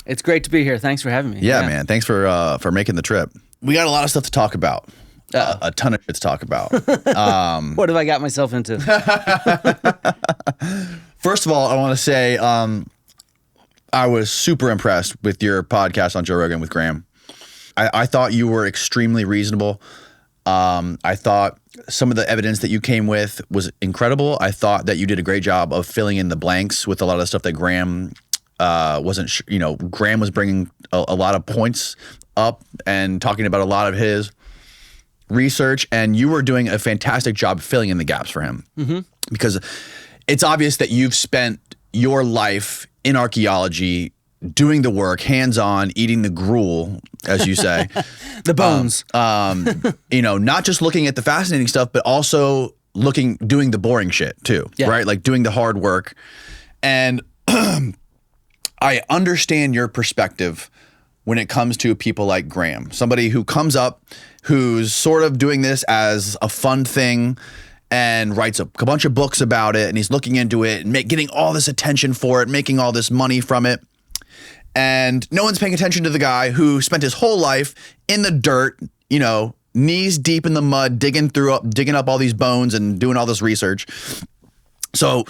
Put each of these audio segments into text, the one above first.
It's great to be here. Thanks for having me. Yeah, man. Thanks for making the trip. We got a lot of stuff to talk about. A ton of shit to talk about. What have I got myself into? First of all, I want to say I was super impressed with your podcast on Joe Rogan with Graham. I thought you were extremely reasonable. I thought some of the evidence that you came with was incredible. I thought that you did a great job of filling in the blanks with a lot of the stuff that Graham wasn't sure. You know, Graham was bringing a lot of points up and talking about a lot of his research, and you were doing a fantastic job filling in the gaps for him. Mm-hmm. Because it's obvious that you've spent your life in archaeology doing the work, hands-on, eating the gruel, as you say. The bones. You know, not just looking at the fascinating stuff, but also doing the boring shit too, right? Like doing the hard work. And I understand your perspective when it comes to people like Graham, somebody who comes up, who's sort of doing this as a fun thing and writes a bunch of books about it, and he's looking into it and getting all this attention for it, making all this money from it. And no one's paying attention to the guy who spent his whole life in the dirt, you know, knees deep in the mud, digging up all these bones and doing all this research. So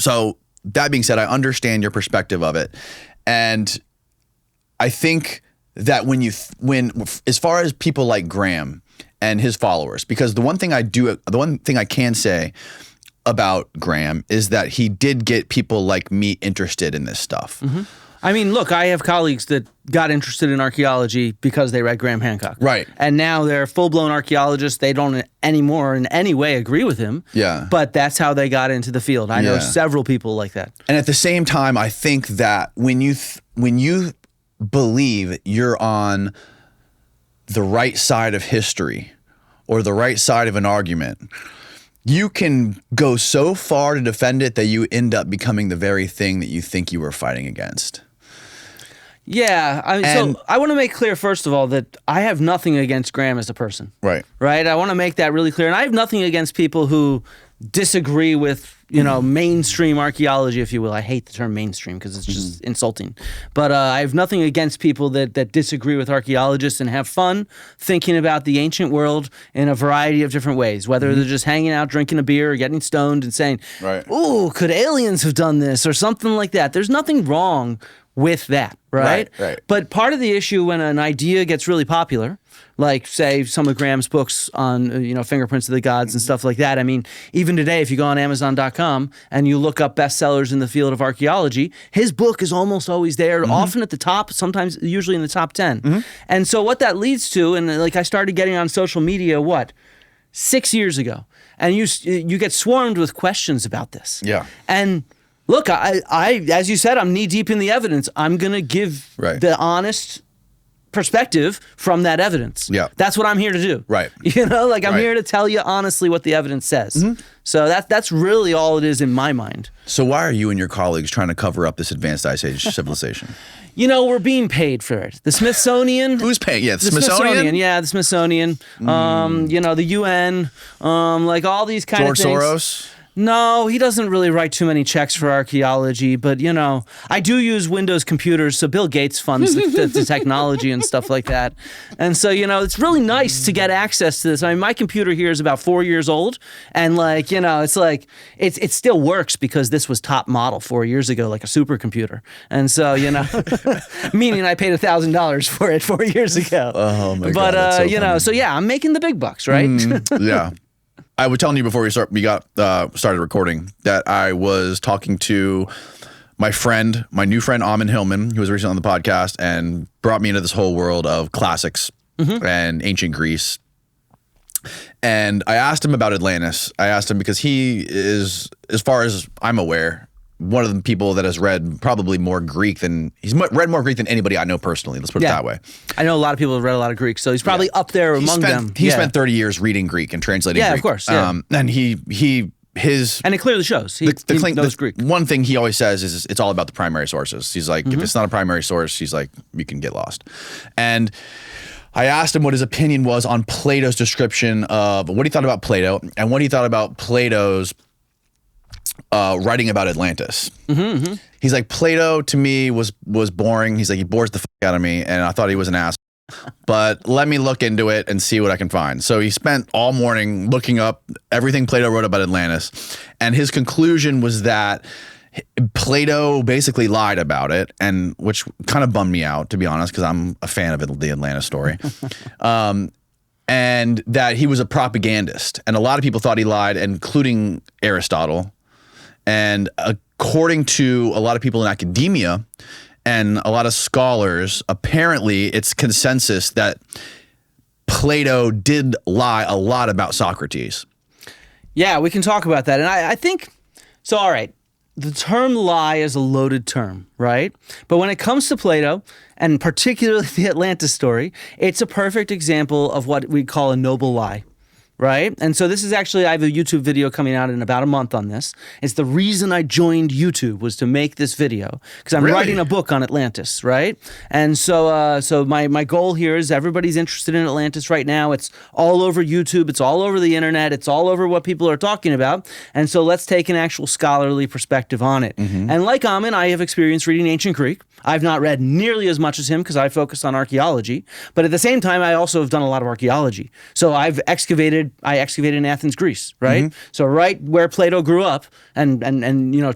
that being said, I understand your perspective of it. And I think that when as far as people like Graham and his followers, because the one thing I can say about Graham is that he did get people like me interested in this stuff. Mm-hmm. I mean, look, I have colleagues that got interested in archaeology because they read Graham Hancock. Right. And now they're full-blown archaeologists. They don't anymore in any way agree with him. Yeah. But that's how they got into the field. I know several people like that. And at the same time, I think that when you believe you're on the right side of history or the right side of an argument, you can go so far to defend it that you end up becoming the very thing that you think you were fighting against. Yeah, so I want to make clear, first of all, that I have nothing against Graham as a person. Right. Right? I want to make that really clear. And I have nothing against people who disagree with, you know, mainstream archaeology, if you will. I hate the term mainstream because it's just insulting. But I have nothing against people that disagree with archaeologists and have fun thinking about the ancient world in a variety of different ways, whether they're just hanging out, drinking a beer, or getting stoned and saying, ooh, could aliens have done this or something like that. There's nothing wrong with that, right? Right. But part of the issue when an idea gets really popular, like, say, some of Graham's books on, you know, fingerprints of the gods and stuff like that. I mean, even today, if you go on Amazon.com and you look up bestsellers in the field of archaeology, his book is almost always there, often at the top, sometimes usually in the top 10. And so what that leads to, and like I started getting on social media, 6 years ago, and you get swarmed with questions about this. Yeah. And look, I as you said, I'm knee deep in the evidence. I'm going to give the honest perspective from that evidence. Yeah. That's what I'm here to do. Right. You know, like I'm here to tell you honestly what the evidence says. So that's really all it is in my mind. So why are you and your colleagues trying to cover up this advanced Ice Age civilization? You know, we're being paid for it. The Smithsonian. Who's paying? Yeah, the Smithsonian. Yeah, the Smithsonian. You know, the UN. Like all these kind of things. George Soros? No, he doesn't really write too many checks for archaeology, but, you know, I do use Windows computers, so Bill Gates funds the technology and stuff like that. And so, you know, it's really nice to get access to this. I mean, my computer here is about 4 years old, and, like, you know, it's like, it still works because this was top model 4 years ago, like a supercomputer. And so, you know, meaning I paid $1,000 for it 4 years ago. Oh, my God. But, that's so you know, so yeah, I'm making the big bucks, right? Yeah. I was telling you before we started recording that I was talking to my new friend Ammon Hillman, who was recently on the podcast and brought me into this whole world of classics and ancient Greece. And I asked him about Atlantis. I asked him because he is, as far as I'm aware, one of the people that has read probably more Greek than read more Greek than anybody I know personally. Let's put it that way. I know a lot of people have read a lot of Greek, so he's probably up there among them. He spent 30 years reading Greek and translating Greek. Yeah, of course. Yeah. And and it clearly shows. He knows Greek. One thing he always says is it's all about the primary sources. He's like, if it's not a primary source, he's like, you can get lost. And I asked him what his opinion was on Plato's description of what he thought about Plato and what he thought about Plato's writing about Atlantis. He's like, Plato to me was boring. He's like, he bores the fuck out of me, and I thought he was an ass. But let me look into it and see what I can find. So he spent all morning looking up everything Plato wrote about Atlantis, and his conclusion was that Plato basically lied about it, and which kind of bummed me out, to be honest, because I'm a fan of the Atlantis story. And that he was a propagandist, and a lot of people thought he lied, including Aristotle. And according to a lot of people in academia and a lot of scholars, apparently it's consensus that Plato did lie a lot about Socrates. Yeah, we can talk about that. And I think, so all right, the term lie is a loaded term, right? But when it comes to Plato, and particularly the Atlantis story, it's a perfect example of what we call a noble lie. Right? And so this is actually, I have a YouTube video coming out in about a month on this. It's the reason I joined YouTube was to make this video because I'm writing a book on Atlantis, right? And so so my goal here is everybody's interested in Atlantis right now. It's all over YouTube. It's all over the internet. It's all over what people are talking about. And so let's take an actual scholarly perspective on it. And like Ammon, I have experience reading ancient Greek. I've not read nearly as much as him because I focus on archaeology. But at the same time, I also have done a lot of archaeology. So I excavated in Athens, Greece, right? So right where Plato grew up and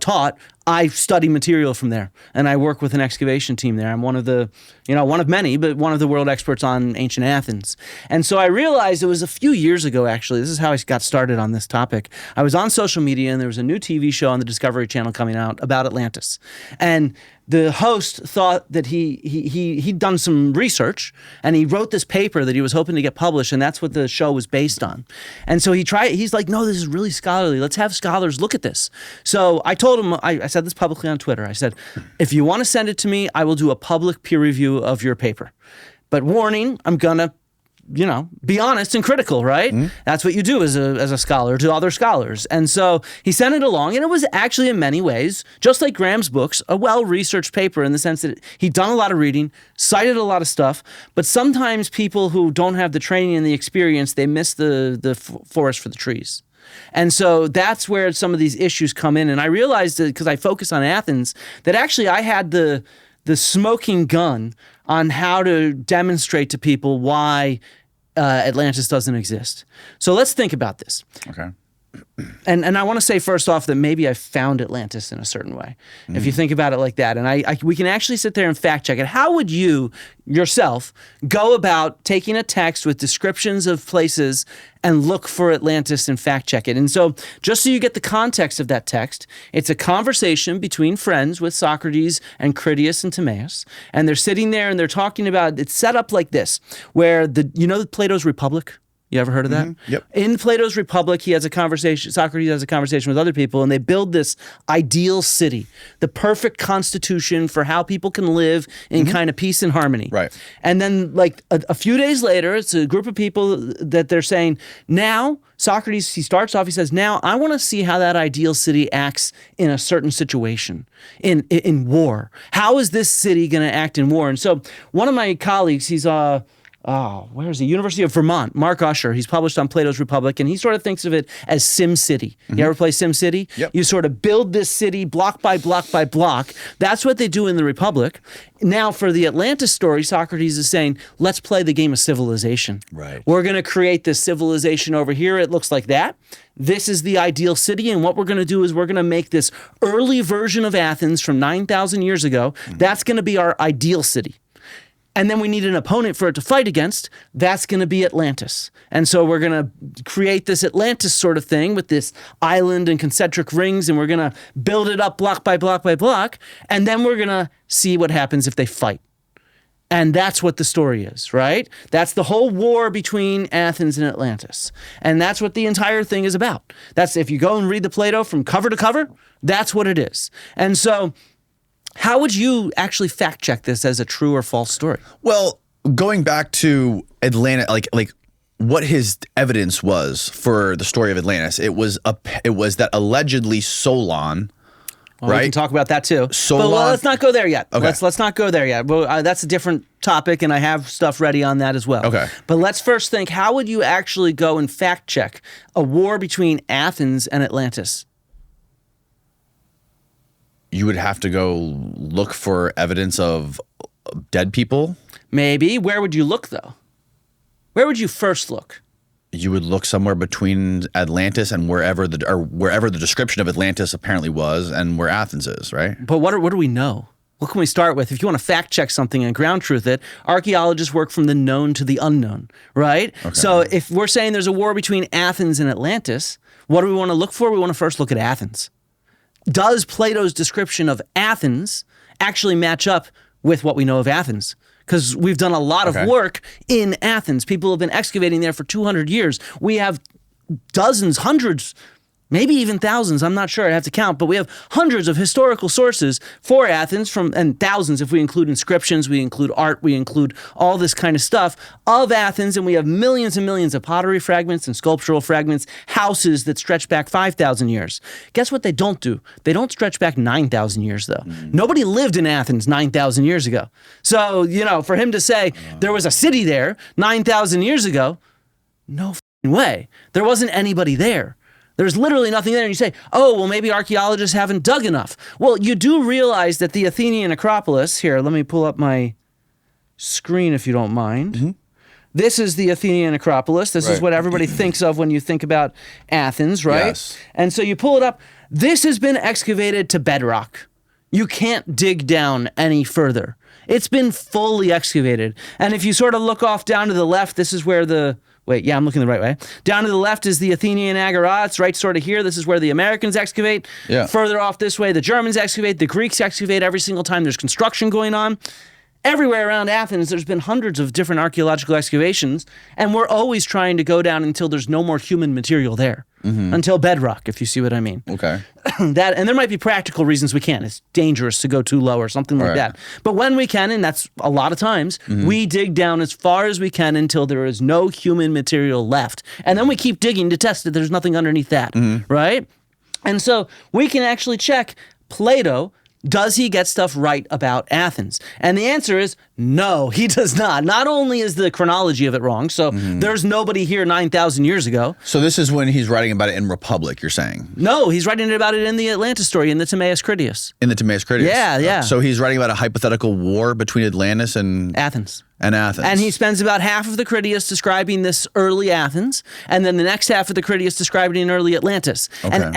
taught, I study material from there, and I work with an excavation team there. I'm one of many, but one of the world experts on ancient Athens. And so I realized it was a few years ago, actually. This is how I got started on this topic. I was on social media, and there was a new TV show on the Discovery Channel coming out about Atlantis. And the host thought that he'd done some research, and he wrote this paper that he was hoping to get published, and that's what the show was based on. And so he's like, no, this is really scholarly. Let's have scholars look at this. So I told him, I said this publicly on Twitter. I said, if you want to send it to me, I will do a public peer review of your paper. But warning, I'm going to be honest and critical, right? That's what you do as a scholar to other scholars. And so he sent it along, and it was actually in many ways, just like Graham's books, a well-researched paper in the sense that he'd done a lot of reading, cited a lot of stuff, but sometimes people who don't have the training and the experience, they miss the forest for the trees. And so that's where some of these issues come in. And I realized that because I focus on Athens, that actually I had the smoking gun on how to demonstrate to people why Atlantis doesn't exist. So let's think about this. Okay. And I want to say first off that maybe I found Atlantis in a certain way, if you think about it like that. And we can actually sit there and fact check it. How would you yourself go about taking a text with descriptions of places and look for Atlantis and fact check it? And so just so you get the context of that text, it's a conversation between friends with Socrates and Critias and Timaeus. And they're sitting there and they're talking about, it's set up like this, where Plato's Republic? You ever heard of that? Yep. In Plato's Republic, Socrates has a conversation with other people, and they build this ideal city, the perfect constitution for how people can live in kind of peace and harmony. Right. And then like a few days later, it's a group of people that they're saying, now, Socrates, he starts off, he says, now I want to see how that ideal city acts in a certain situation, in war. How is this city going to act in war? And so one of my colleagues, he's where is he? University of Vermont, Mark Usher. He's published on Plato's Republic, and he sort of thinks of it as Sim City. You ever play Sim City? Yep. You sort of build this city block by block by block. That's what they do in the Republic. Now, for the Atlantis story, Socrates is saying, let's play the game of civilization. Right. We're going to create this civilization over here. It looks like that. This is the ideal city, and what we're going to do is we're going to make this early version of Athens from 9,000 years ago. That's going to be our ideal city. And then we need an opponent for it to fight against. That's going to be Atlantis. And so we're going to create this Atlantis sort of thing with this island and concentric rings, and we're going to build it up block by block by block, and then we're going to see what happens if they fight. And that's what the story is, right? That's the whole war between Athens and Atlantis. And that's what the entire thing is about. That's, if you go and read the Plato from cover to cover, that's what it is. And so how would you actually fact check this as a true or false story? Well, going back to Atlanta, like what his evidence was for the story of Atlantis, it was that allegedly Solon, right? We can talk about that too. Solon, but let's not go there yet. Okay. Let's not go there yet. Well, that's a different topic, and I have stuff ready on that as well. Okay. But let's first think, how would you actually go and fact check a war between Athens and Atlantis? you would have to go look for evidence of dead people? Maybe. Where would you look, though? Where would you first look? You would look somewhere between Atlantis and wherever the description of Atlantis apparently was, and where Athens is, right? But what do we know? What can we start with? If you want to fact check something and ground truth it, archaeologists work from the known to the unknown, right? Okay. So if we're saying there's a war between Athens and Atlantis, what do we want to look for? We want to first look at Athens. Does Plato's description of Athens actually match up with what we know of Athens? Because we've done a lot of work in Athens. People have been excavating there for 200 years. We have dozens, hundreds, maybe even thousands, I'm not sure, I'd have to count, but we have hundreds of historical sources for Athens, and thousands if we include inscriptions, we include art, we include all this kind of stuff of Athens, and we have millions and millions of pottery fragments and sculptural fragments, houses that stretch back 5,000 years. Guess what they don't do? They don't stretch back 9,000 years, though. Nobody lived in Athens 9,000 years ago. So, for him to say there was a city there 9,000 years ago, no way. There wasn't anybody there. There's literally nothing there. And you say, oh, well, maybe archaeologists haven't dug enough. Well, you do realize that the Athenian Acropolis, here, let me pull up my screen if you don't mind. Mm-hmm. This is the Athenian Acropolis. This is what everybody thinks of when you think about Athens, right? Yes. And so you pull it up. This has been excavated to bedrock. You can't dig down any further. It's been fully excavated. And if you sort of look off down to the left, this is where the... Wait, yeah, I'm looking the right way. Down to the left is the Athenian Agora. It's right sort of here. This is where the Americans excavate. Yeah. Further off this way, the Germans excavate. The Greeks excavate every single time there's construction going on. Everywhere around Athens, there's been hundreds of different archaeological excavations, and we're always trying to go down until there's no more human material there, until bedrock, if you see what I mean. Okay. And there might be practical reasons we can't. It's dangerous to go too low or something like that. But when we can, and that's a lot of times, we dig down as far as we can until there is no human material left. And then we keep digging to test that there's nothing underneath that, right? And so we can actually check Plato. Does he get stuff right about Athens? And the answer is no, he does not. Not only is the chronology of it wrong, so there's nobody here 9,000 years ago. So this is when he's writing about it in Republic, you're saying? No, he's writing about it in the Atlantis story, in the Timaeus Critias. In the Timaeus Critias? Yeah. So he's writing about a hypothetical war between Atlantis and... Athens. And he spends about half of the Critias describing this early Athens, and then the next half of the Critias describing early Atlantis. Okay. And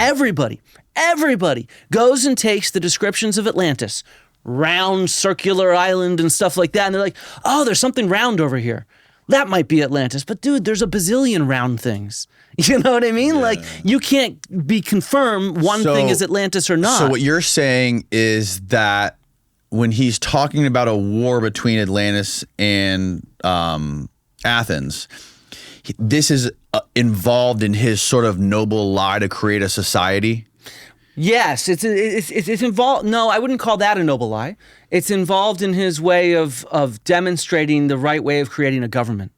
everybody goes and takes the descriptions of Atlantis, round, circular island and stuff like that, and they're like, oh, there's something round over here. That might be Atlantis. But dude, there's a bazillion round things. You know what I mean? Yeah. Like, you can't confirm one thing is Atlantis or not. So what you're saying is that when he's talking about a war between Atlantis and Athens, this is involved in his sort of noble lie to create a society? Yes, it's involved. No, I wouldn't call that a noble lie. It's involved in his way of demonstrating the right way of creating a government.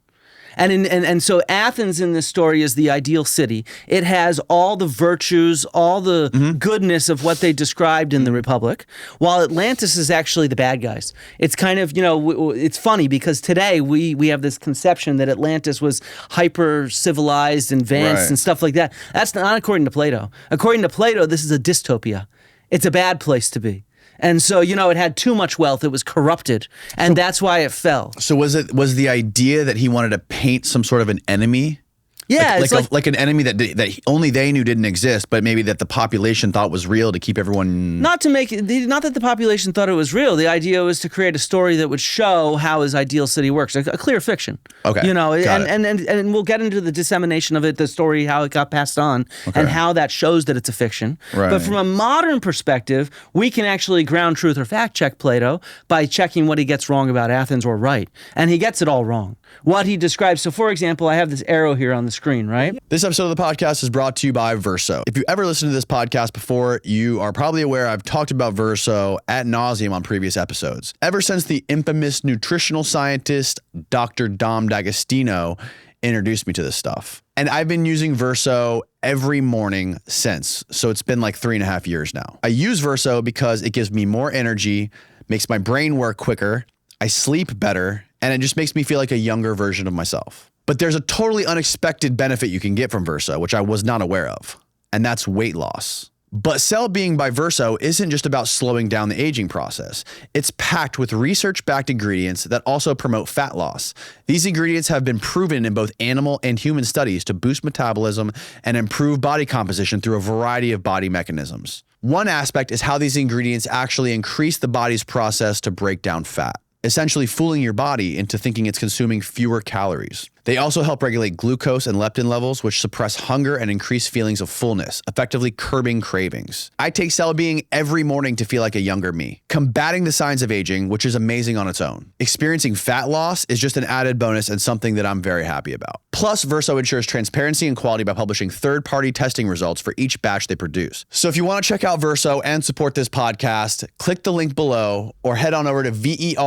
And so Athens in this story is the ideal city. It has all the virtues, all the goodness of what they described in the Republic, while Atlantis is actually the bad guys. It's kind of, it's funny because today we have this conception that Atlantis was hyper-civilized, advanced, and stuff like that. That's not according to Plato. According to Plato, this is a dystopia. It's a bad place to be. And so, it had too much wealth. It was corrupted. And that's why it fell. So was the idea that he wanted to paint some sort of an enemy? Yeah, like an enemy that only they knew didn't exist, but maybe that the population thought was real to keep everyone... Not that the population thought it was real. The idea was to create a story that would show how his ideal city works. A clear fiction. Okay, and we'll get into the dissemination of it, the story, how it got passed on, and how that shows that it's a fiction. Right. But from a modern perspective, we can actually ground truth or fact check Plato by checking what he gets wrong about Athens or right. And he gets it all wrong. What he describes. So, for example, I have this arrow here on the screen, right? This episode of the podcast is brought to you by Verso. If you ever listened to this podcast before, you are probably aware I've talked about Verso ad nauseum on previous episodes. Ever since the infamous nutritional scientist, Dr. Dom D'Agostino, introduced me to this stuff. And I've been using Verso every morning since. So it's been like 3.5 years now. I use Verso because it gives me more energy, makes my brain work quicker, I sleep better, and it just makes me feel like a younger version of myself. But there's a totally unexpected benefit you can get from Verso, which I was not aware of, and that's weight loss. But cell being by Verso isn't just about slowing down the aging process. It's packed with research-backed ingredients that also promote fat loss. These ingredients have been proven in both animal and human studies to boost metabolism and improve body composition through a variety of body mechanisms. One aspect is how these ingredients actually increase the body's process to break down fat, essentially fooling your body into thinking it's consuming fewer calories. They also help regulate glucose and leptin levels, which suppress hunger and increase feelings of fullness, effectively curbing cravings. I take Cell Being every morning to feel like a younger me, combating the signs of aging, which is amazing on its own. Experiencing fat loss is just an added bonus and something that I'm very happy about. Plus, Verso ensures transparency and quality by publishing third-party testing results for each batch they produce. So if you want to check out Verso and support this podcast, click the link below or head on over to ver.so/Danny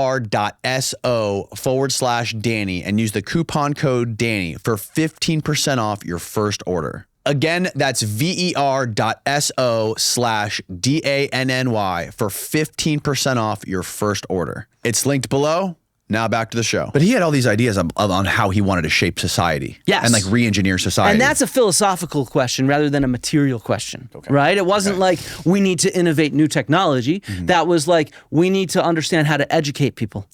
and use the coupon code Danny for 15% off your first order. Again, that's ver.so/DANNY for 15% off your first order. It's linked below. Now back to the show. But he had all these ideas on how he wanted to shape society. Yes. And like re-engineer society. And that's a philosophical question rather than a material question, right? It wasn't like we need to innovate new technology. That was like we need to understand how to educate people.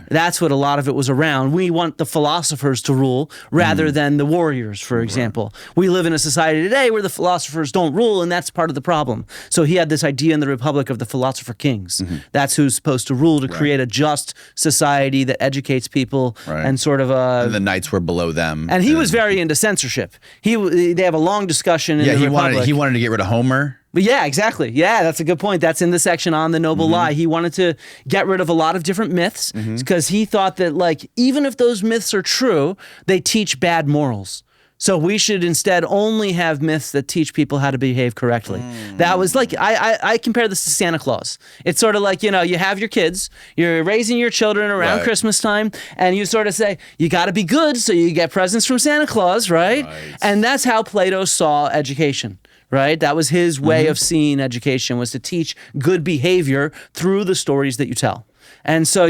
That's what a lot of it was around. We want the philosophers to rule rather than the warriors, for example. We live in a society today where the philosophers don't rule, and that's part of the problem. So he had this idea in the Republic of the philosopher kings. That's who's supposed to rule to create a just society that educates people and sort of and the knights were below them. And he was very into censorship. They have a long discussion in the Republic. He wanted to get rid of Homer. But yeah, exactly. Yeah, that's a good point. That's in the section on the noble lie. He wanted to get rid of a lot of different myths because he thought that like even if those myths are true, they teach bad morals. So we should instead only have myths that teach people how to behave correctly. That was like, I compare this to Santa Claus. It's sort of like, you have your kids, you're raising your children around Christmas time, and you sort of say, you got to be good so you get presents from Santa Claus, right? And that's how Plato saw education. Right? That was his way of seeing education, was to teach good behavior through the stories that you tell. And so,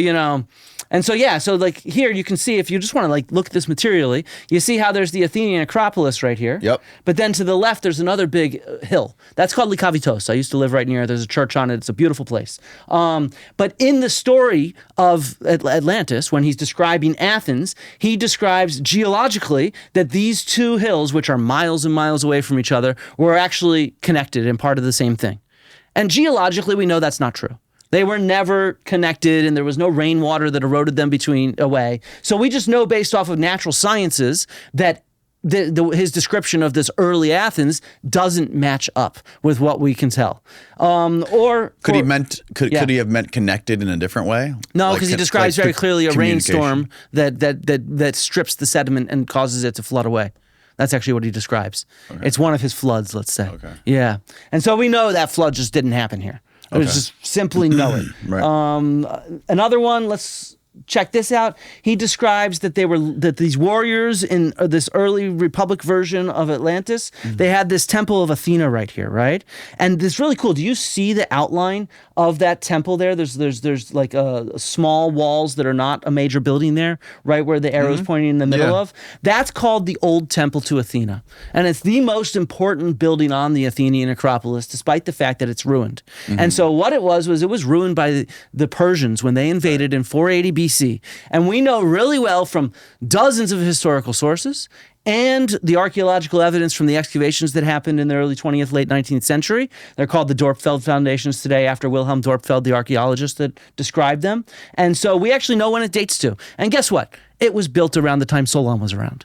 so like here you can see, if you just want to like look at this materially, you see how there's the Athenian Acropolis right here. But then to the left, there's another big hill. That's called Lykavitos. I used to live right near. There's a church on it. It's a beautiful place. But in the story of Atlantis, when he's describing Athens, he describes geologically that these two hills, which are miles and miles away from each other, were actually connected and part of the same thing. And geologically, we know that's not true. They were never connected, and there was no rainwater that eroded them away. So we just know based off of natural sciences that his description of this early Athens doesn't match up with what we can tell. Could he have meant connected in a different way? No, because he describes very clearly a rainstorm that strips the sediment and causes it to flood away. That's actually what he describes. It's one of his floods, let's say. Yeah. And so we know that flood just didn't happen here. It was just simply know it. Another one, let's check this out. He describes that these warriors in this early Republic version of Atlantis, they had this temple of Athena right here, right? And it's really cool. Do you see the outline of that temple there? There's like small walls that are not a major building there, right where the arrow's pointing in the middle of. That's called the Old Temple to Athena. And it's the most important building on the Athenian Acropolis, despite the fact that it's ruined. And so what it was ruined by the Persians when they invaded in 480 BC. And we know really well from dozens of historical sources and the archaeological evidence from the excavations that happened in the early 20th, late 19th century. They're called the Dorpfeld Foundations today after Wilhelm Dorpfeld, the archaeologist that described them. And so we actually know when it dates to. And guess what? It was built around the time Solon was around.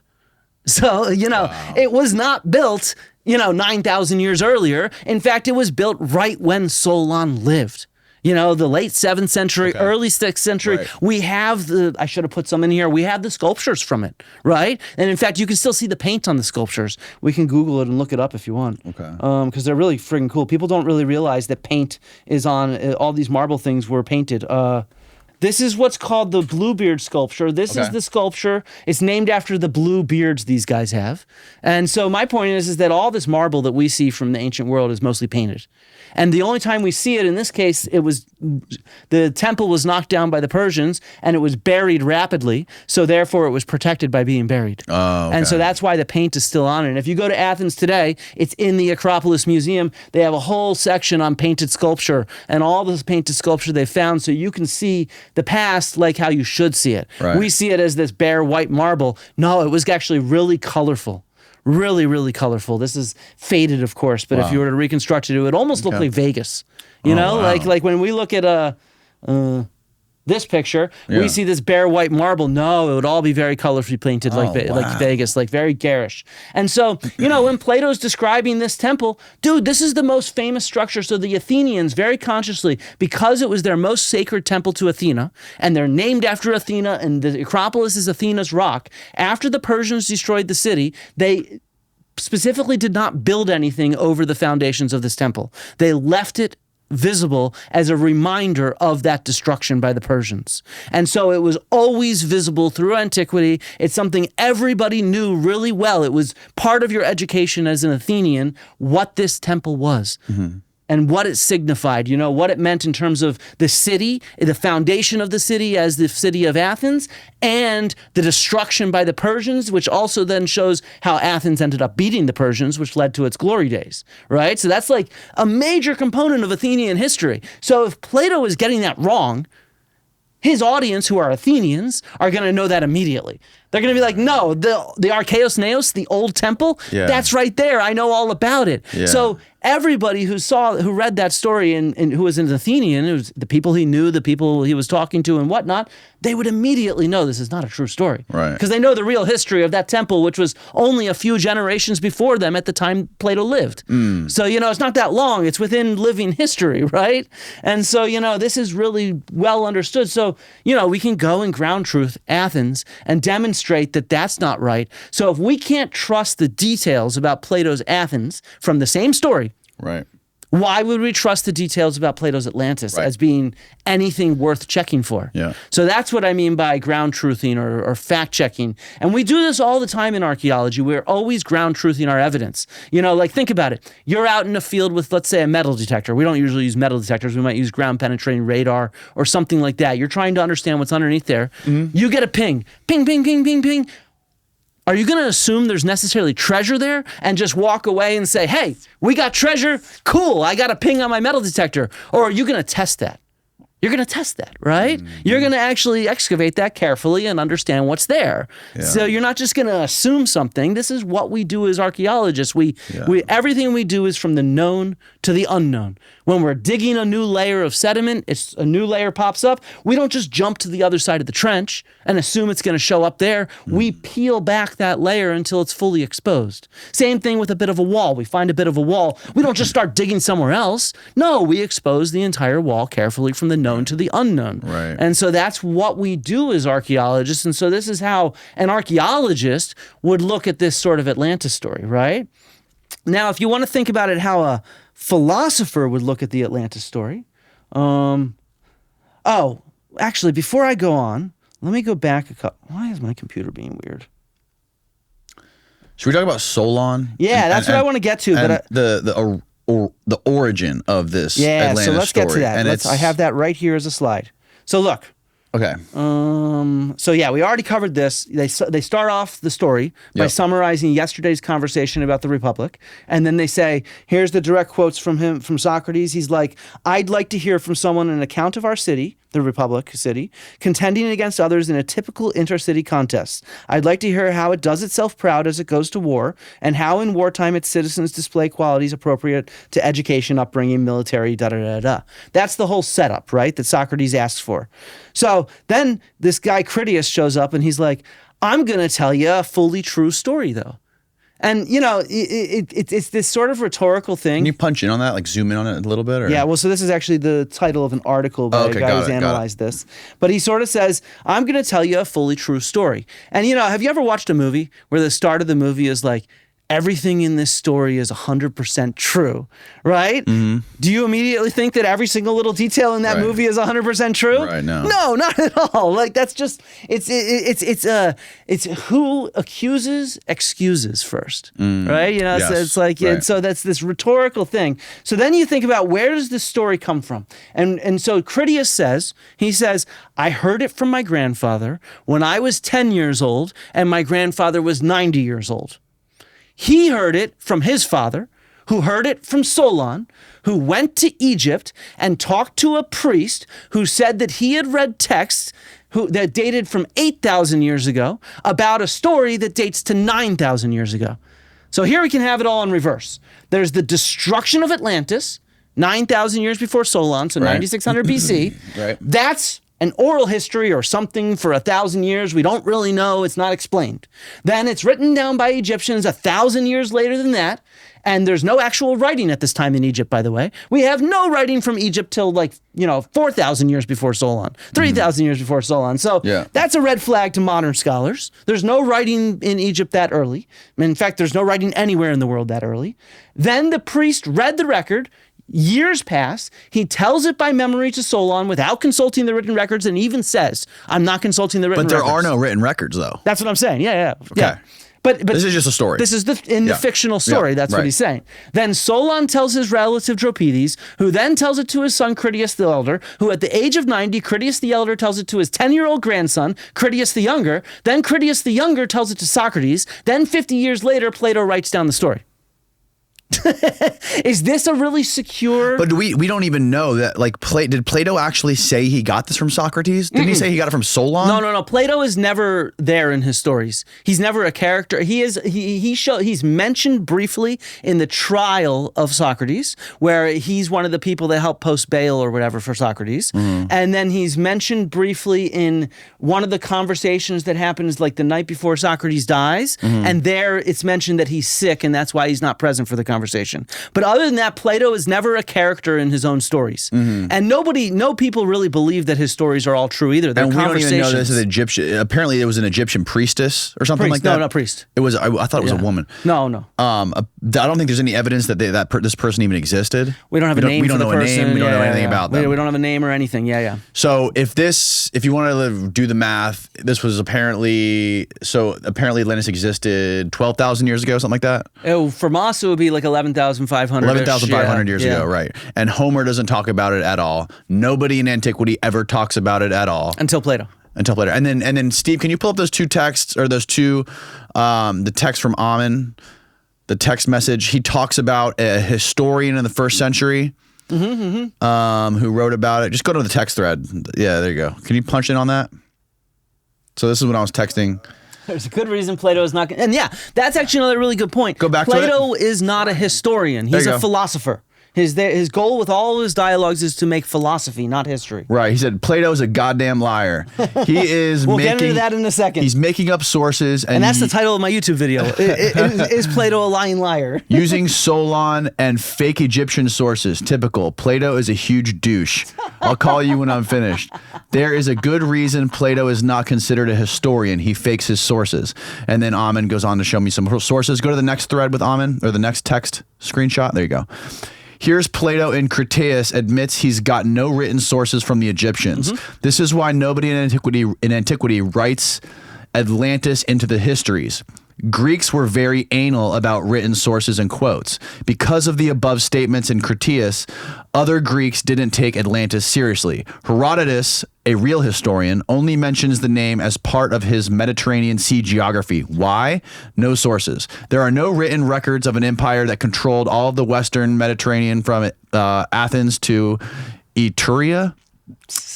So, it was not built, 9,000 years earlier. In fact, it was built right when Solon lived. The late 7th century, early 6th century, we have I should have put some in here, we have the sculptures from it, right? And in fact, you can still see the paint on the sculptures. We can Google it and look it up if you want. Because they're really friggin' cool. People don't really realize that paint is on, all these marble things were painted. This is what's called the Bluebeard sculpture. This is the sculpture. It's named after the blue beards these guys have. And so my point is that all this marble that we see from the ancient world is mostly painted. And the only time we see it, in this case, the temple was knocked down by the Persians and it was buried rapidly. So therefore it was protected by being buried. Oh, okay. And so that's why the paint is still on it. And if you go to Athens today, it's in the Acropolis Museum. They have a whole section on painted sculpture and all this painted sculpture they found, so you can see the past like how you should see it. Right. We see it as this bare white marble. No, it was actually really colorful. Really, really colorful. This is faded, of course, but if you were to reconstruct it, it would almost look like Vegas. You know, like when we look at this picture, we see this bare white marble. No, it would all be very colorfully painted like Vegas, like very garish. And so, you know, when Plato's describing this temple, dude, this is the most famous structure. So the Athenians very consciously, because it was their most sacred temple to Athena, and they're named after Athena, and the Acropolis is Athena's rock, after the Persians destroyed the city, they specifically did not build anything over the foundations of this temple. They left it visible as a reminder of that destruction by the Persians. And so it was always visible through antiquity. It's something everybody knew really well. It was part of your education as an Athenian, what this temple was. And what it signified, you know, what it meant in terms of the city, the foundation of the city as the city of Athens, and the destruction by the Persians, which also then shows how Athens ended up beating the Persians, which led to its glory days, right? So that's like a major component of Athenian history. So if Plato is getting that wrong, his audience, who are Athenians, are going to know that immediately. They're going to be like, no, the Archaeos Neos, the old temple, that's right there. I know all about it. So everybody who read that story and who was an Athenian, it was the people he knew, the people he was talking to and whatnot, they would immediately know this is not a true story. Right. Because they know the real history of that temple, which was only a few generations before them at the time Plato lived. So, you know, it's not that long. It's within living history, right? And so, you know, this is really well understood. So, you know, we can go and ground truth Athens and demonstrate that that's not right. So if we can't trust the details about Plato's Athens from the same story, right, why would we trust the details about Plato's Atlantis as being anything worth checking for? So that's what I mean by ground truthing or fact checking. And we do this all the time in archaeology. We're always ground truthing our evidence. You know, like think about it. You're out in a field with, let's say, a metal detector. We don't usually use metal detectors. We might use ground penetrating radar or something like that. You're trying to understand what's underneath there. You get a ping. Ping, ping, ping, ping, ping. Are you going to assume there's necessarily treasure there and just walk away and say, hey, we got treasure? Cool, I got a ping on my metal detector. Or are you going to test that? You're going to test that, right? You're going to actually excavate that carefully and understand what's there. So you're not just going to assume something. This is what we do as archaeologists. Everything we do is from the known to the unknown. When we're digging a new layer of sediment, a new layer pops up, we don't just jump to the other side of the trench and assume it's going to show up there. We peel back that layer until it's fully exposed. Same thing with a bit of a wall. We find a bit of a wall. We don't just start digging somewhere else. No, we expose the entire wall carefully from the known to the unknown. And so that's what we do as archaeologists. And so this is how an archaeologist would look at this sort of Atlantis story, right? Now, if you want to think about it how a philosopher would look at the Atlantis story. Actually, before I go on, let me go back a couple. Why is my computer being weird? Should we talk about Solon? Yeah, that's what I want to get to. But the origin of this Atlantis so let's story. get to that. And I have that right here as a slide. So look. Okay. So yeah, we already covered this. They start off the story by summarizing yesterday's conversation about the Republic, and then they say, here's the direct quotes from Socrates. He's like, I'd like to hear from someone an account of our city, the Republic city, contending against others in a typical intercity contest. I'd like to hear how it does itself proud as it goes to war, and how in wartime its citizens display qualities appropriate to education, upbringing, military, da-da-da-da. That's the whole setup, right, that Socrates asks for. So then this guy Critias shows up and he's like, I'm going to tell you a fully true story, though. And, you know, it's this sort of rhetorical thing. Can you punch in on that, like zoom in on it a little bit? Or? Yeah, well, so this is actually the title of an article by a guy who's analyzed this. But he sort of says, I'm going to tell you a fully true story. And, you know, have you ever watched a movie where the start of the movie is like, everything in this story is 100% true, right? Do you immediately think that every single little detail in that movie is 100% true? Right, no. No, not at all. Like, that's just, it's who accuses, excuses first, right? You know, so it's like, so that's this rhetorical thing. So then you think about, where does this story come from? And so Critias says, I heard it from my grandfather when I was 10 years old and my grandfather was 90 years old. He heard it from his father, who heard it from Solon, who went to Egypt and talked to a priest who said that he had read texts that dated from 8,000 years ago about a story that dates to 9,000 years ago. So here we can have it all in reverse. There's the destruction of Atlantis, 9,000 years before Solon, so 9600 BC. Right. That's an oral history or something for 1,000 years. We don't really know. It's not explained. Then it's written down by Egyptians 1,000 years later than that. And there's no actual writing at this time in Egypt, by the way. We have no writing from Egypt till 4,000 years before Solon, 3,000 years before Solon. So that's a red flag to modern scholars. There's no writing in Egypt that early. In fact, there's no writing anywhere in the world that early. Then the priest read the record. Years pass. He tells it by memory to Solon without consulting the written records, and even says, I'm not consulting the written records. But there are no written records, though. That's what I'm saying. Yeah. Okay. But this is just a story. This is the fictional story. That's what he's saying. Then Solon tells his relative Dropides, who then tells it to his son Critias the Elder, who at the age of 90, Critias the Elder tells it to his 10-year-old grandson, Critias the Younger. Then Critias the Younger tells it to Socrates. Then 50 years later, Plato writes down the story. Is this a really secure? But we don't even know that. Like, did Plato actually say he got this from Socrates? Didn't he say he got it from Solon? No. Plato is never there in his stories. He's never a character. He's mentioned briefly in the trial of Socrates, where he's one of the people that helped post bail or whatever for Socrates, and then he's mentioned briefly in one of the conversations that happens like the night before Socrates dies, and there it's mentioned that he's sick and that's why he's not present for the conversation. But other than that, Plato is never a character in his own stories. And no people really believe that his stories are all true either. They're and we don't conversations. even know this is Egyptian. Apparently, it was an Egyptian priestess or something like that. No, not priest. It was. I thought it was a woman. No. I don't think there's any evidence that this person even existed. We don't have a name. We don't know a name. We don't know anything about them. We don't have a name or anything. Yeah. So if you want to do the math, this was apparently Atlantis existed 12,000 years ago, something like that. Oh, from us it would be like 11,500. 11,500 years ago, right? And Homer doesn't talk about it at all. Nobody in antiquity ever talks about it at all until Plato. And then Steve, can you pull up those two texts or those two the text from Ammon, the text message? He talks about a historian in the first century who wrote about it. Just go to the text thread. Yeah, there you go. Can you punch in on that? So this is when I was texting. There's a good reason Plato is not... And yeah, that's actually another really good point. Go back to Plato is not a historian. He's a philosopher. His goal with all of his dialogues is to make philosophy, not history. Right. He said Plato's a goddamn liar. He is we'll get into that in a second. He's making up sources. And that's the title of my YouTube video. Is Plato a lying liar? Using Solon and fake Egyptian sources. Typical. Plato is a huge douche. I'll call you when I'm finished. There is a good reason Plato is not considered a historian. He fakes his sources. And then Ammon goes on to show me some sources. Go to the next thread with Ammon, or the next text screenshot. There you go. Here's Plato in Critias admits he's got no written sources from the Egyptians. This is why nobody in antiquity writes Atlantis into the histories. Greeks were very anal about written sources and quotes. Because of the above statements in Critias, other Greeks didn't take Atlantis seriously. Herodotus, a real historian, only mentions the name as part of his Mediterranean Sea geography. Why? No sources. There are no written records of an empire that controlled all of the Western Mediterranean from Athens to Etruria.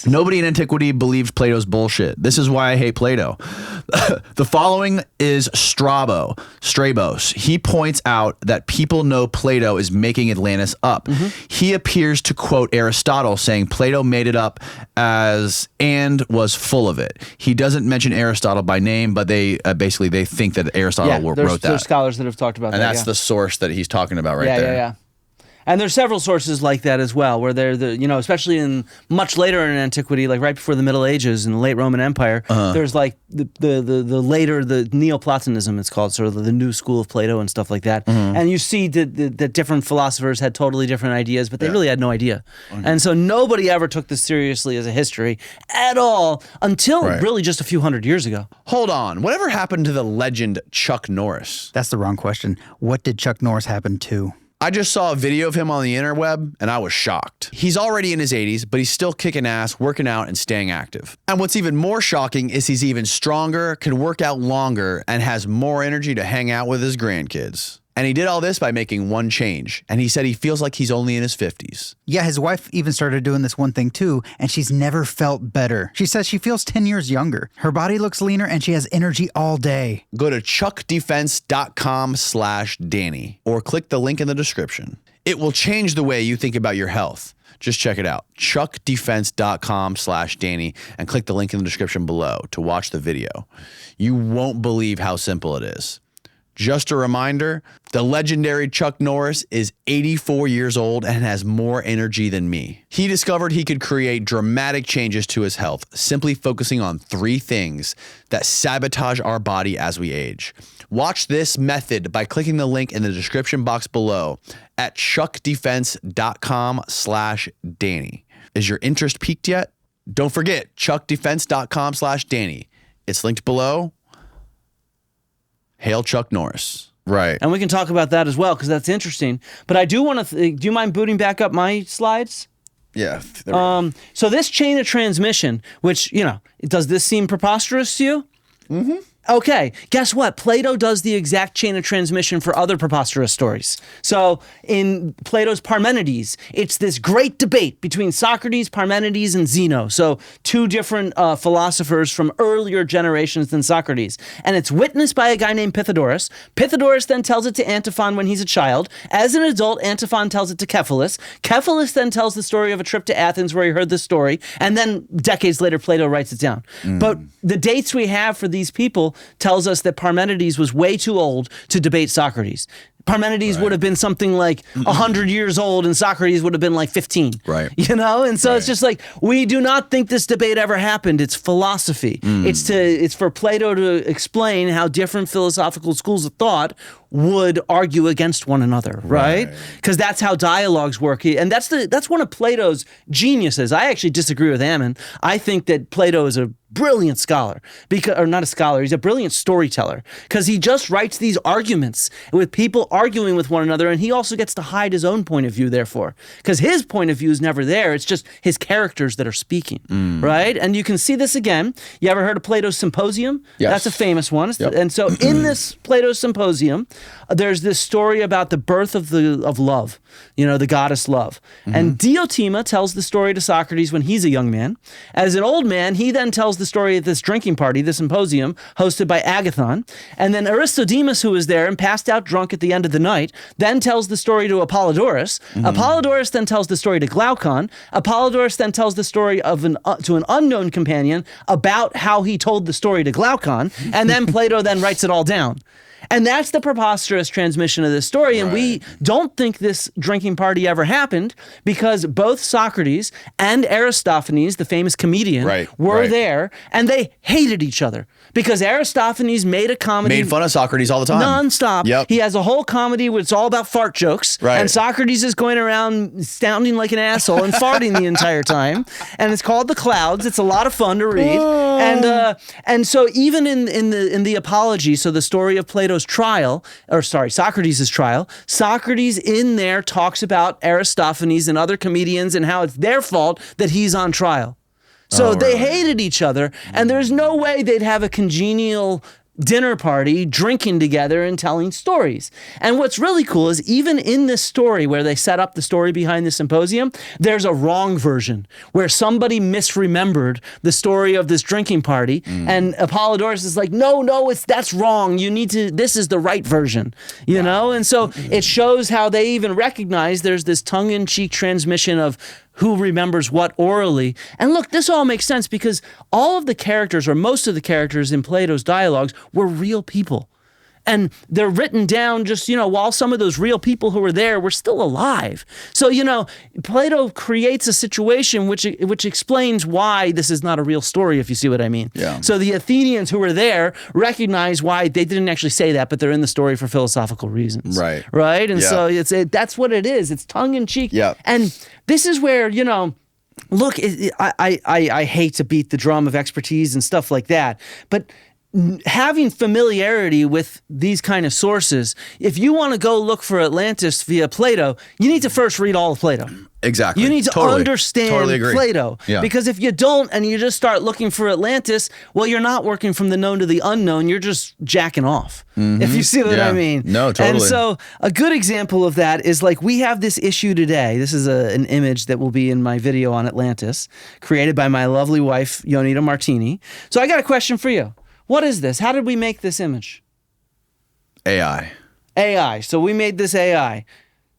Nobody in antiquity believed Plato's bullshit. This is why I hate Plato. The following is Strabos. He points out that people know Plato is making Atlantis up. He appears to quote Aristotle saying Plato made it up and was full of it. He doesn't mention Aristotle by name, but they think that Aristotle wrote that. There's scholars that have talked about that. And that's the source that he's talking about right there. Yeah. And there's several sources like that as well, where they're especially in much later in antiquity, like right before the Middle Ages in the late Roman Empire, there's like the later the Neoplatonism it's called, sort of the new school of Plato and stuff like that. And you see that different philosophers had totally different ideas, but they really had no idea. And so nobody ever took this seriously as a history at all until really just a few hundred years ago. Hold on. Whatever happened to the legend Chuck Norris? That's the wrong question. What did Chuck Norris happen to? I just saw a video of him on the interweb and I was shocked. He's already in his 80s, but he's still kicking ass, working out, and staying active. And what's even more shocking is he's even stronger, can work out longer, and has more energy to hang out with his grandkids. And he did all this by making one change. And he said he feels like he's only in his 50s. Yeah, his wife even started doing this one thing too, and she's never felt better. She says she feels 10 years younger. Her body looks leaner and she has energy all day. Go to chuckdefense.com/Danny or click the link in the description. It will change the way you think about your health. Just check it out. chuckdefense.com/Danny and click the link in the description below to watch the video. You won't believe how simple it is. Just a reminder, the legendary Chuck Norris is 84 years old and has more energy than me. He discovered he could create dramatic changes to his health, simply focusing on 3 things that sabotage our body as we age. Watch this method by clicking the link in the description box below at chuckdefense.com/Danny. Is your interest piqued yet? Don't forget, chuckdefense.com/Danny. It's linked below. Hail Chuck Norris. Right. And we can talk about that as well, because that's interesting. But I do want to, do you mind booting back up my slides? Yeah. So this chain of transmission, which, does this seem preposterous to you? Mm-hmm. Okay, guess what? Plato does the exact chain of transmission for other preposterous stories. So in Plato's Parmenides, it's this great debate between Socrates, Parmenides, and Zeno. So 2 different philosophers from earlier generations than Socrates. And it's witnessed by a guy named Pythagoras. Pythagoras then tells it to Antiphon when he's a child. As an adult, Antiphon tells it to Cephalus. Cephalus then tells the story of a trip to Athens where he heard this story. And then decades later, Plato writes it down. But the dates we have for these people tells us that Parmenides was way too old to debate Socrates. Parmenides would have been something like 100 years old and Socrates would have been like 15. Right. And so it's just like, we do not think this debate ever happened. It's philosophy. It's for Plato to explain how different philosophical schools of thought would argue against one another, right? Because that's how dialogues work. And that's one of Plato's geniuses. I actually disagree with Ammon. I think that Plato is a brilliant scholar, or not a scholar, he's a brilliant storyteller, because he just writes these arguments with people arguing with one another, and he also gets to hide his own point of view, therefore, because his point of view is never there. It's just his characters that are speaking, right? And you can see this again. You ever heard of Plato's Symposium? Yes. That's a famous one. Yep. And so in this Plato's Symposium, there's this story about the birth of love, the goddess love. And Diotima tells the story to Socrates when he's a young man. As an old man, he then tells the story at this drinking party, the symposium, hosted by Agathon. And then Aristodemus, who was there and passed out drunk at the end of the night, then tells the story to Apollodorus. Apollodorus then tells the story to Glaucon. Apollodorus then tells the story to an unknown companion about how he told the story to Glaucon. And then Plato then writes it all down. And that's the preposterous transmission of this story. And we don't think this drinking party ever happened because both Socrates and Aristophanes, the famous comedian, were there, and they hated each other. Because Aristophanes made a comedy. Made fun of Socrates all the time. Nonstop. Yep. He has a whole comedy where it's all about fart jokes. And Socrates is going around sounding like an asshole and farting the entire time. And it's called The Clouds. It's a lot of fun to read. And so even in the Apology, so the story of Plato's trial, Socrates' trial, Socrates in there talks about Aristophanes and other comedians and how it's their fault that he's on trial. So they hated each other, and there's no way they'd have a congenial dinner party, drinking together and telling stories. And what's really cool is even in this story where they set up the story behind the symposium, there's a wrong version where somebody misremembered the story of this drinking party. And Apollodorus is like, no, that's wrong. This is the right version, you know? And so it shows how they even recognize there's this tongue-in-cheek transmission of who remembers what orally. And look, this all makes sense because all of the characters, or most of the characters in Plato's dialogues, were real people. And they're written down just, while some of those real people who were there were still alive. So, Plato creates a situation which explains why this is not a real story, if you see what I mean. Yeah. So the Athenians who were there recognize why they didn't actually say that, but they're in the story for philosophical reasons. Right. Right? And so that's what it is. It's tongue in cheek. Yeah. And this is where, look, I hate to beat the drum of expertise and stuff like that, but having familiarity with these kind of sources, if you want to go look for Atlantis via Plato, you need to first read all of Plato. Exactly. You need to understand Plato. Yeah. Because if you don't and you just start looking for Atlantis, well, you're not working from the known to the unknown. You're just jacking off, if you see what I mean. No, totally. And so a good example of that is like we have this issue today. This is an image that will be in my video on Atlantis, created by my lovely wife, Yonita Martini. So I got a question for you. What is this? How did we make this image? AI. AI. So we made this AI.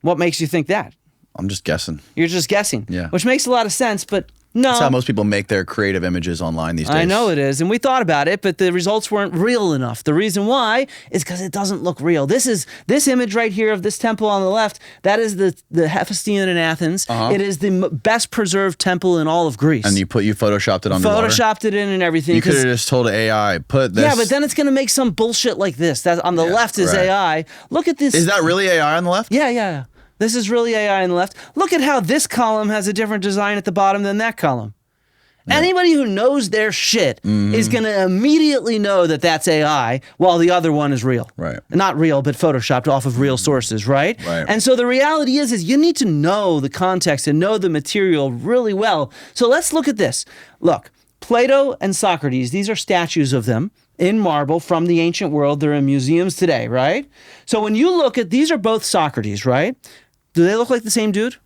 What makes you think that? I'm just guessing. You're just guessing. Yeah. Which makes a lot of sense, but no. That's how most people make their creative images online these days. I know it is. And we thought about it, but the results weren't real enough. The reason why is because it doesn't look real. This image right here of this temple on the left, that is the Hephaestion in Athens. It is the best preserved temple in all of Greece. And you photoshopped it underwater? Photoshopped it in and everything. You could have just told AI, put this. Yeah, but then it's going to make some bullshit like this. That on the left is AI. Look at this. Is that really AI on the left? Yeah. This is really AI on the left. Look at how this column has a different design at the bottom than that column. Yeah. Anybody who knows their shit is going to immediately know that that's AI, while the other one is real. Right. Not real, but photoshopped off of real sources, right? Right. And so the reality is you need to know the context and know the material really well. So let's look at this. Look, Plato and Socrates, these are statues of them in marble from the ancient world. They're in museums today, right? So when you look at, these are both Socrates, right? Do they look like the same dude?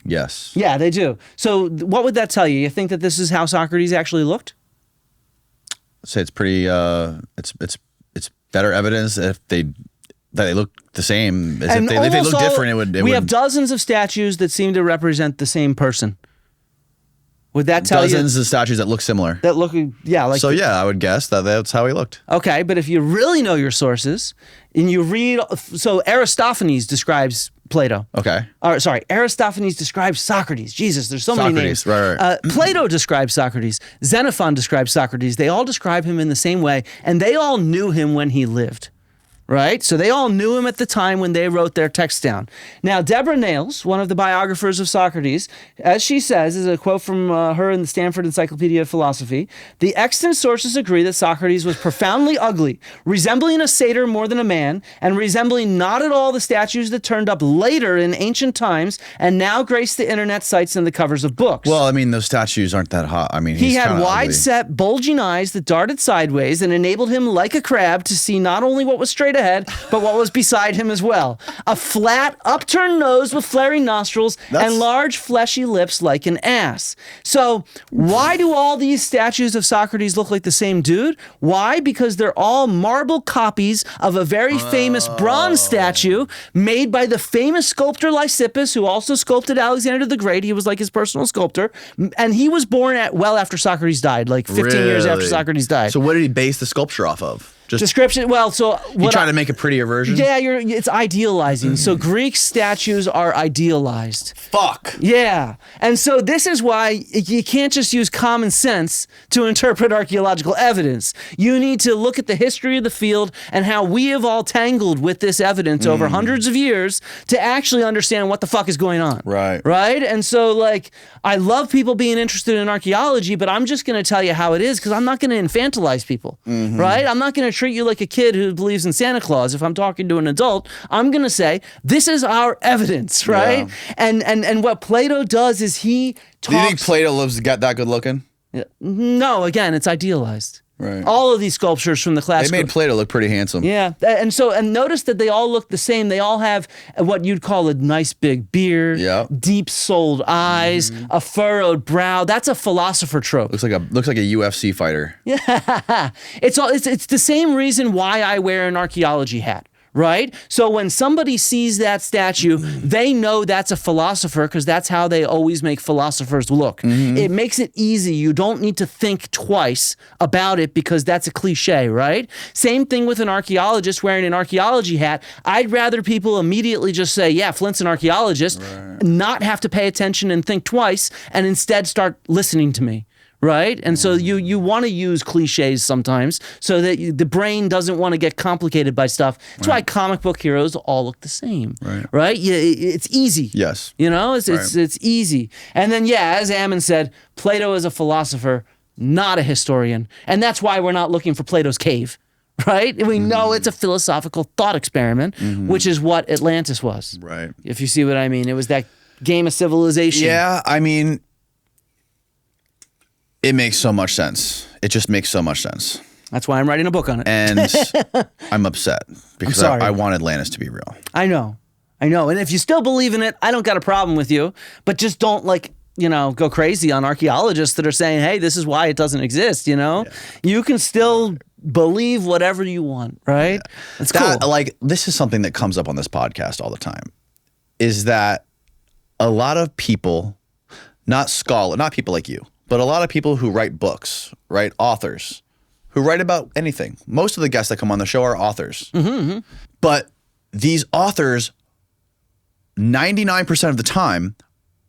Yes. Yeah, they do. So what would that tell you? You think that this is how Socrates actually looked? I'd say it's pretty, it's better evidence that they look the same. If they look different, we have dozens of statues that seem to represent the same person. Would that tell you? Dozens of statues that look similar. That look, yeah. Like I would guess that that's how he looked. Okay, but if you really know your sources, and you read, so Aristophanes describes Plato. Okay. Aristophanes describes Socrates. Jesus, there's so many names. Right. Plato describes Socrates. Xenophon describes Socrates. They all describe him in the same way, and they all knew him when he lived. Right? So they all knew him at the time when they wrote their text down. Now, Deborah Nails, one of the biographers of Socrates, as she says, is a quote from her in the Stanford Encyclopedia of Philosophy, the extant sources agree that Socrates was profoundly ugly, resembling a satyr more than a man, and resembling not at all the statues that turned up later in ancient times and now grace the internet sites and the covers of books. Well, I mean, those statues aren't that hot. I mean, he had wide-set, bulging eyes that darted sideways and enabled him, like a crab, to see not only what was straight ahead, but what was beside him as well. A flat, upturned nose with flaring nostrils and large, fleshy lips like an ass. So why do all these statues of Socrates look like the same dude? Why? Because they're all marble copies of a very famous bronze statue made by the famous sculptor Lysippus, who also sculpted Alexander the Great. He was like his personal sculptor. And he was born well after Socrates died, like 15 years after Socrates died. So what did he base the sculpture off of? Description. Well, so you try to make a prettier version. Yeah, it's idealizing. So Greek statues are idealized. Fuck. Yeah, and so this is why you can't just use common sense to interpret archaeological evidence. You need to look at the history of the field and how we have all tangled with this evidence over hundreds of years to actually understand what the fuck is going on. Right. Right. And so, like, I love people being interested in archaeology, but I'm just going to tell you how it is because I'm not going to infantilize people. Right. I'm not going to treat you like a kid who believes in Santa Claus. If I'm talking to an adult, I'm going to say, this is our evidence, right? Yeah. And what Plato does is he talks... Do you think Plato got that good looking? No, again, it's idealized. Right. All of these sculptures from the classical... They made Plato look pretty handsome. Yeah. And notice that they all look the same. They all have what you'd call a nice big beard, deep-souled eyes, a furrowed brow. That's a philosopher trope. Looks like a UFC fighter. Yeah. It's the same reason why I wear an archaeology hat. right? So when somebody sees that statue, they know that's a philosopher because that's how they always make philosophers look. It makes it easy. You don't need to think twice about it because that's a cliche, right? Same thing with an archaeologist wearing an archaeology hat. I'd rather people immediately just say, yeah, Flint's an archaeologist, not have to pay attention and think twice, and instead start listening to me. Right? And so you want to use cliches sometimes so that the brain doesn't want to get complicated by stuff. That's why comic book heroes all look the same. Right? It's easy. Yes. You know, it's easy. And then, yeah, as Ammon said, Plato is a philosopher, not a historian. And that's why we're not looking for Plato's cave. Right? We know it's a philosophical thought experiment, which is what Atlantis was. Right. If you see what I mean. It was that game of civilization. Yeah, I mean, it makes so much sense. It just makes so much sense. That's why I'm writing a book on it. And I'm upset because I want Atlantis to be real. I know. And if you still believe in it, I don't got a problem with you. But just don't go crazy on archaeologists that are saying, hey, this is why it doesn't exist, Yeah. You can still believe whatever you want, right? Yeah. It's cool. This is something that comes up on this podcast all the time, is that a lot of people, not people like you, but a lot of people who write books, right? Authors who write about anything. Most of the guests that come on the show are authors. But these authors, 99% of the time,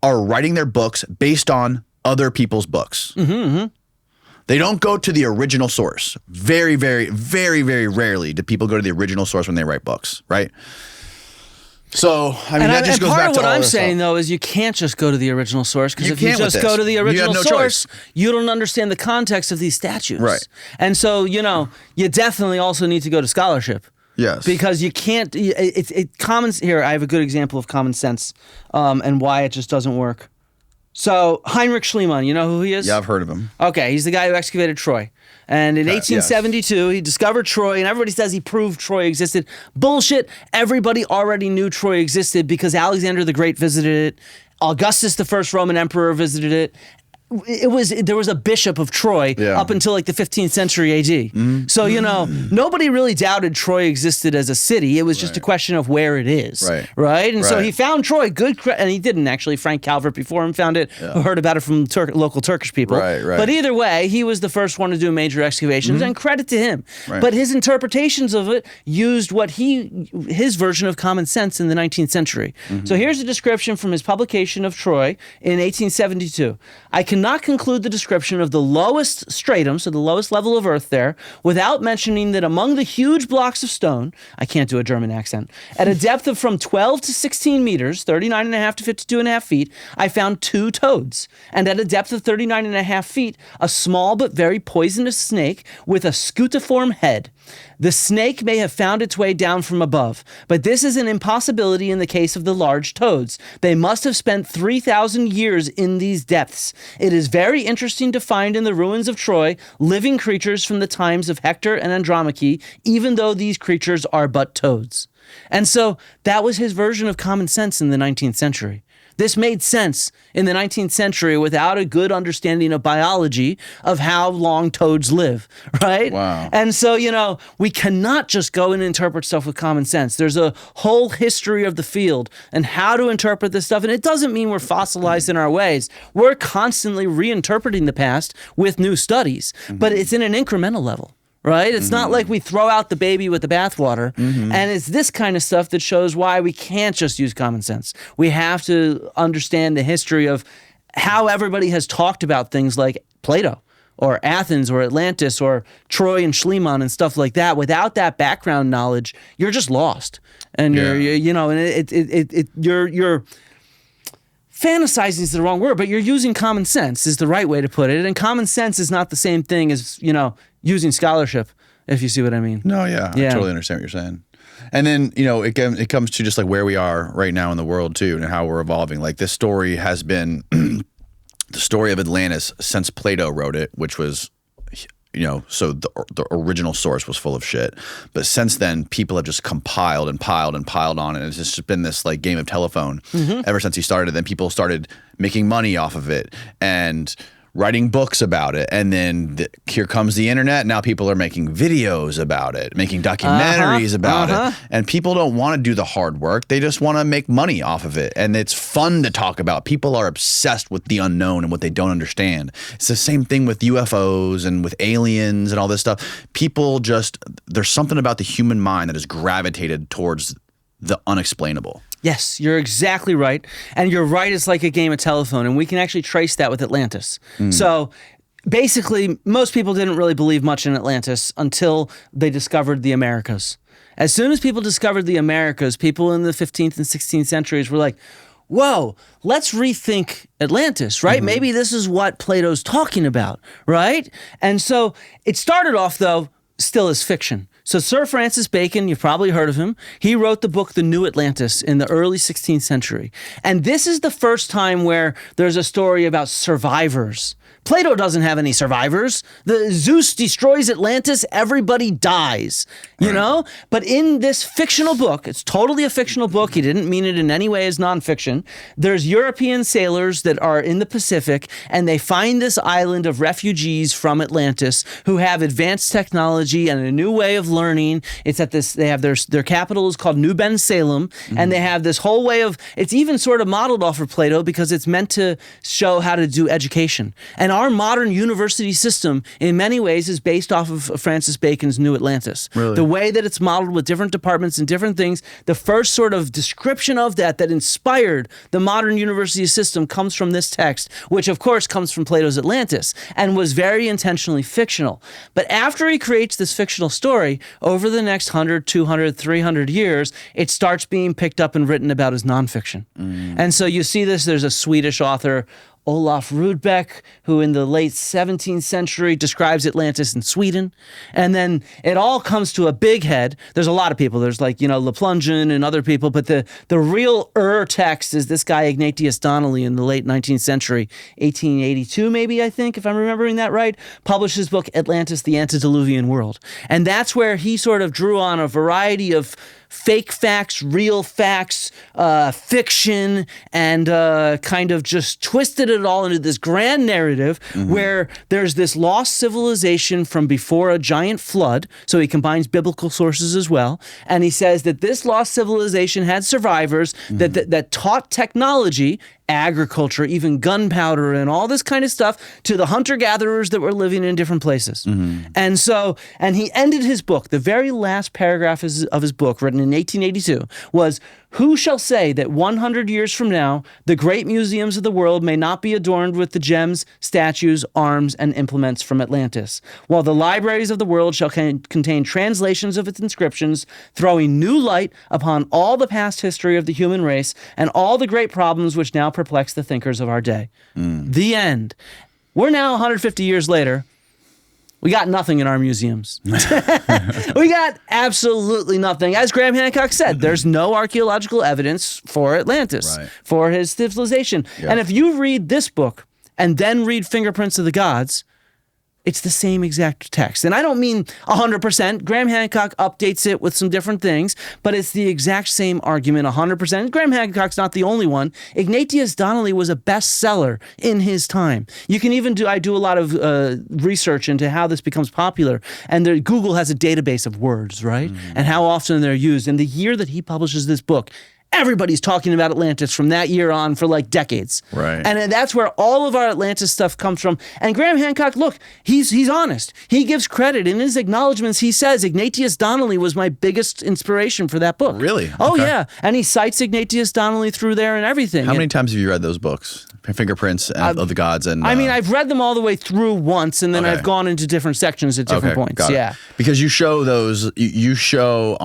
are writing their books based on other people's books. They don't go to the original source. Very, very, very, very rarely do people go to the original source when they write books, right? So, I mean, that just goes back to part of what I'm saying, stuff. though, is you can't just go to the original source, because if you can't with just go this. to the You have original no source, choice. you don't understand the context of these statues. Right. And so, you definitely also need to go to scholarship. Yes. Because you can't, here, I have a good example of common sense and why it just doesn't work. So, Heinrich Schliemann, you know who he is? Yeah, I've heard of him. Okay, he's the guy who excavated Troy. And in 1872, he discovered Troy, and everybody says he proved Troy existed. Bullshit. Everybody already knew Troy existed because Alexander the Great visited it. Augustus, the first Roman emperor, visited it. There was a bishop of Troy up until the 15th century AD. So, nobody really doubted Troy existed as a city. It was just a question of where it is. Right? And so he found Troy. And he didn't actually. Frank Calvert before him found it. Heard about it from local Turkish people. Right. But either way, he was the first one to do major excavations, and credit to him. But his interpretations of it used his version of common sense in the 19th century. So here's a description from his publication of Troy in 1872. I cannot conclude the description of the lowest stratum, so the lowest level of earth there, without mentioning that among the huge blocks of stone, I can't do a German accent, at a depth of from 12 to 16 meters, 39.5 to 52.5 feet, I found 2 toads. And at a depth of 39.5 feet, a small but very poisonous snake with a scutiform head. The snake may have found its way down from above, but this is an impossibility in the case of the large toads. They must have spent 3,000 years in these depths. It is very interesting to find in the ruins of Troy living creatures from the times of Hector and Andromache, even though these creatures are but toads. And so that was his version of common sense in the 19th century. This made sense in the 19th century without a good understanding of biology of how long toads live, right? Wow. And so, we cannot just go and interpret stuff with common sense. There's a whole history of the field and how to interpret this stuff. And it doesn't mean we're fossilized in our ways. We're constantly reinterpreting the past with new studies, but it's in an incremental level. Right? It's not like we throw out the baby with the bathwater. And it's this kind of stuff that shows why we can't just use common sense. We have to understand the history of how everybody has talked about things like Plato or Athens or Atlantis or Troy and Schliemann and stuff like that. Without that background knowledge, you're just lost. And you're fantasizing is the wrong word, but you're using common sense is the right way to put it. And common sense is not the same thing as, using scholarship, if you see what I mean. No, yeah. I totally understand what you're saying. And then, it comes to just where we are right now in the world too, and how we're evolving. This story has been the story of Atlantis since Plato wrote it, which was, so the original source was full of shit. But since then, people have just compiled and piled and piled on it. And it's just been this game of telephone ever since he started. Then people started making money off of it and writing books about it. And then here comes the internet. Now people are making videos about it, making documentaries about it. And people don't want to do the hard work. They just want to make money off of it. And it's fun to talk about. People are obsessed with the unknown and what they don't understand. It's the same thing with UFOs and with aliens and all this stuff. People just, there's something about the human mind that is gravitated towards the unexplainable. Yes, you're exactly right. And you're right, it's like a game of telephone. And we can actually trace that with Atlantis. So basically, most people didn't really believe much in Atlantis until they discovered the Americas. As soon as people discovered the Americas, people in the 15th and 16th centuries were like, whoa, let's rethink Atlantis, right? Maybe this is what Plato's talking about, right? And so it started off, though, still as fiction. So Sir Francis Bacon, you've probably heard of him. He wrote the book, The New Atlantis, in the early 16th century. And this is the first time where there's a story about survivors. Plato doesn't have any survivors. The Zeus destroys Atlantis, everybody dies, you know? But in this fictional book, it's totally a fictional book. He didn't mean it in any way as nonfiction. There's European sailors that are in the Pacific, and they find this island of refugees from Atlantis who have advanced technology and a new way of learning. It's at this, they have their capital is called New Ben Salem, and they have this whole way of, it's even sort of modeled off of Plato because it's meant to show how to do education. And our modern university system, in many ways, is based off of Francis Bacon's New Atlantis. Really? The way that it's modeled with different departments and different things, the first sort of description of that inspired the modern university system comes from this text, which of course comes from Plato's Atlantis, and was very intentionally fictional. But after he creates this fictional story, over the next 100, 200, 300 years, it starts being picked up and written about as nonfiction. And so you see this, there's a Swedish author, Olof Rudbeck, who in the late 17th century describes Atlantis in Sweden. And then it all comes to a big head. There's a lot of people. There's like, Le Plongeon and other people. But the real text is this guy, Ignatius Donnelly, in the late 19th century, 1882 maybe, I think, if I'm remembering that right, published his book, Atlantis, the Antediluvian World. And that's where he sort of drew on a variety of fake facts, real facts, fiction, and kind of just twisted it all into this grand narrative where there's this lost civilization from before a giant flood. So he combines biblical sources as well. And he says that this lost civilization had survivors that taught technology, agriculture, even gunpowder and all this kind of stuff to the hunter-gatherers that were living in different places. And so, and he ended his book, the very last paragraph of his book, written in 1882, was, "Who shall say that 100 years from now, the great museums of the world may not be adorned with the gems, statues, arms, and implements from Atlantis, while the libraries of the world shall contain translations of its inscriptions, throwing new light upon all the past history of the human race and all the great problems which now perplex the thinkers of our day." The end. We're now 150 years later. We got nothing in our museums. We got absolutely nothing. As Graham Hancock said, there's no archaeological evidence for Atlantis, for his civilization. And if you read this book and then read Fingerprints of the Gods, it's the same exact text. And I don't mean 100%. Graham Hancock updates it with some different things, but it's the exact same argument 100%. Graham Hancock's not the only one. Ignatius Donnelly was a bestseller in his time. You can even I do a lot of research into how this becomes popular. And Google has a database of words, right? And how often they're used. And the year that he publishes this book, everybody's talking about Atlantis from that year on for like decades. Right. And that's where all of our Atlantis stuff comes from. And Graham Hancock, look, he's honest. He gives credit. In his acknowledgments, he says, Ignatius Donnelly was my biggest inspiration for that book. Really? Oh, Okay. yeah. And he cites Ignatius Donnelly through there and everything. How many times have you read those books? Fingerprints of the Gods and I mean, I've read them all the way through once, and then Okay. I've gone into different sections at different points. got it. Yeah. Because you show those, you show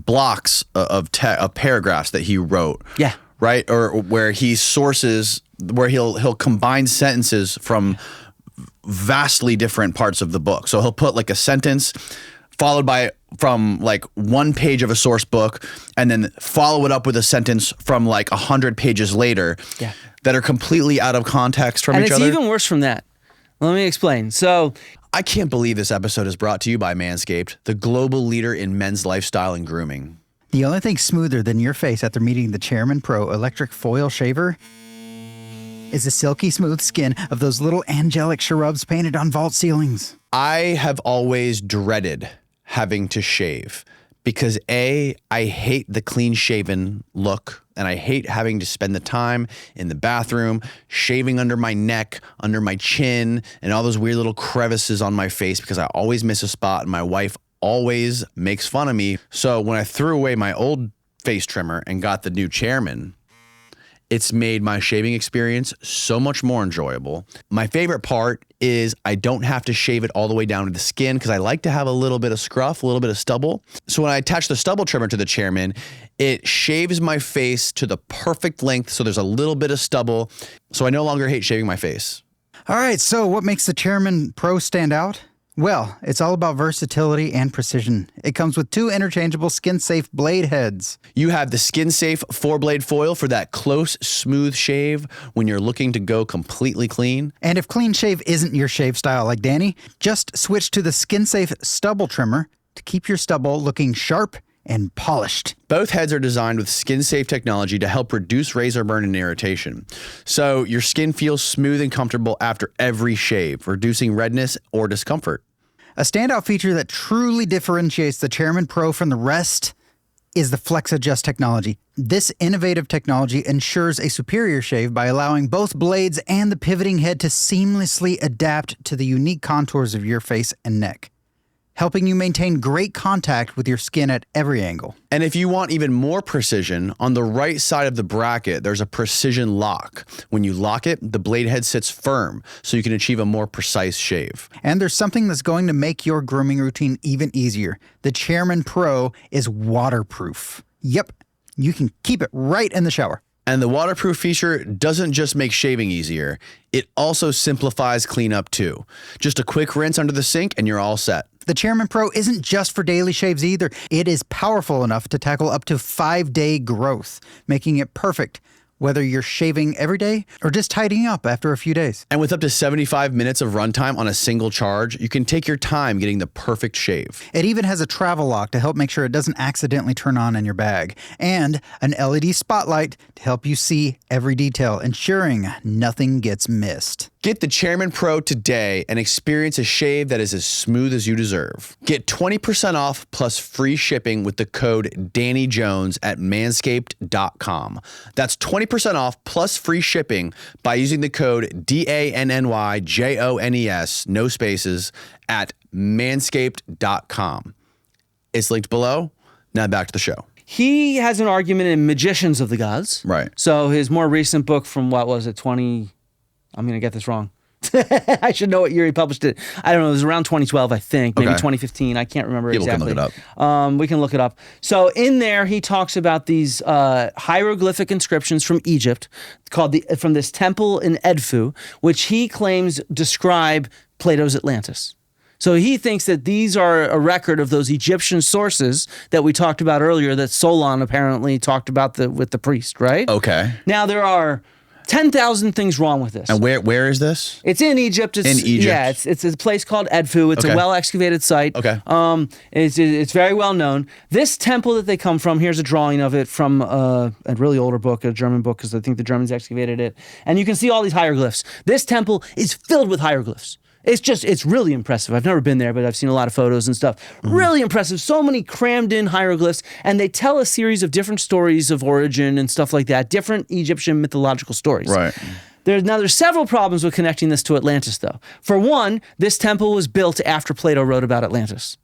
blocks of paragraphs that he wrote. Yeah. Right, or where he sources, where he'll combine sentences from vastly different parts of the book. So he'll put like a sentence followed by from like one page of a source book, and then follow it up with a sentence from like 100 pages later. Yeah. That are completely out of context from each other. And it's even worse from that. Let me explain. So I can't believe this episode is brought to you by Manscaped, the global leader in men's lifestyle and grooming. The only thing smoother than your face after meeting the Chairman Pro electric foil shaver is the silky smooth skin of those little angelic cherubs painted on vault ceilings. I have always dreaded having to shave because I hate the clean shaven look, and I hate having to spend the time in the bathroom shaving under my neck, under my chin, and all those weird little crevices on my face because I always miss a spot, and my wife always makes fun of me. So when I threw away my old face trimmer and got the new Chairman, it's made my shaving experience so much more enjoyable. My favorite part is I don't have to shave it all the way down to the skin because I like to have a little bit of scruff, a little bit of stubble. So when I attach the stubble trimmer to the Chairman, it shaves my face to the perfect length so there's a little bit of stubble. So I no longer hate shaving my face. All right, so what makes the Chairman Pro stand out? Well, it's all about versatility and precision. It comes with 2 interchangeable skin-safe blade heads. You have the skin-safe 4-blade foil for that close, smooth shave when you're looking to go completely clean. And if clean shave isn't your shave style like Danny, just switch to the skin-safe stubble trimmer to keep your stubble looking sharp and polished. Both heads are designed with skin-safe technology to help reduce razor burn and irritation. So your skin feels smooth and comfortable after every shave, reducing redness or discomfort. A standout feature that truly differentiates the Chairman Pro from the rest is the Flex Adjust technology. This innovative technology ensures a superior shave by allowing both blades and the pivoting head to seamlessly adapt to the unique contours of your face and neck, helping you maintain great contact with your skin at every angle. And if you want even more precision, on the right side of the bracket, there's a precision lock. When you lock it, the blade head sits firm, so you can achieve a more precise shave. And there's something that's going to make your grooming routine even easier. The Chairman Pro is waterproof. Yep, you can keep it right in the shower. And the waterproof feature doesn't just make shaving easier, it also simplifies cleanup too. Just a quick rinse under the sink and you're all set. The Chairman Pro isn't just for daily shaves either. It is powerful enough to tackle up to 5-day growth, making it perfect whether you're shaving every day or just tidying up after a few days. And with up to 75 minutes of runtime on a single charge, you can take your time getting the perfect shave. It even has a travel lock to help make sure it doesn't accidentally turn on in your bag, and an LED spotlight to help you see every detail, ensuring nothing gets missed. Get the Chairman Pro today and experience a shave that is as smooth as you deserve. Get 20% off plus free shipping with the code DannyJones at manscaped.com. That's 20% off plus free shipping by using the code DANNYJONES, no spaces, at manscaped.com. It's linked below. Now back to the show. He has an argument in Magicians of the Gods. Right. So his more recent book from, what was it, I'm going to get this wrong. I should know what year he published it. I don't know. It was around 2012, I think. Maybe 2015. I can't remember exactly. People can look it up. We can look it up. So in there, he talks about these hieroglyphic inscriptions from Egypt from this temple in Edfu, which he claims describe Plato's Atlantis. So he thinks that these are a record of those Egyptian sources that we talked about earlier that Solon apparently talked about with the priest, right? Okay. Now, there are 10,000 things wrong with this. And where is this? It's in Egypt. In Egypt? Yeah, it's a place called Edfu. It's a well-excavated site. Okay. It's very well known. This temple that they come from, here's a drawing of it from a really older book, a German book, because I think the Germans excavated it. And you can see all these hieroglyphs. This temple is filled with hieroglyphs. It's really impressive. I've never been there, but I've seen a lot of photos and stuff. Mm-hmm. Really impressive. So many crammed in hieroglyphs, and they tell a series of different stories of origin and stuff like that, different Egyptian mythological stories. Right. There's several problems with connecting this to Atlantis, though. For one, this temple was built after Plato wrote about Atlantis.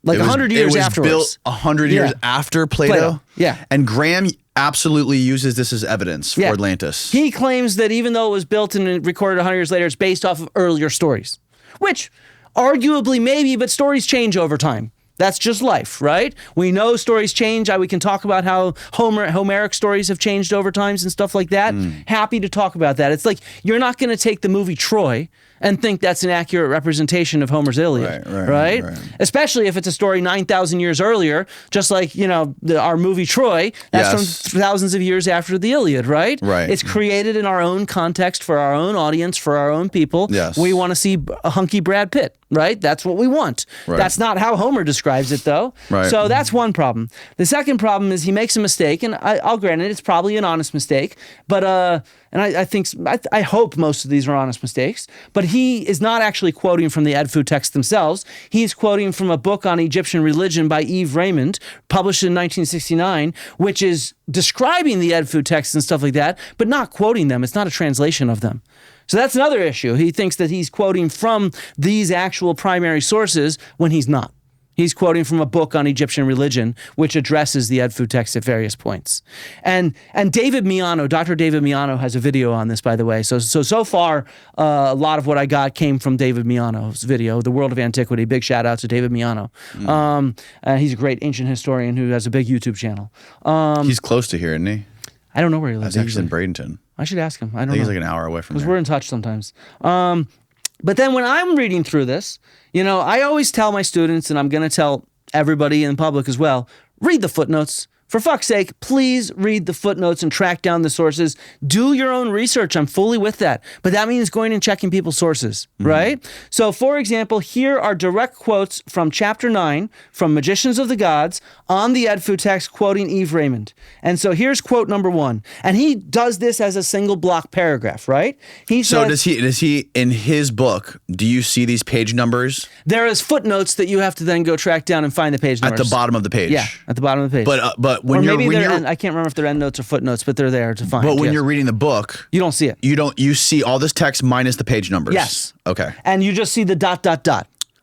Like 100 years afterwards. It was built 100 years after Plato? Yeah. And Graham absolutely uses this as evidence for Atlantis. He claims that even though it was built and recorded 100 years later, it's based off of earlier stories. Which, arguably maybe, but stories change over time. That's just life, right? We know stories change. We can talk about how Homeric stories have changed over times and stuff like that. Happy to talk about that. It's like you're not going to take the movie Troy and think that's an accurate representation of Homer's Iliad, right? Especially if it's a story 9,000 years earlier, just like, our movie Troy, that's from thousands of years after the Iliad, right? It's created in our own context for our own audience, for our own people. We want to see a hunky Brad Pitt, right? That's what we want. That's not how Homer describes it, though. So that's one problem. The second problem is he makes a mistake, and I'll grant it, it's probably an honest mistake, but and I hope most of these are honest mistakes, but he is not actually quoting from the EDFU texts themselves. He's quoting from a book on Egyptian religion by Yves Raymond, published in 1969, which is describing the EDFU texts and stuff like that, but not quoting them. It's not a translation of them. So that's another issue. He thinks that he's quoting from these actual primary sources when he's not. He's quoting from a book on Egyptian religion, which addresses the EDFU text at various points. And David Miano, Dr. David Miano, has a video on this, by the way. So far, a lot of what I got came from David Miano's video, The World of Antiquity. Big shout out to David Miano. He's a great ancient historian who has a big YouTube channel. He's close to here, isn't he? I don't know where he lives. I think he's in Bradenton. I should ask him. I don't know. He's like an hour away from here. Because we're in touch sometimes. But then when I'm reading through this, I always tell my students, and I'm going to tell everybody in public as well, read the footnotes. For fuck's sake, please read the footnotes and track down the sources. Do your own research. I'm fully with that. But that means going and checking people's sources, right? So, for example, here are direct quotes from Chapter 9 from Magicians of the Gods on the EDFU text quoting Yves Raymond. And so here's quote number 1. And he does this as a single block paragraph, right? So does he, in his book, do you see these page numbers? There is footnotes that you have to then go track down and find the page numbers. At the bottom of the page? Yeah, at the bottom of the page. But I can't remember if they're endnotes or footnotes, but they're there to find. But when you're reading the book, you don't see it. You see all this text minus the page numbers. Yes. Okay. And you just see the ...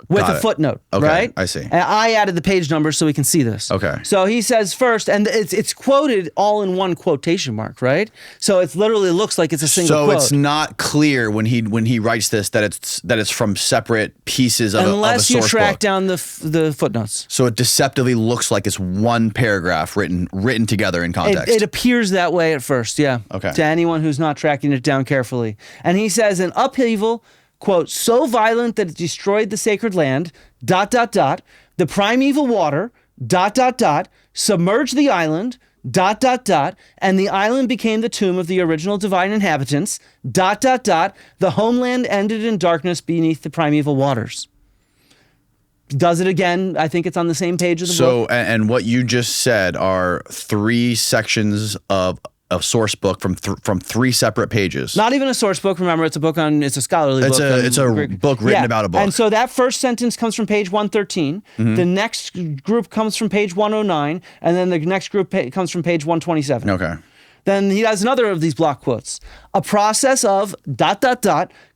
with a footnote, okay, right? I see. And I added the page numbers so we can see this. Okay. So he says first, and it's quoted all in one quotation mark, right? So it literally looks like it's a single quote. So it's not clear when he writes this that it's from separate pieces of a source book. Unless you track down the footnotes. So it deceptively looks like it's one paragraph written together in context. It appears that way at first, yeah. Okay. To anyone who's not tracking it down carefully. And he says an upheaval, quote, so violent that it destroyed the sacred land, ... the primeval water, ... submerged the island, ... and the island became the tomb of the original divine inhabitants, ... the homeland ended in darkness beneath the primeval waters. Does it again. I think it's on the same page of the book. So, and what you just said are 3 sections of a source book from 3 separate pages. Not even a source book. Remember, it's a scholarly book. It's a book written about a book. And so that first sentence comes from page 113. The next group comes from page 109, and then the next group comes from page 127. Okay. Then he has another of these block quotes. A process of ...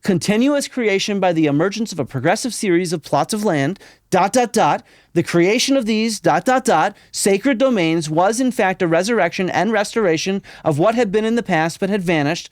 continuous creation by the emergence of a progressive series of plots of land ... The creation of these ... sacred domains was in fact a resurrection and restoration of what had been in the past but had vanished ...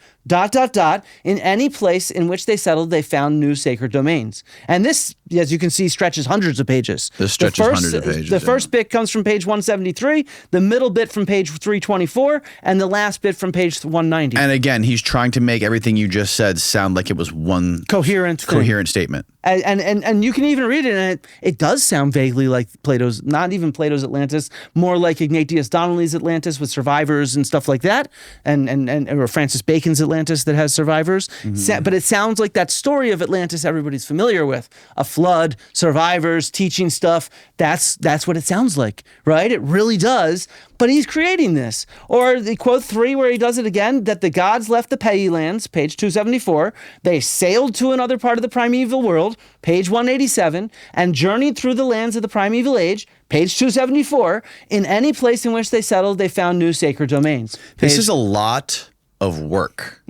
In any place in which they settled, they found new sacred domains. And this, as you can see, stretches hundreds of pages. This stretches hundreds of pages. The first bit comes from page 173, the middle bit from page 324, and the last bit from page 190. And again, he's trying to make everything you just said sound like it was one coherent statement. And you can even read it, and it does sound vaguely like Plato's, not even Plato's Atlantis, more like Ignatius Donnelly's Atlantis with survivors and stuff like that, or Francis Bacon's Atlantis that has survivors. But it sounds like that story of Atlantis everybody's familiar with. A flood, survivors, teaching stuff. That's what it sounds like, right? It really does. But he's creating this. Or the quote 3 where he does it again, that the gods left the Pei lands, page 274. They sailed to another part of the primeval world, page 187, and journeyed through the lands of the primeval age, page 274. In any place in which they settled, they found new sacred domains. This is a lot of work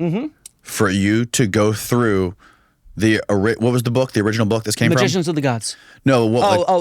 for you to go through what was the book, the original book this came from? Magicians of the Gods. No,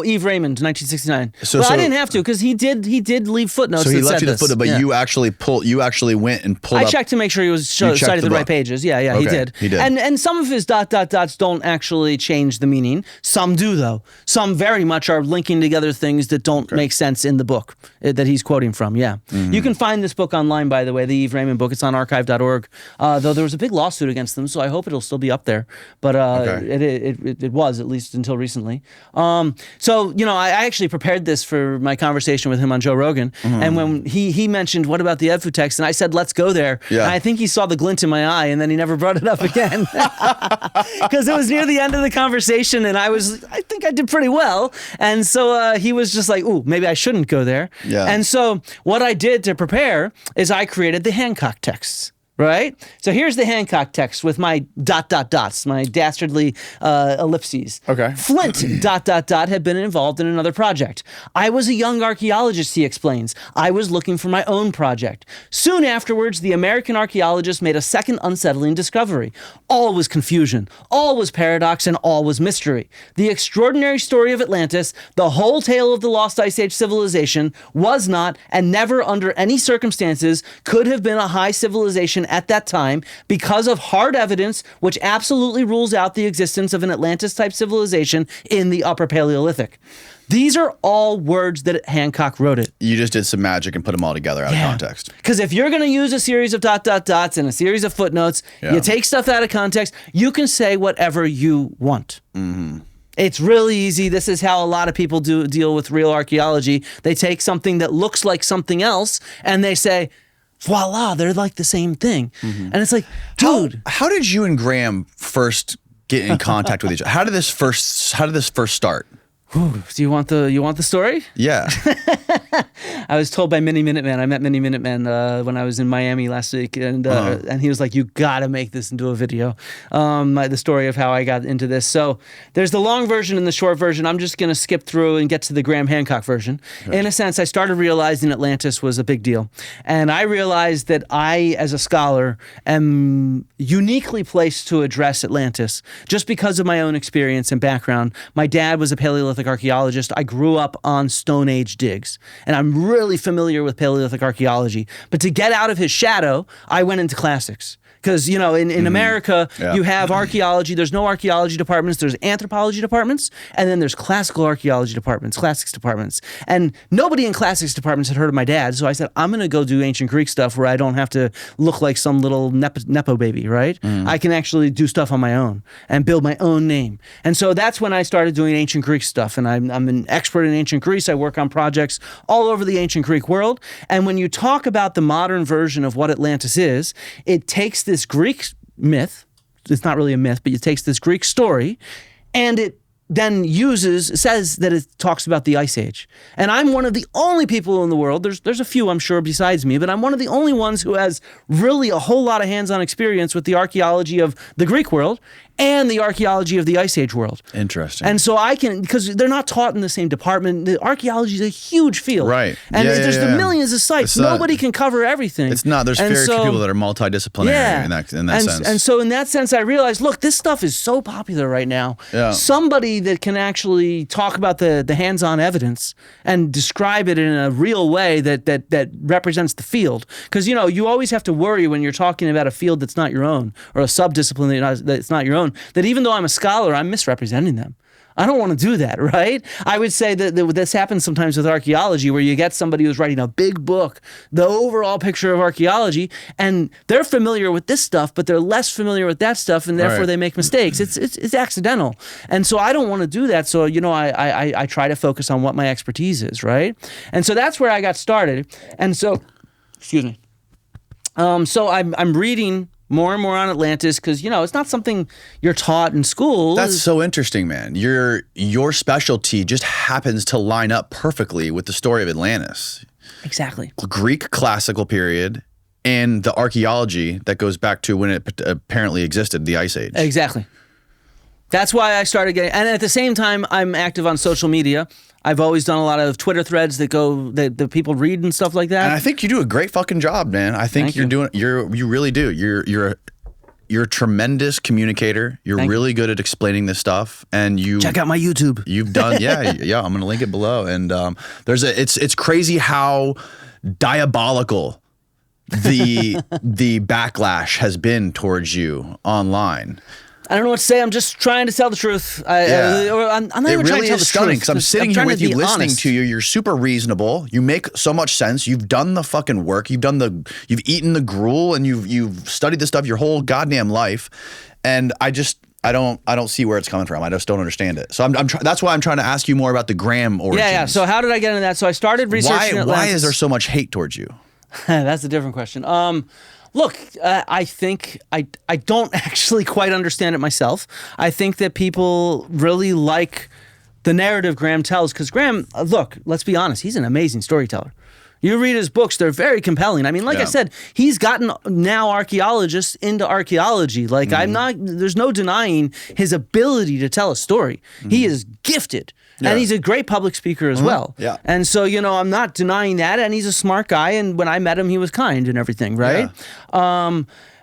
Yves Raymond, 1969. I didn't have to because he did leave footnotes. So he that left said you the this. footnote, but you actually went and pulled. I checked to make sure he was cited the right pages. Yeah, okay, he did. He did. And some of his ... don't actually change the meaning. Some do though. Some very much are linking together things that don't make sense in the book that he's quoting from. Yeah, you can find this book online, by the way, the Yves Raymond book. It's on archive.org. Though there was a big lawsuit against them, so I hope it'll still be up there. But but it was, at least until recently. So, I actually prepared this for my conversation with him on Joe Rogan. And when he mentioned, what about the EDFU text? And I said, let's go there. Yeah. And I think he saw the glint in my eye, and then he never brought it up again. Because it was near the end of the conversation, and I think I did pretty well. And so he was just like, ooh, maybe I shouldn't go there. Yeah. And so what I did to prepare is I created the Hancock texts. Right? So here's the Hancock text with my ... my dastardly ellipses. Okay. Flint ... had been involved in another project. I was a young archaeologist, he explains. I was looking for my own project. Soon afterwards, the American archaeologist made a second unsettling discovery. All was confusion, all was paradox, and all was mystery. The extraordinary story of Atlantis, the whole tale of the lost Ice Age civilization, was not, and never under any circumstances could have been a high civilization at that time because of hard evidence which absolutely rules out the existence of an Atlantis-type civilization in the Upper Paleolithic. These are all words that Hancock wrote it. You just did some magic and put them all together out of context. Because if you're going to use a series of ... and a series of footnotes, you take stuff out of context, you can say whatever you want. It's really easy. This is how a lot of people deal with real archaeology. They take something that looks like something else, and they say, voila, they're like the same thing. And it's like, dude. How did you and Graham first get in contact with each other? How did this first start? Do you want the story? Yeah. I was told by Mini Minuteman. I met Mini Minuteman when I was in Miami last week, and he was like, "You got to make this into a video." The story of how I got into this. So there's the long version and the short version. I'm just gonna skip through and get to the Graham Hancock version. Right. In a sense, I started realizing Atlantis was a big deal, and I realized that I, as a scholar, am uniquely placed to address Atlantis just because of my own experience and background. My dad was a Paleolithic archaeologist. I grew up on Stone Age digs, and I'm really familiar with Paleolithic archaeology. But to get out of his shadow, I went into classics. Because, in America, you have archaeology. There's no archaeology departments. There's anthropology departments. And then there's classical archaeology departments, classics departments. And nobody in classics departments had heard of my dad. So I said, I'm going to go do ancient Greek stuff where I don't have to look like some little Nepo baby, right? I can actually do stuff on my own and build my own name. And so that's when I started doing ancient Greek stuff. And I'm an expert in ancient Greece. I work on projects all over the ancient Greek world. And when you talk about the modern version of what Atlantis is, it takes this Greek myth, it's not really a myth, but it takes this Greek story, and it then says that it talks about the Ice Age. And I'm one of the only people in the world, there's a few I'm sure besides me, but I'm one of the only ones who has really a whole lot of hands-on experience with the archaeology of the Greek world and the archaeology of the Ice Age world. Interesting. And so because they're not taught in the same department. The archaeology is a huge field. Right. And there's the millions of sites. Nobody can cover everything. It's not. There's very few people that are multidisciplinary in that sense. And so in that sense, I realized, look, this stuff is so popular right now. Yeah. Somebody that can actually talk about the hands-on evidence and describe it in a real way that represents the field. Because, you always have to worry when you're talking about a field that's not your own or a subdiscipline that's not your own, that even though I'm a scholar, I'm misrepresenting them. I don't want to do that, right? I would say that this happens sometimes with archaeology, where you get somebody who's writing a big book, the overall picture of archaeology, and they're familiar with this stuff, but they're less familiar with that stuff, and therefore they make mistakes. It's accidental. And so I don't want to do that. So, I try to focus on what my expertise is, right? And so that's where I got started. And so, excuse me. So I'm reading more and more on Atlantis because, it's not something you're taught in school. That's so interesting, man. Your specialty just happens to line up perfectly with the story of Atlantis. Exactly. Greek classical period and the archaeology that goes back to when it apparently existed, the Ice Age. Exactly. That's why I started getting, and at the same time, I'm active on social media. I've always done a lot of Twitter threads that people read and stuff like that. And I think you do a great fucking job, man. I think you really do. You're a tremendous communicator. You're really good at explaining this stuff. And you check out my YouTube. You've done, yeah. I'm gonna link it below. And it's crazy how diabolical the backlash has been towards you online. I don't know what to say. I'm just trying to tell the truth. I'm not even trying to tell the truth. Because I'm sitting here with you, listening to you. You're super reasonable. You make so much sense. You've done the fucking work. You've eaten the gruel, and you've studied this stuff your whole goddamn life. And I don't see where it's coming from. I just don't understand it. So that's why I'm trying to ask you more about the gram origins. Yeah. So how did I get into that? So I started researching Atlantis. Why is there so much hate towards you? That's a different question. Look, I think I don't actually quite understand it myself. I think that people really like the narrative Graham tells, because Graham, look, let's be honest, he's an amazing storyteller. You read his books, they're very compelling. I mean, like I said, he's gotten now archaeologists into archaeology. Like, there's no denying his ability to tell a story. He is gifted. Yeah. And he's a great public speaker as well. Yeah. And so, I'm not denying that. And he's a smart guy. And when I met him, he was kind and everything, right? Yeah.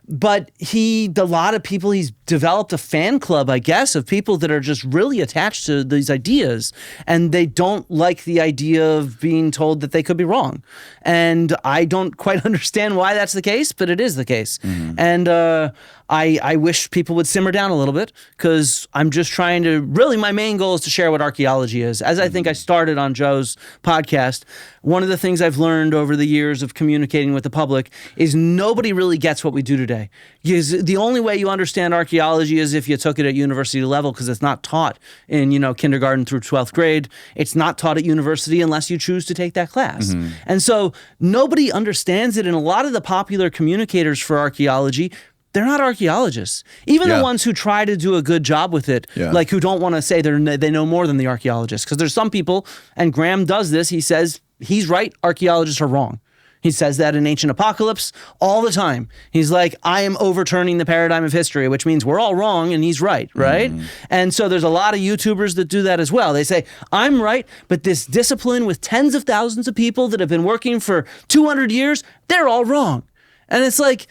But a lot of people, he's developed a fan club, I guess, of people that are just really attached to these ideas, and they don't like the idea of being told that they could be wrong. And I don't quite understand why that's the case, but it is the case. And I wish people would simmer down a little bit, because I'm just trying to, really my main goal is to share what archaeology is. As I think I started on Joe's podcast, one of the things I've learned over the years of communicating with the public is nobody really gets what we do today. Because the only way you understand archaeology is if you took it at university level, because it's not taught in, kindergarten through 12th grade. It's not taught at university unless you choose to take that class. And so nobody understands it. And a lot of the popular communicators for archaeology, they're not archaeologists. Even the ones who try to do a good job with it, like who don't want to say they know more than the archaeologists. Because there's some people, and Graham does this, he says he's right, archaeologists are wrong. He says that in Ancient Apocalypse all the time. He's like, I am overturning the paradigm of history, which means we're all wrong and he's right, right? And so there's a lot of YouTubers that do that as well. They say, I'm right, but this discipline with tens of thousands of people that have been working for 200 years, they're all wrong. And it's like,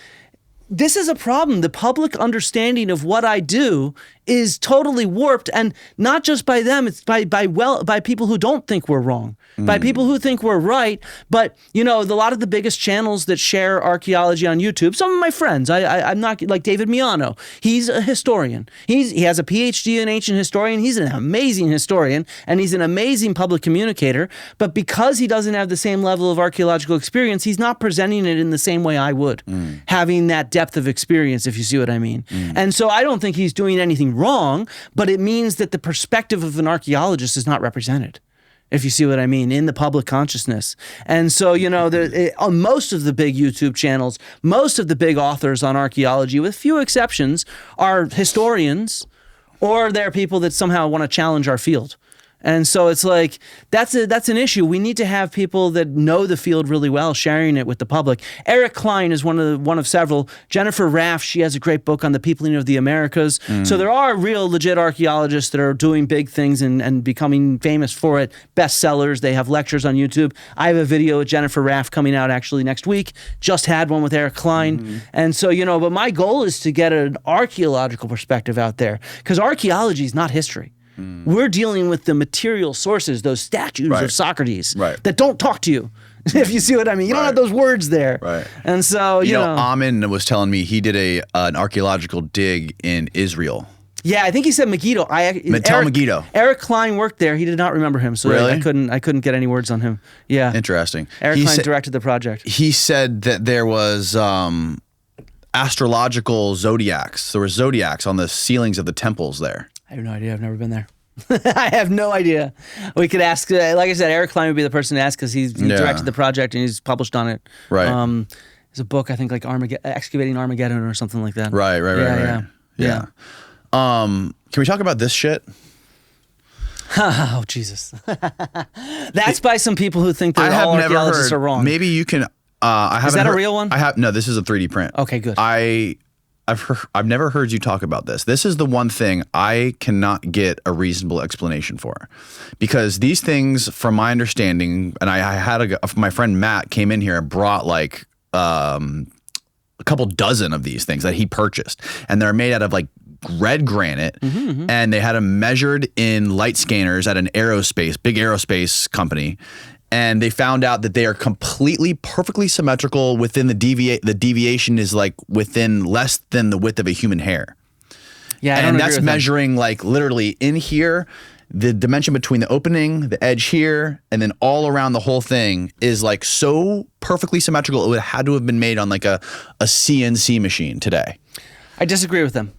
this is a problem. The public understanding of what I do is totally warped, and not just by them, it's by people who don't think we're wrong, by people who think we're right. But, a lot of the biggest channels that share archaeology on YouTube, some of my friends, I'm not, like David Miano, he's a historian. He has a PhD in ancient historian. He's an amazing historian, and he's an amazing public communicator. But because he doesn't have the same level of archaeological experience, he's not presenting it in the same way I would, having that depth of experience, if you see what I mean. And so I don't think he's doing anything wrong, but it means that the perspective of an archaeologist is not represented, if you see what I mean, in the public consciousness. And so, on most of the big YouTube channels, most of the big authors on archaeology, with few exceptions, are historians, or they're people that somehow want to challenge our field. And so it's like, that's an issue. We need to have people that know the field really well, sharing it with the public. Eric Klein is one of several. Jennifer Raff, she has a great book on the peopling of the Americas. So there are real legit archaeologists that are doing big things and becoming famous for it. Bestsellers. They have lectures on YouTube. I have a video with Jennifer Raff coming out actually next week. Just had one with Eric Klein. And so, but my goal is to get an archaeological perspective out there, because archaeology is not history. We're dealing with the material sources, those statues of Socrates that don't talk to you, if you see what I mean. You don't have those words there. Right. And so, you know. Ammon was telling me he did an archaeological dig in Israel. Yeah, I think he said Megiddo. Megiddo. Eric Klein worked there. He did not remember him, so really? I couldn't get any words on him. Yeah. Interesting. Eric Klein directed the project. He said that there was astrological zodiacs. There were zodiacs on the ceilings of the temples there. I have no idea. I've never been there. I have no idea. We could ask, like I said, Eric Klein would be the person to ask, because he directed the project and he's published on it. Right. There's a book, I think, like Excavating Armageddon or something like that. Right. Yeah. Can we talk about this shit? Oh, Jesus. That's by some people who think that all archaeologists are wrong. Maybe you can... Is that a real one? No, this is a 3D print. Okay, good. I've never heard you talk about this. This is the one thing I cannot get a reasonable explanation for, because these things, from my understanding, and I had my friend Matt came in here and brought like a couple dozen of these things that he purchased, and they're made out of like red granite, and they had them measured in light scanners at an big aerospace company. And they found out that they are completely perfectly symmetrical within the deviation is like within less than the width of a human hair. Yeah, and that's measuring like literally in here, the dimension between the opening, the edge here, and then all around the whole thing is like so perfectly symmetrical. It would have had to have been made on like a CNC machine today. I disagree with them.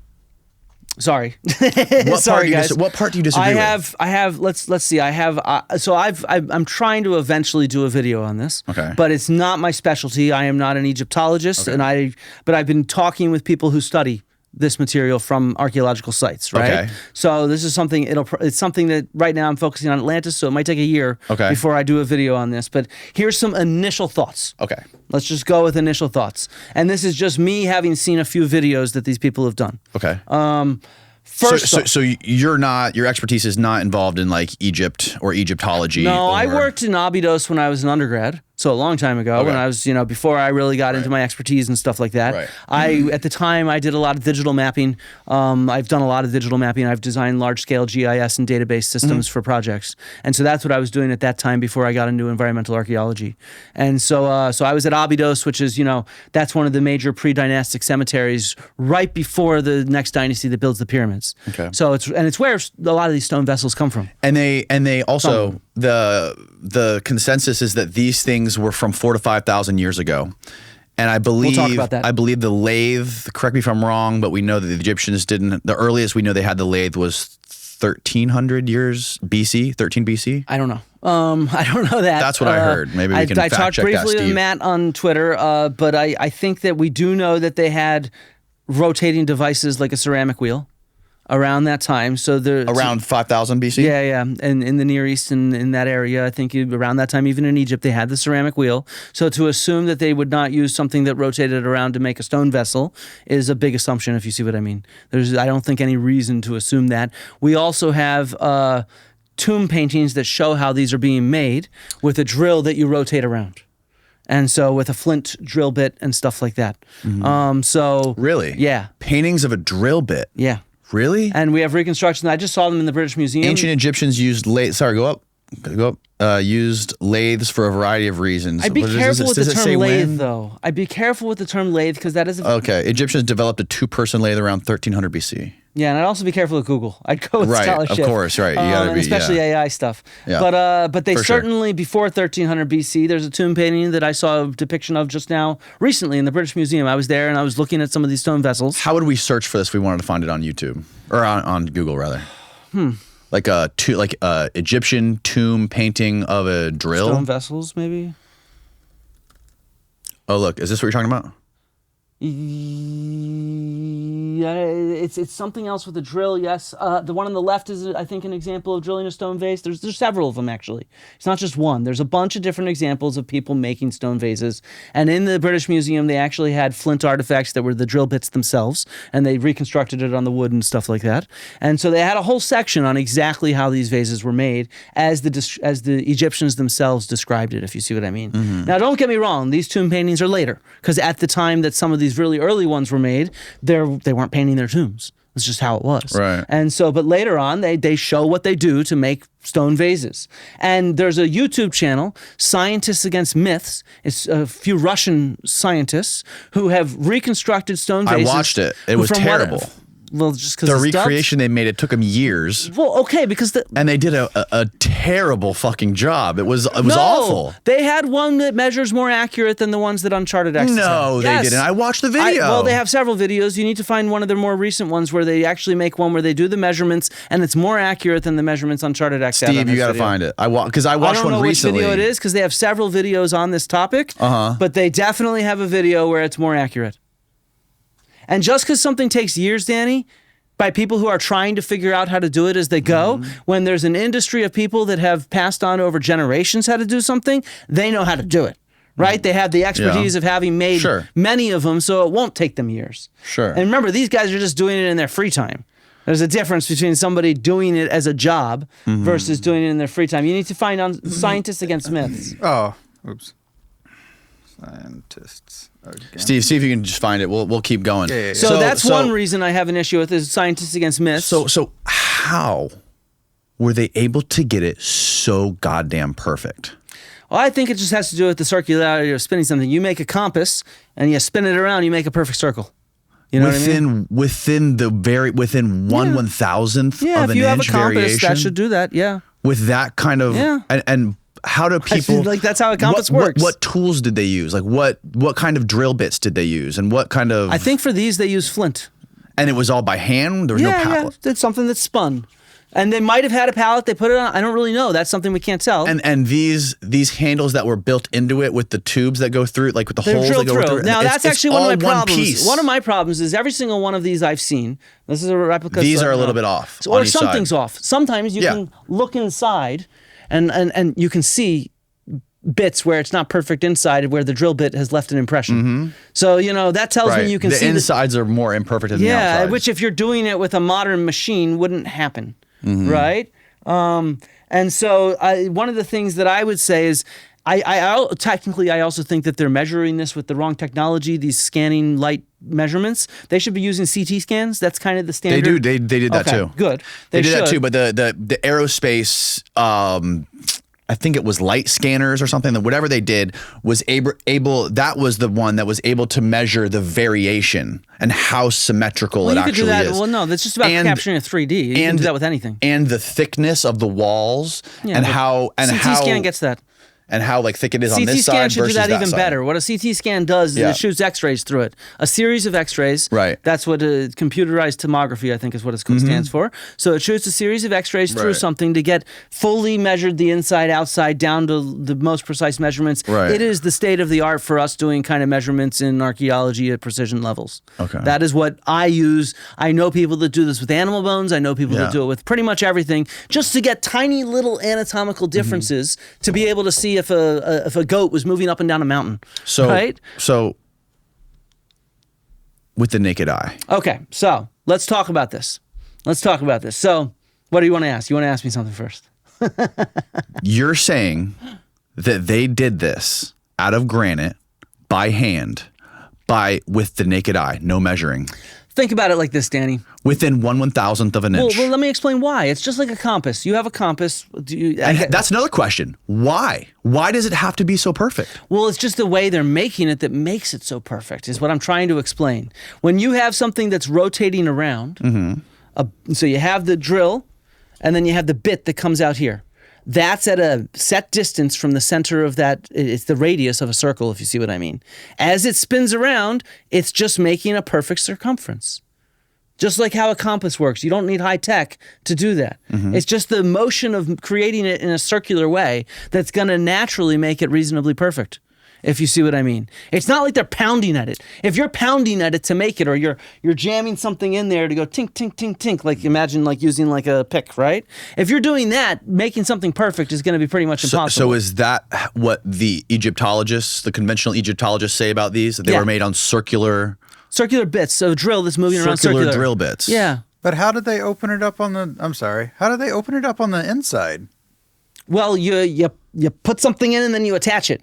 Sorry. What Sorry, guys. What part do you disagree with? I have. Let's see. I have. I'm trying to eventually do a video on this. Okay. But it's not my specialty. I am not an Egyptologist, but I've been talking with people who study this material from archaeological sites, right? Okay. So this is something. It's something that right now I'm focusing on Atlantis. So it might take a year before I do a video on this. But here's some initial thoughts. Okay. Let's just go with initial thoughts. And this is just me having seen a few videos that these people have done. Okay. First, your expertise is not involved in like Egypt or Egyptology. No, I worked in Abydos when I was an undergrad. So a long time ago, when I was, before I really got into my expertise and stuff like that. Right. At the time, I did a lot of digital mapping. I've done a lot of digital mapping. I've designed large-scale GIS and database systems for projects. And so that's what I was doing at that time before I got into environmental archaeology. And so I was at Abydos, which is, that's one of the major pre-dynastic cemeteries right before the next dynasty that builds the pyramids. Okay. So it's where a lot of these stone vessels come from. And they also the consensus is that these things were from 4,000 to 5,000 years ago. And I believe we'll talk about that. I believe the lathe, correct me if I'm wrong, but we know that the Egyptians didn't. The earliest we know they had the lathe was 1300 years BC, 13 BC. I don't know. I don't know that. That's what I heard. Maybe we can I fact talked check briefly that, with Steve. Matt on Twitter, but I think that we do know that they had rotating devices like a ceramic wheel around that time. So around 5,000 BC? Yeah. And in the Near East and in that area, I think around that time, even in Egypt, they had the ceramic wheel. So to assume that they would not use something that rotated around to make a stone vessel is a big assumption, if you see what I mean. I don't think any reason to assume that. We also have tomb paintings that show how these are being made with a drill that you rotate around. And so with a flint drill bit and stuff like that. Really? Yeah. Paintings of a drill bit? Yeah. Really? And we have reconstructions. I just saw them in the British Museum. Ancient Egyptians used used lathes for a variety of reasons. I'd be careful with the term lathe, when? though. I'd be careful with the term lathe because that is Okay. Egyptians developed a two-person lathe around 1300 BC. Yeah, and I'd also be careful with Google. I'd go with scholarship. Of course, right. You gotta be, especially AI stuff. Yeah. But they certainly, before 1300 BC, there's a tomb painting that I saw a depiction of just now, recently in the British Museum. I was there and I was looking at some of these stone vessels. How would we search for this if we wanted to find it on YouTube? Or on Google, rather? Like a Egyptian tomb painting of a drill? Stone vessels, maybe? Oh, look. Is this what you're talking about? Yeah, it's something else with a drill. Yes, the one on the left is, I think, an example of drilling a stone vase. There's several of them actually. It's not just one. There's a bunch of different examples of people making stone vases. And in the British Museum, they actually had flint artifacts that were the drill bits themselves, and they reconstructed it on the wood and stuff like that. And so they had a whole section on exactly how these vases were made, as the Egyptians themselves described it. If you see what I mean. Now, don't get me wrong. These tomb paintings are later, because at the time that some of these really early ones were made, they weren't painting their tombs. It's just how it was. Right. And so, but later on, they show what they do to make stone vases. And there's a YouTube channel, Scientists Against Myths. It's a few Russian scientists who have reconstructed stone vases. I watched it. It was terrible. Well, just because the recreation they made, it took them years. Well, okay, because and they did a terrible fucking job. It was awful. They had one that measures more accurate than the ones that Uncharted X. No, they didn't. I watched the video. Well, they have several videos. You need to find one of their more recent ones where they actually make one where they do the measurements, and it's more accurate than the measurements Uncharted X. Steve, you got to find it. Because I watched one recently. I don't know which video it is because they have several videos on this topic. But they definitely have a video where it's more accurate. And just because something takes years, Danny, by people who are trying to figure out how to do it as they go, when there's an industry of people that have passed on over generations how to do something, they know how to do it, right? They have the expertise of having made many of them, so it won't take them years. Sure. And remember, these guys are just doing it in their free time. There's a difference between somebody doing it as a job versus doing it in their free time. You need to find on Scientists Against Myths. Oh, oops. Scientists. Steve, see if you can just find it. We'll keep going. Yeah. So that's one reason I have an issue with is Scientists Against Myths. So how were they able to get it so goddamn perfect? Well, I think it just has to do with the circularity of spinning something. You make a compass and you spin it around, you make a perfect circle. You know what I mean? Within 1/1000th of an inch variation. Yeah, if you have a compass, that should do that. Yeah. With that kind of and how do people like that's how a compass works? What tools did they use? Like what kind of drill bits did they use, and what kind of? I think for these they use flint. And it was all by hand? There was no pallet? Yeah, it's something that's spun. And they might have had a pallet they put it on. I don't really know. That's something we can't tell. And these handles that were built into it with the tubes that go through it, like with the holes that go through it. Now, that's actually one of my problems. Piece. One of my problems is every single one of these I've seen, this is a replica. These are a little bit off. Or something's off. Sometimes you can look inside and you can see bits where it's not perfect inside, where the drill bit has left an impression. So, that tells me you can see the insides are more imperfect than the outsides. Yeah, which if you're doing it with a modern machine wouldn't happen, right? And so one of the things that I would say is technically I also think that they're measuring this with the wrong technology, these scanning light measurements. They should be using CT scans. That's kind of the standard. They do. They did that too. Good. They did that too, but the aerospace I think it was light scanners or something, that whatever they did was able that was the one that was able to measure the variation and how symmetrical it actually is. Well, no, that's just about capturing a 3D. You can do that with anything. And the thickness of the walls and how CT scan gets that. And how thick it is on this side versus that side. CT scan should do that even better. What a CT scan does is it shoots X-rays through it. A series of X-rays. Right. That's what computerized tomography, I think, is what it stands for. So it shoots a series of X-rays through something to get fully measured the inside, outside, down to the most precise measurements. Right. It is the state of the art for us doing kind of measurements in archaeology at precision levels. Okay. That is what I use. I know people that do this with animal bones. I know people that do it with pretty much everything, just to get tiny little anatomical differences to be able to see if a goat was moving up and down a mountain. Right? So with the naked eye. Okay, so let's talk about this. So what do you want to ask? You want to ask me something first? You're saying that they did this out of granite by hand with the naked eye, no measuring. Think about it like this, Danny. Within 1/1000th of an inch. Well, let me explain why. It's just like a compass. You have a compass. That's another question. Why? Why does it have to be so perfect? Well, it's just the way they're making it that makes it so perfect, is what I'm trying to explain. When you have something that's rotating around, so you have the drill, and then you have the bit that comes out here. That's at a set distance from the center of that. It's the radius of a circle, if you see what I mean. As it spins around, it's just making a perfect circumference. Just like how a compass works. You don't need high tech to do that. It's just the motion of creating it in a circular way that's going to naturally make it reasonably perfect, if you see what I mean. It's not like they're pounding at it. If you're pounding at it to make it, or you're jamming something in there to go tink, tink, tink, tink, like imagine like using like a pick, right? If you're doing that, making something perfect is going to be pretty much impossible. So is that what the conventional Egyptologists say about these? That they were made on circular bits, so a drill that's moving around circular. Circular drill bits. Yeah. But how did they open it up on the, I'm sorry, how did they open it up on the inside? Well, you put something in and then you attach it.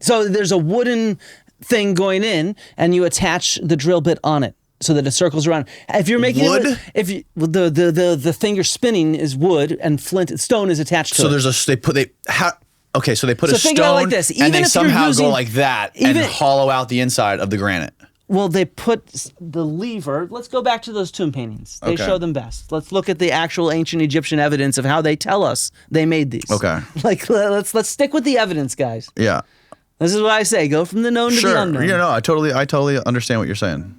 So there's a wooden thing going in, and you attach the drill bit on it so that it circles around. If you're making wood, the thing you're spinning is wood, and stone is attached to it. So there's so they put a stone, think about it like this. And they somehow go like that and hollow out the inside of the granite. Well, they put the lever. Let's go back to those tomb paintings. They show them best. Let's look at the actual ancient Egyptian evidence of how they tell us they made these. Okay. Like let's stick with the evidence, guys. Yeah. This is what I say. Go from the known to the unknown. Yeah, no, I totally understand what you're saying.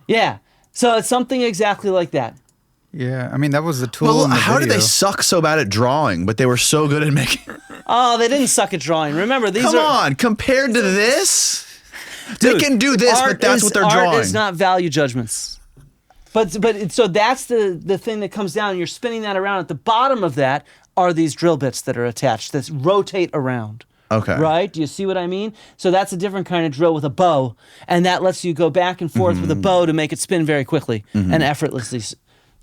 Yeah. So it's something exactly like that. Yeah, I mean, that was the tool Well, in the how video. did they suck so bad at drawing, but they were so good at making... Oh, they didn't suck at drawing. Remember, these Come on, compared to this? Dude, they can do this, but that's what they're drawing. Art is not value judgments. But so that's the thing that comes down. You're spinning that around. At the bottom of that are these drill bits that are attached that rotate around. Okay. Right? Do you see what I mean? So that's a different kind of drill with a bow, and that lets you go back and forth with a bow to make it spin very quickly and effortlessly.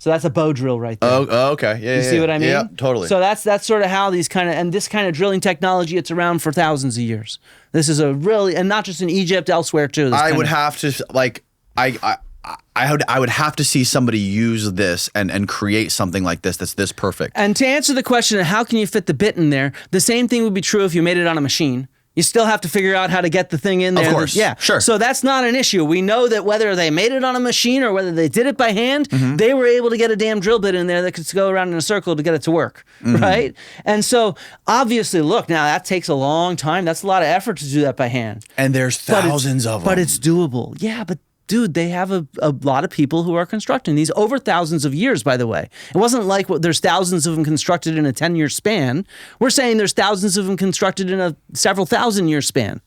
So that's a bow drill right there. Oh, okay. Yeah, you see what I mean? Yeah, totally. So that's sort of how this kind of drilling technology, it's around for thousands of years. This is and not just in Egypt, elsewhere too. I would have to I would have to see somebody use this and create something like this that's this perfect. And to answer the question of how can you fit the bit in there, the same thing would be true if you made it on a machine. You still have to figure out how to get the thing in there. Of course. Yeah. Sure. So that's not an issue. We know that whether they made it on a machine or whether they did it by hand, they were able to get a damn drill bit in there that could go around in a circle to get it to work. Right? And so obviously, look, now that takes a long time. That's a lot of effort to do that by hand. And there's thousands of them. But it's doable. Yeah, but dude, they have a lot of people who are constructing these over thousands of years, by the way. It wasn't like there's thousands of them constructed in a 10-year span. We're saying there's thousands of them constructed in a several thousand-year span.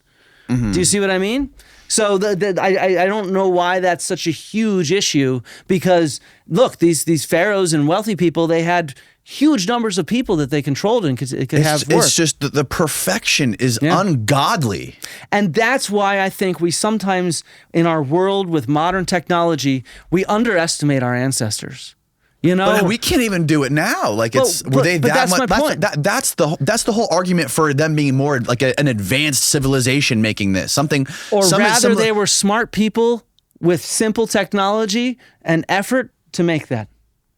Do you see what I mean? So I don't know why that's such a huge issue, because look, these pharaohs and wealthy people, they had huge numbers of people that they controlled and could have work. It's just the perfection is ungodly. And that's why I think we sometimes, in our world with modern technology, we underestimate our ancestors. You know, but we can't even do it now. Like were they that that's much? my point. That's the whole argument for them being more like an advanced civilization making this something. Or rather, they were smart people with simple technology and effort to make that.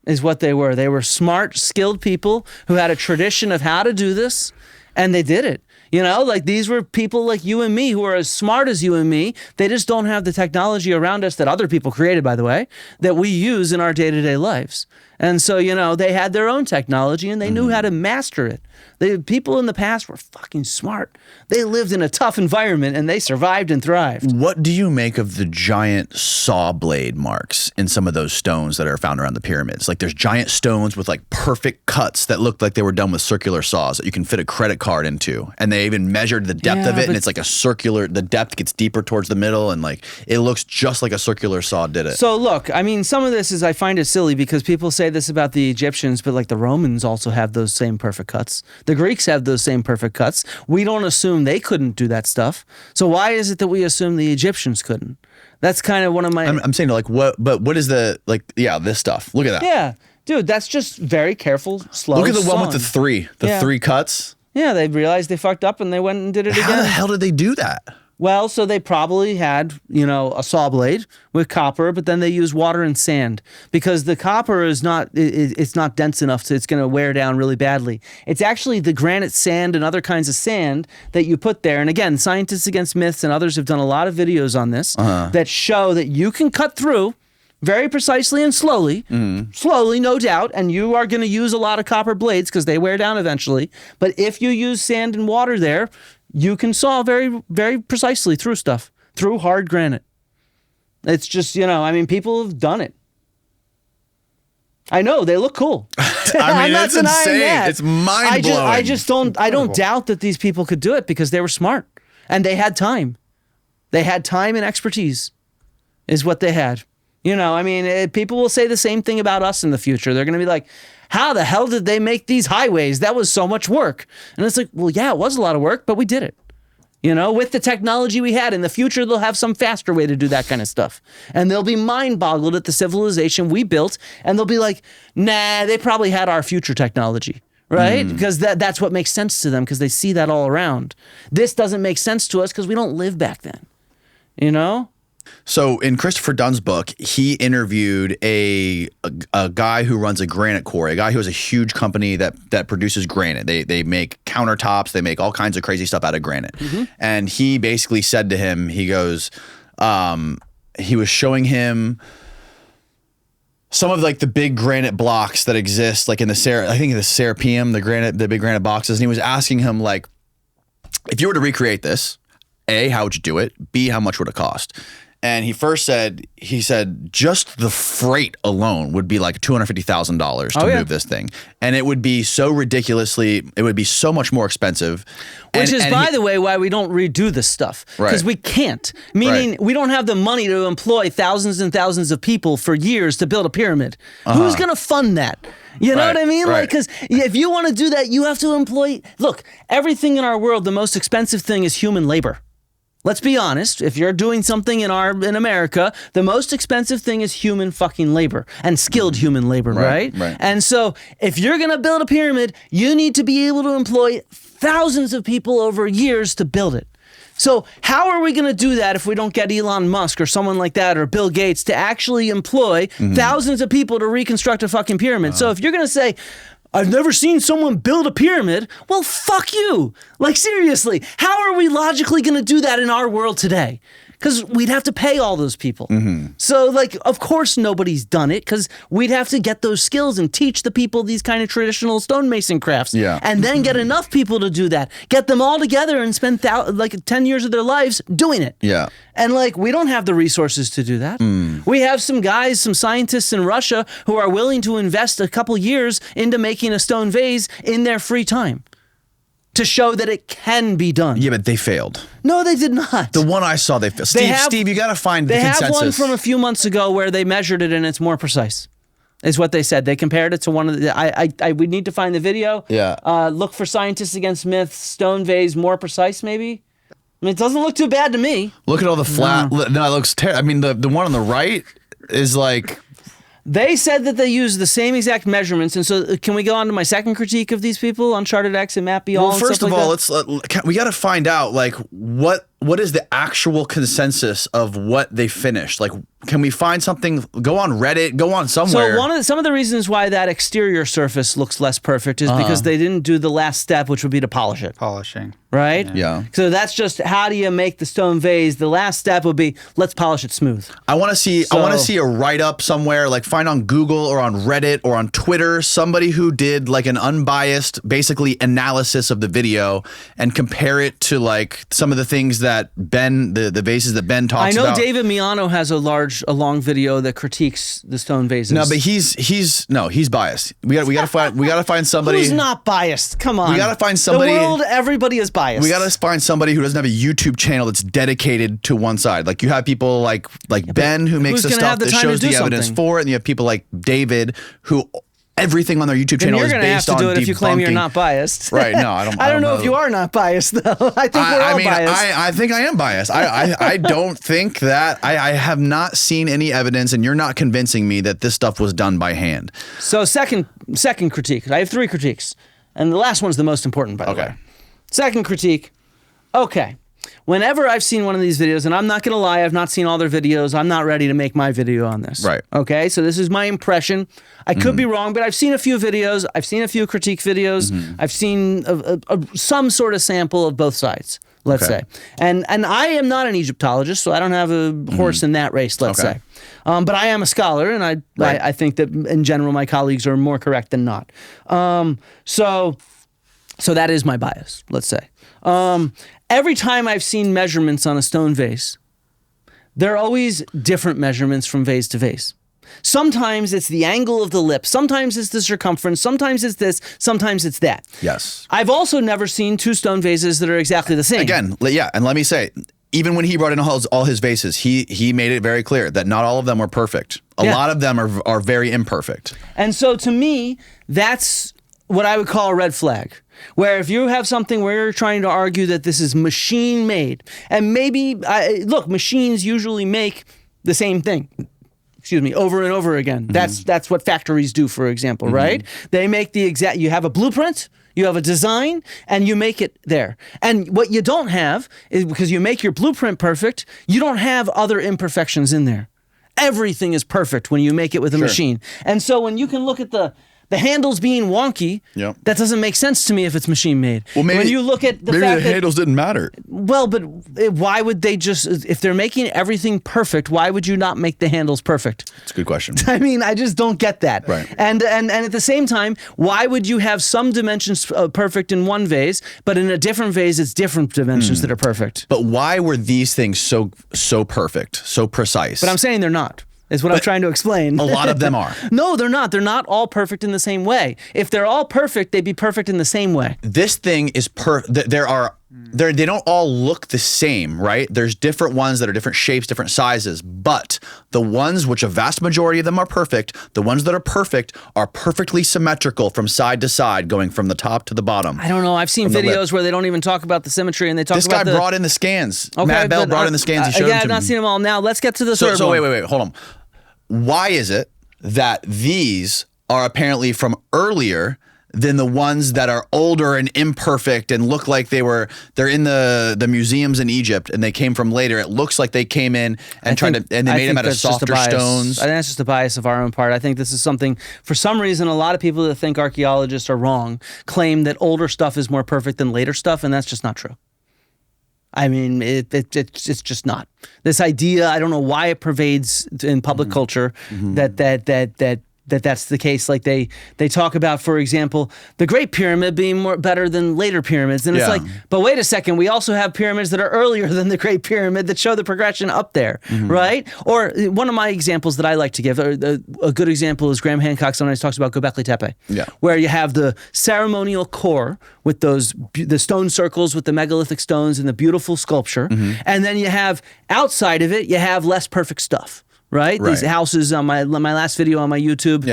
Is what they were. They were smart, skilled people who had a tradition of how to do this, and they did it. You know, like these were people like you and me who are as smart as you and me. They just don't have the technology around us that other people created, by the way, that we use in our day-to-day lives. And so, you know, they had their own technology and they knew how to master it. People in the past were fucking smart. They lived in a tough environment and they survived and thrived. What do you make of the giant saw blade marks in some of those stones that are found around the pyramids? Like there's giant stones with like perfect cuts that look like they were done with circular saws that you can fit a credit card into. And they even measured the depth of it, and it's like a circular, the depth gets deeper towards the middle, and like it looks just like a circular saw did it. So look, I mean, some of this is, I find it silly because people say this about the Egyptians, but like the Romans also have those same perfect cuts. The Greeks have those same perfect cuts. We don't assume they couldn't do that stuff. So why is it that we assume the Egyptians couldn't? That's kind of one of my... I'm saying like what is the, like, this stuff. Look at that. Yeah. Dude, that's just very careful, slow Look at the sawing. one with the three cuts. Yeah, they realized they fucked up and they went and did it again. How the hell did they do that? Well, so they probably had, a saw blade with copper, but then they use water and sand because the copper is not, it's not dense enough, so it's going to wear down really badly. It's actually the granite sand and other kinds of sand that you put there. And again, Scientists Against Myths and others have done a lot of videos on this that show that you can cut through very precisely and slowly, no doubt, and you are going to use a lot of copper blades because they wear down eventually. But if you use sand and water there, you can saw very, very precisely through stuff, through hard granite. It's just, people have done it. I know, they look cool. I mean, it's insane. That. It's mind-blowing. I don't doubt that these people could do it because they were smart and they had time. They had time and expertise is what they had. People will say the same thing about us in the future. They're going to be like, how the hell did they make these highways? That was so much work. And it's like, well, yeah, it was a lot of work, but we did it. With the technology we had. In the future, they'll have some faster way to do that kind of stuff. And they'll be mind-boggled at the civilization we built, and they'll be like, nah, they probably had our future technology, right? Because that's what makes sense to them, because they see that all around. This doesn't make sense to us because we don't live back then, So in Christopher Dunn's book, he interviewed a guy who runs a granite quarry, a guy who has a huge company that produces granite. They make countertops, they make all kinds of crazy stuff out of granite. And he basically said to him, he goes, he was showing him some of like the big granite blocks that exist, like in the Serapeum, the big granite boxes. And he was asking him, like, if you were to recreate this, A, how would you do it? B, how much would it cost? And he said just the freight alone would be like $250,000 to move this thing. And it would be so much more expensive. Which is, by the way, why we don't redo this stuff. Because we can't. Meaning we don't have the money to employ thousands and thousands of people for years to build a pyramid. Who's going to fund that? You know what I mean? Like, because if you want to do that, you have to employ... Look, everything in our world, the most expensive thing is human labor. Let's be honest. If you're doing something in America, the most expensive thing is human fucking labor and skilled human labor, right? And so if you're going to build a pyramid, you need to be able to employ thousands of people over years to build it. So how are we going to do that if we don't get Elon Musk or someone like that or Bill Gates to actually employ thousands of people to reconstruct a fucking pyramid? So if you're going to say, I've never seen someone build a pyramid, well, fuck you. Like, seriously, how are we logically going to do that in our world today? because we'd have to pay all those people. So, like, of course nobody's done it because we'd have to get those skills and teach the people these kind of traditional stonemason crafts. Yeah. And then get enough people to do that. Get them all together and spend 10 years of their lives doing it. Yeah. And, like, we don't have the resources to do that. We have some guys, some scientists in Russia who are willing to invest a couple years into making a stone vase in their free time to show that it can be done. Yeah, but they failed. No, they did not. The one I saw, they failed. Steve, you got to find the consensus. They have one from a few months ago where they measured it and it's more precise, is what they said. They compared it to one of the... we need to find the video. Yeah. Look for scientists against myths, stone vase, more precise maybe. I mean, it doesn't look too bad to me. Look at all the flat... No, it looks terrible. I mean, the one on the right is like... They said that they used the same exact measurements, and so can we go on to my second critique of these people, Uncharted X and Matt Bial? Well, first of all, we got to find out like what is the actual consensus of what they finished. Like, can we find something? Go on Reddit, go on somewhere. So some of the reasons why that exterior surface looks less perfect is because they didn't do the last step, which would be to polish it. Polishing. Right? Yeah. So that's just how do you make the stone vase? The last step would be let's polish it smooth. I want to see a write up somewhere, like find on Google or on Reddit or on Twitter somebody who did like an unbiased, basically analysis of the video and compare it to like some of the things that Ben, the vases that Ben talks about. I know David Miano has a long video that critiques the stone vases. No, but he's biased. We got to find somebody who's not biased. Come on, we got to find somebody. The world, everybody is biased. We got to find somebody who doesn't have a YouTube channel that's dedicated to one side. Like you have people like Ben who makes the stuff that shows the evidence for it, and you have people like David who everything on their YouTube channel is based on You're going to have to do it if you claim you're not biased. Right? No, I don't. I don't know if you are not biased though. I think we're all biased. I think I am biased. I don't think that I have not seen any evidence, and you're not convincing me that this stuff was done by hand. So second critique. I have 3 critiques, and the last one's the most important, by the way. Second critique. Okay. Whenever I've seen one of these videos, and I'm not going to lie, I've not seen all their videos. I'm not ready to make my video on this. Right. Okay, so this is my impression. I could be wrong, but I've seen a few videos. I've seen a few critique videos. I've seen some sort of sample of both sides, let's say. And I am not an Egyptologist, so I don't have a horse in that race, let's say. But I am a scholar, and I think that in general my colleagues are more correct than not. So that is my bias, let's say. Every time I've seen measurements on a stone vase, they're always different measurements from vase to vase. Sometimes it's the angle of the lip. Sometimes it's the circumference. Sometimes it's this. Sometimes it's that. Yes. I've also never seen 2 stone vases that are exactly the same. Again, yeah, and let me say, even when he brought in all his vases, he made it very clear that not all of them were perfect. A lot of them are very imperfect. And so to me, that's what I would call a red flag. Where if you have something where you're trying to argue that this is machine made, and maybe, look, machines usually make the same thing, over and over again. That's what factories do, for example, right? They make you have a blueprint, you have a design, and you make it there. And what you don't have is, because you make your blueprint perfect, you don't have other imperfections in there. Everything is perfect when you make it with a machine. And so when you can look at the handles being wonky, that doesn't make sense to me if it's machine made. Well, maybe when you look at the fact that handles didn't matter. Well, but why would they just, if they're making everything perfect, why would you not make the handles perfect? It's a good question. I mean, I just don't get that. Right. And at the same time, why would you have some dimensions perfect in one vase, but in a different vase, it's different dimensions that are perfect? But why were these things so perfect, so precise? But I'm saying they're not. Is what I'm trying to explain. A lot of them are. No, they're not. They're not all perfect in the same way. If they're all perfect, they'd be perfect in the same way. This thing is they don't all look the same, right? There's different ones that are different shapes, different sizes, but the ones which a vast majority of them are perfect, the ones that are perfectly symmetrical from side to side, going from the top to the bottom. I don't know. I've seen videos where they don't even talk about the symmetry, and they talk about this guy brought in the scans. Okay, Matt Bell brought in the scans. He showed them to I've not seen them all. Now let's get to the third one. So wait, hold on. Why is it that these are apparently from earlier than the ones that are older and imperfect and look like they're in the museums in Egypt and they came from later? It looks like they came in and they made them out of softer stones. I think that's just a bias of our own part. I think this is something, for some reason, a lot of people that think archaeologists are wrong claim that older stuff is more perfect than later stuff, and that's just not true. I mean, it's just not. This idea, I don't know why it pervades in public culture that's the case. Like they talk about, for example, the Great Pyramid being better than later pyramids. And it's like, but wait a second, we also have pyramids that are earlier than the Great Pyramid that show the progression up there, right? Or one of my examples that I like to give, a good example is Graham Hancock sometimes talks about Göbekli Tepe, where you have the ceremonial core with the stone circles with the megalithic stones and the beautiful sculpture. And then you have outside of it, you have less perfect stuff. Right? These houses on my last video on my YouTube,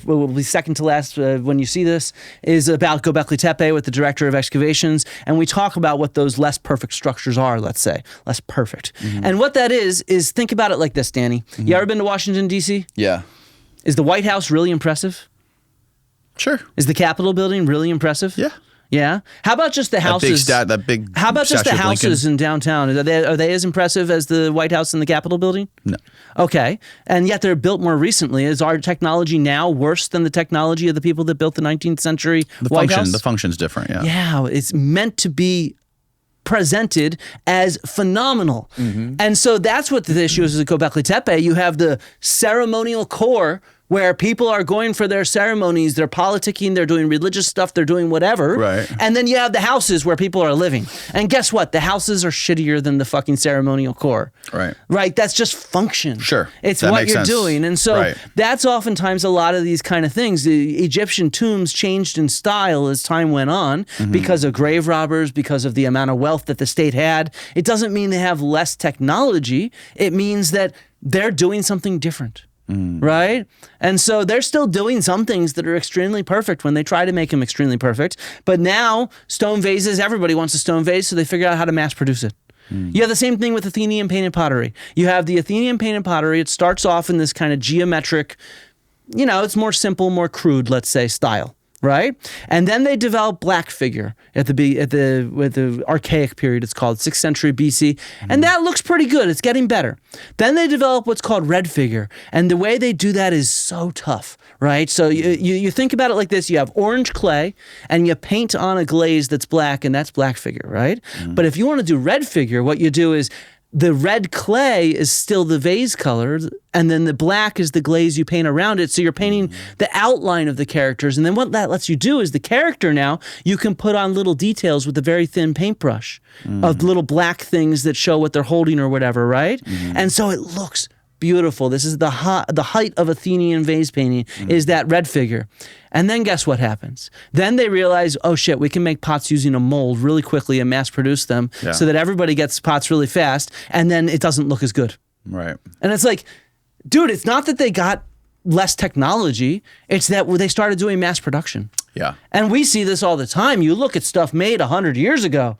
will be second to last when you see this, is about Göbekli Tepe with the director of excavations, and we talk about what those less perfect structures are. Let's say less perfect, and what that is think about it like this, Danny. You ever been to Washington D.C.? Yeah. Is the White House really impressive? Sure. Is the Capitol building really impressive? Yeah. Yeah. How about just the houses? That big. How about just the statue of houses Lincoln? in downtown? Are they as impressive as the White House and the Capitol building? No. Okay. And yet they're built more recently. Is our technology now worse than the technology of the people that built the 19th century White House? The function's different. Yeah. Yeah. It's meant to be presented as phenomenal. And so that's what the issue is at Göbekli Tepe. You have the ceremonial core where people are going for their ceremonies, they're politicking, they're doing religious stuff, they're doing whatever. Right. And then you have the houses where people are living. And guess what? The houses are shittier than the fucking ceremonial core. Right. Right? That's just function. Sure. It's That what makes you're sense. doing. And so that's oftentimes a lot of these kind of things. The Egyptian tombs changed in style as time went on because of grave robbers, because of the amount of wealth that the state had. It doesn't mean they have less technology. It means that they're doing something different. Right? And so they're still doing some things that are extremely perfect when they try to make them extremely perfect. But now, stone vases, everybody wants a stone vase, so they figure out how to mass produce it. You have the same thing with Athenian painted pottery. You have the Athenian painted pottery. It starts off in this kind of geometric, it's more simple, more crude, let's say, style. Right, and then they develop black figure with the archaic period. It's called 6th century BC, and that looks pretty good. It's getting better. Then they develop what's called red figure, and the way they do that is so tough. Right, so you think about it like this: you have orange clay, and you paint on a glaze that's black, and that's black figure. Right, but if you want to do red figure, what you do is the red clay is still the vase color, and then the black is the glaze you paint around it. So you're painting the outline of the characters. And then what that lets you do is the character now, you can put on little details with a very thin paintbrush of little black things that show what they're holding or whatever, right? And so it looks beautiful. This is the height of Athenian vase painting is that red figure. And then guess what happens? Then they realize, oh shit, we can make pots using a mold really quickly and mass produce them so that everybody gets pots really fast, and then it doesn't look as good. Right. And it's like, dude, it's not that they got less technology, it's that they started doing mass production. Yeah. And we see this all the time. You look at stuff made 100 years ago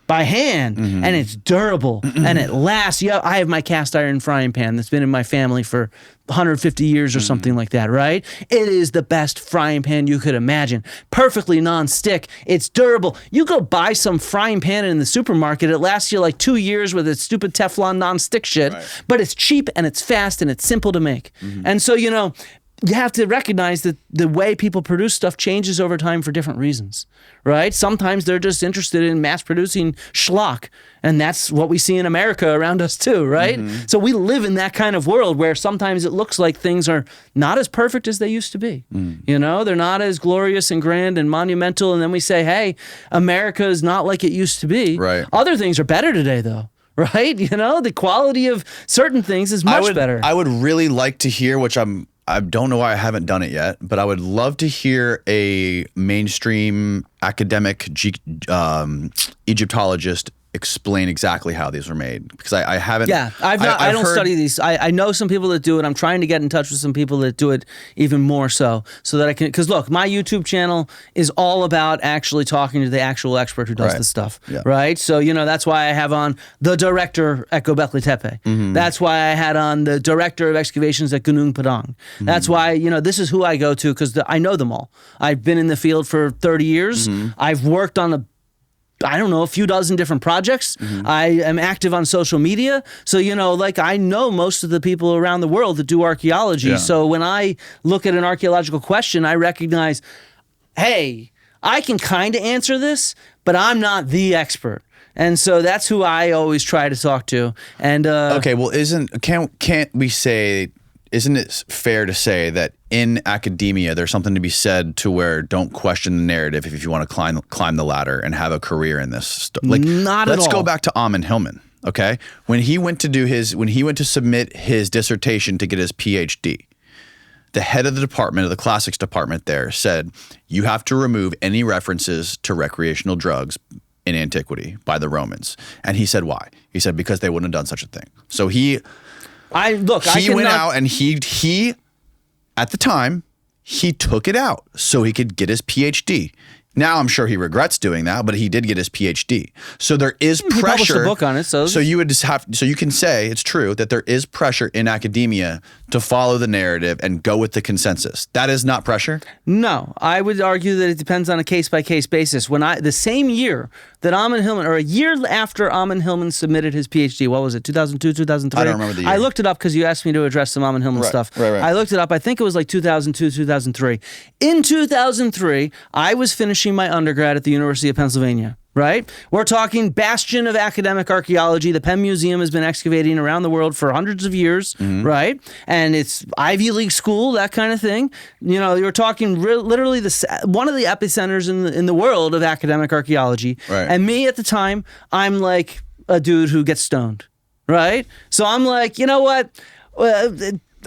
by hand, and it's durable, and it lasts. Yeah, I have my cast iron frying pan that's been in my family for 150 years or something like that, right? It is the best frying pan you could imagine. Perfectly non-stick. It's durable. You go buy some frying pan in the supermarket, it lasts you like 2 years with its stupid Teflon non-stick shit, but it's cheap, and it's fast, and it's simple to make. And so, you have to recognize that the way people produce stuff changes over time for different reasons, right? Sometimes they're just interested in mass producing schlock, and that's what we see in America around us too, right? So we live in that kind of world where sometimes it looks like things are not as perfect as they used to be. They're not as glorious and grand and monumental, and then we say, hey, America is not like it used to be. Right. Other things are better today, though. Right? The quality of certain things is much better. I would really like to hear, I don't know why I haven't done it yet, but I would love to hear a mainstream academic Egyptologist explain exactly how these were made, because I haven't. Yeah, I don't study these. I know some people that do it. I'm trying to get in touch with some people that do it even more so that I can. Because look, my YouTube channel is all about actually talking to the actual expert who does this stuff. Yeah. Right. So that's why I have on the director at Göbekli Tepe. That's why I had on the director of excavations at Gunung Padang. That's why this is who I go to, because I know them all. I've been in the field for 30 years. I've worked on a few dozen different projects. I am active on social media. So, I know most of the people around the world that do archaeology. Yeah. So when I look at an archaeological question, I recognize, hey, I can kind of answer this, but I'm not the expert. And so that's who I always try to talk to. And okay, well, can't we say, isn't it fair to say that in academia there's something to be said to where don't question the narrative if you want to climb the ladder and have a career in this? Not at all. Let's go back to Ammon Hillman. Okay, when he went to submit his dissertation to get his PhD, the head of the department, of the classics department there, said you have to remove any references to recreational drugs in antiquity by the Romans. And he said, why? He said, because they wouldn't have done such a thing. So he went out and he at the time, he took it out so he could get his PhD. Now I'm sure he regrets doing that, but he did get his PhD. So there is pressure. He published a book on it. So you would just have. So you can say it's true that there is pressure in academia to follow the narrative and go with the consensus. That is not pressure. No, I would argue that it depends on a case by case basis. The same year that Ammon Hillman, or a year after Ammon Hillman submitted his PhD, what was it, 2002, 2003? I don't remember the year. I looked it up because you asked me to address some Ammon Hillman stuff. Right. I looked it up. I think it was like 2002, 2003. In 2003, I was finishing my undergrad at the University of Pennsylvania. Right? We're talking bastion of academic archaeology. The Penn Museum has been excavating around the world for hundreds of years, right? And it's Ivy League school, that kind of thing. You know, you're talking literally one of the epicenters in the world of academic archaeology. Right. And me at the time, I'm like a dude who gets stoned, right? So I'm like, you know what?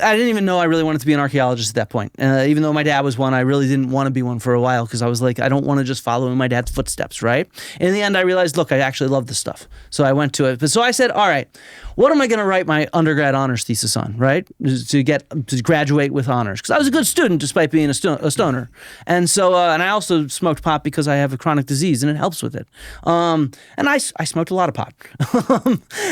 I didn't even know I really wanted to be an archaeologist at that point. Even though my dad was one, I really didn't want to be one for a while because I was like, I don't want to just follow in my dad's footsteps, right? In the end, I realized, look, I actually love this stuff. So I went to it. But so I said, all right, what am I going to write my undergrad honors thesis on, right? To graduate with honors. Because I was a good student despite being a stoner. And so, and I also smoked pot because I have a chronic disease and it helps with it. And I smoked a lot of pot.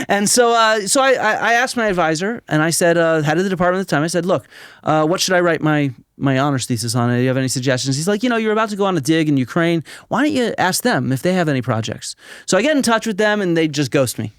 And so I asked my advisor and I said, head of the department at the time, I said, look, what should I write my honors thesis on? Do you have any suggestions? He's like, you're about to go on a dig in Ukraine. Why don't you ask them if they have any projects? So I get in touch with them and they just ghost me.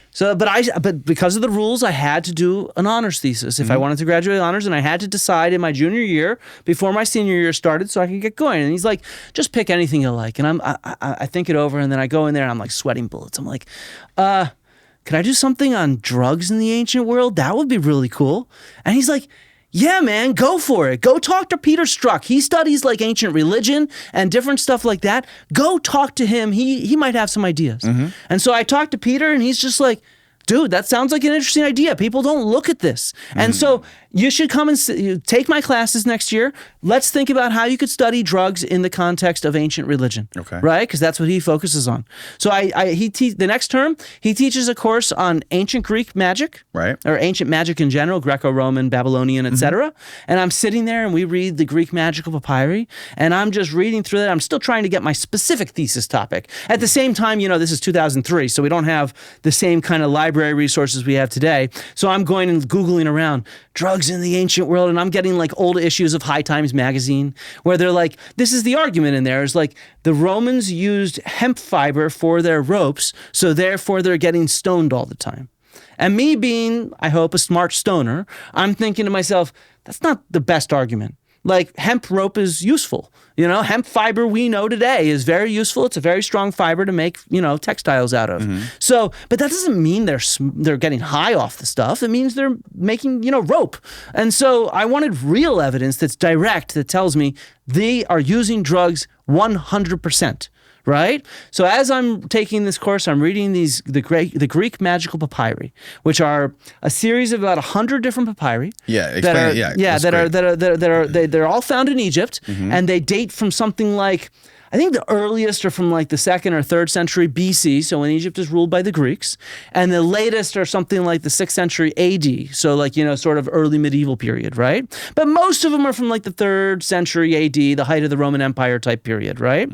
So, but because of the rules, I had to do an honors thesis if I wanted to graduate honors, and I had to decide in my junior year before my senior year started so I could get going. And he's like, just pick anything you like. And I think it over, and then I go in there and I'm like sweating bullets. I'm like, could I do something on drugs in the ancient world? That would be really cool. And he's like, yeah, man, go for it. Go talk to Peter Struck. He studies like ancient religion and different stuff like that. Go talk to him. He might have some ideas. And so I talked to Peter and he's just like, dude, that sounds like an interesting idea. People don't look at this. And so you should come and take my classes next year. Let's think about how you could study drugs in the context of ancient religion. Okay. Right? Because that's what he focuses on. So the next term, he teaches a course on ancient Greek magic. Right. Or ancient magic in general, Greco-Roman, Babylonian, etc. And I'm sitting there and we read the Greek magical papyri. And I'm just reading through that. I'm still trying to get my specific thesis topic. At the same time, this is 2003, so we don't have the same kind of library resources we have today. So I'm going and Googling around drugs in the ancient world, and I'm getting like old issues of High Times magazine where they're like, this is the argument in there, is like the Romans used hemp fiber for their ropes, so therefore they're getting stoned all the time. And me being, I hope, a smart stoner, I'm thinking to myself, that's not the best argument. Like, hemp rope is useful. Hemp fiber we know today is very useful. It's a very strong fiber to make, textiles out of. So, but that doesn't mean they're getting high off the stuff. It means they're making, rope. And so I wanted real evidence that's direct, that tells me they are using drugs 100%. Right? So as I'm taking this course, I'm reading the Greek magical papyri, which are a series of about 100 different papyri. Yeah, explain it. Yeah, they're all found in Egypt, and they date from something like, I think the earliest are from like the 2nd or 3rd century BC, so when Egypt is ruled by the Greeks, and the latest are something like the 6th century AD, so like, sort of early medieval period, right? But most of them are from like the 3rd century AD, the height of the Roman Empire type period, right?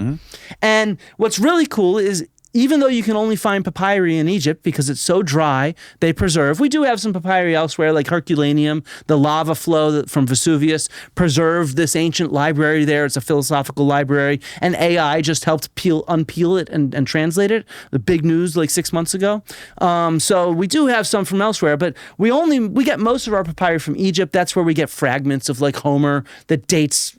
And what's really cool is, even though you can only find papyri in Egypt because it's so dry, they preserve. We do have some papyri elsewhere, like Herculaneum, the lava flow from Vesuvius, preserved this ancient library there. It's a philosophical library, and AI just helped unpeel it and translate it. The big news like 6 months ago. So we do have some from elsewhere, but we get most of our papyri from Egypt. That's where we get fragments of like Homer that dates,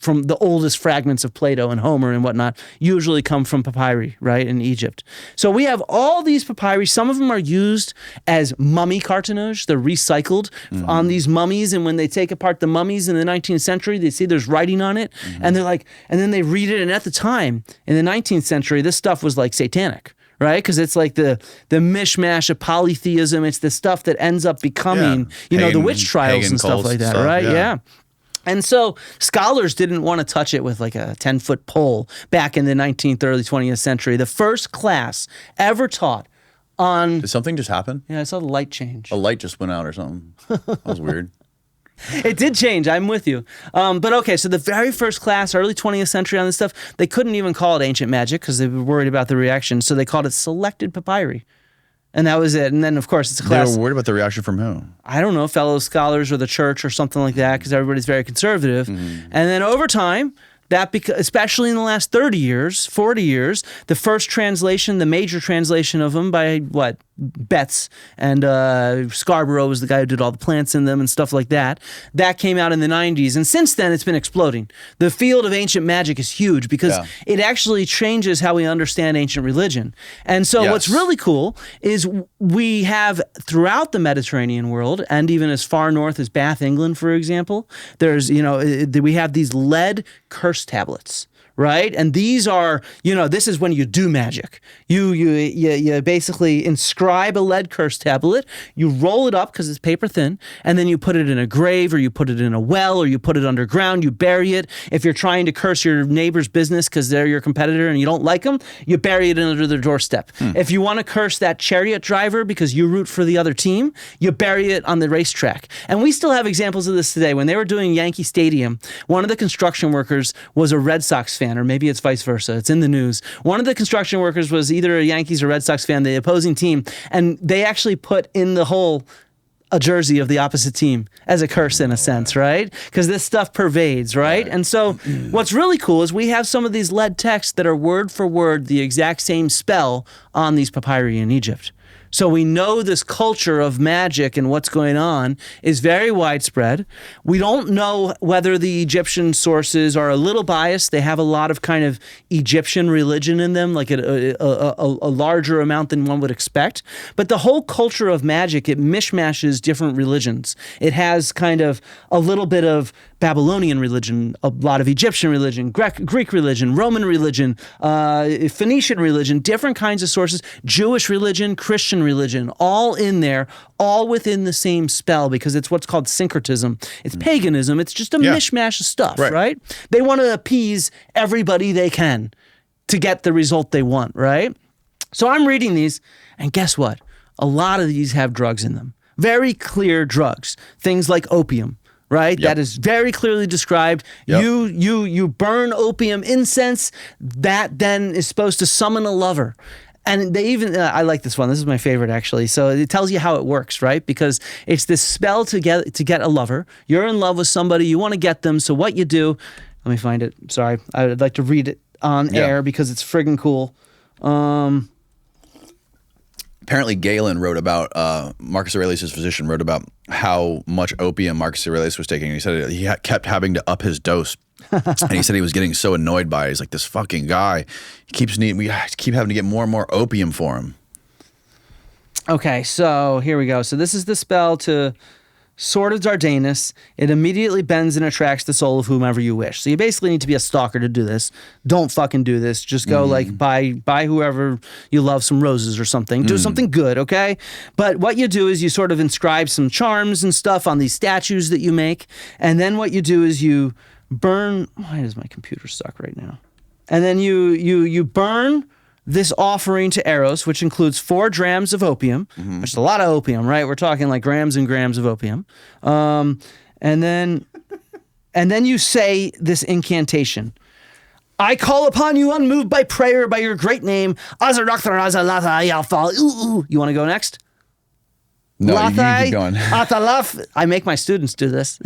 from the oldest fragments of Plato and Homer and whatnot, usually come from papyri, right, in Egypt. Egypt. So we have all these papyri. Some of them are used as mummy cartonnage. They're recycled on these mummies. And when they take apart the mummies in the 19th century, they see there's writing on it. And they're like, and then they read it. And at the time, in the 19th century, this stuff was like satanic. Right? Because it's like the mishmash of polytheism. It's the stuff that ends up becoming, the witch trials and stuff like that, right? Yeah. And so scholars didn't want to touch it with like a 10-foot pole back in the 19th, early 20th century. The first class ever taught on... Did something just happen? Yeah, I saw the light change. A light just went out or something. That was weird. It did change. I'm with you. But okay, so the very first class, early 20th century on this stuff, they couldn't even call it ancient magic because they were worried about the reaction. So they called it selected papyri. And that was it. And then, of course, it's a class. They were worried about the reaction from who? I don't know, fellow scholars or the church or something like that, because everybody's very conservative. And then over time, especially in the last 30 years, 40 years, the first translation, the major translation of them by Betts and Scarborough was the guy who did all the plants in them and stuff like that. That came out in the 90s. And since then, it's been exploding. The field of ancient magic is huge because it actually changes how we understand ancient religion. And so what's really cool is we have throughout the Mediterranean world and even as far north as Bath, England, for example, there's, we have these lead curse tablets. Right? And these are, this is when you do magic. You basically inscribe a lead curse tablet, you roll it up because it's paper thin, and then you put it in a grave or you put it in a well or you put it underground, you bury it. If you're trying to curse your neighbor's business because they're your competitor and you don't like them, you bury it under their doorstep. If you want to curse that chariot driver because you root for the other team, you bury it on the racetrack. And we still have examples of this today. When they were doing Yankee Stadium, one of the construction workers was a Red Sox fan, or maybe it's vice versa. It's in the news. One of the construction workers was either a Yankees or Red Sox fan, the opposing team, and they actually put in the hole a jersey of the opposite team as a curse in a sense, right? Because this stuff pervades, right? And so what's really cool is we have some of these lead texts that are word for word the exact same spell on these papyri in Egypt. So we know this culture of magic and what's going on is very widespread. We don't know whether the Egyptian sources are a little biased. They have a lot of kind of Egyptian religion in them, like a larger amount than one would expect. But the whole culture of magic, it mishmashes different religions. It has kind of a little bit of Babylonian religion, a lot of Egyptian religion, Greek religion, Roman religion, Phoenician religion, different kinds of sources, Jewish religion, Christian religion, all in there, all within the same spell because it's what's called syncretism. It's paganism. It's just a mishmash of stuff, right? They want to appease everybody they can to get the result they want, right? So I'm reading these, and guess what? A lot of these have drugs in them. Very clear drugs. Things like opium. Right? That is very clearly described. You burn opium incense. That then is supposed to summon a lover. And they even, I like this one. This is my favorite, actually. So it tells you how it works, right? Because it's this spell to get a lover. You're in love with somebody. You want to get them. So what you do, let me find it. Sorry. I would like to read it on air because it's friggin' cool. Apparently, Galen wrote about, Marcus Aurelius' physician wrote about how much opium Marcus Aurelius was taking. He said he kept having to up his dose. And he said he was getting so annoyed by it. He's like, this fucking guy, we keep having to get more and more opium for him. Okay, so here we go. So this is the spell to Sword of Dardanus. It immediately bends and attracts the soul of whomever you wish. So you basically need to be a stalker to do this. Don't fucking do this. Just go like buy whoever you love some roses or something. Do something good, okay? But what you do is you sort of inscribe some charms and stuff on these statues that you make. And then what you do is you burn... Why does my computer suck right now? And then you burn this offering to Eros, which includes 4 grams of opium, which is a lot of opium, right? We're talking like grams and grams of opium. And then you say this incantation. I call upon you unmoved by prayer by your great name. You want to go next? No, you Lathai, can keep going. Atalaf. I make my students do this.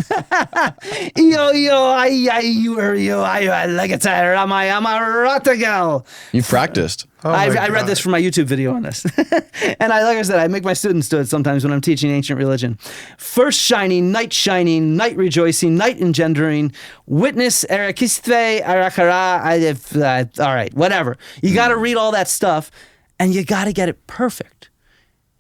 You've practiced. I read this from my YouTube video on this. And like I said, I make my students do it sometimes when I'm teaching ancient religion. First shining, night rejoicing, night engendering, witness, erakistve, arakara, all right, whatever. You got to read all that stuff, and you got to get it perfect.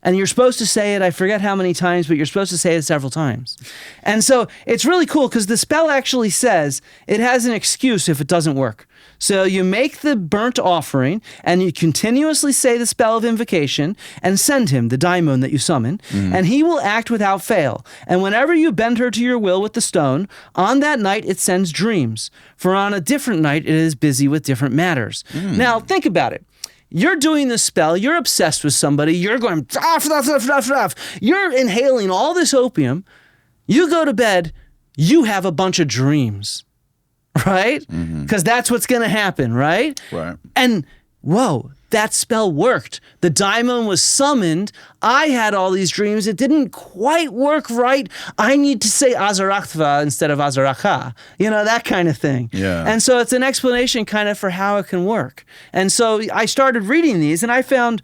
And you're supposed to say it, I forget how many times, but you're supposed to say it several times. And so it's really cool because the spell actually says it has an excuse if it doesn't work. So you make the burnt offering and you continuously say the spell of invocation and send him the daimon that you summon, and he will act without fail. And whenever you bend her to your will with the stone, on that night it sends dreams. For on a different night it is busy with different matters. Now think about it. You're doing this spell, you're obsessed with somebody, you're going, you're inhaling all this opium, you go to bed, you have a bunch of dreams, right? Because that's what's going to happen, right? Right. And whoa, that spell worked. The daimon was summoned. I had all these dreams. It didn't quite work right. I need to say Azaraktva instead of Azaraka. You know, that kind of thing. Yeah. And so it's an explanation kind of for how it can work. And so I started reading these and I found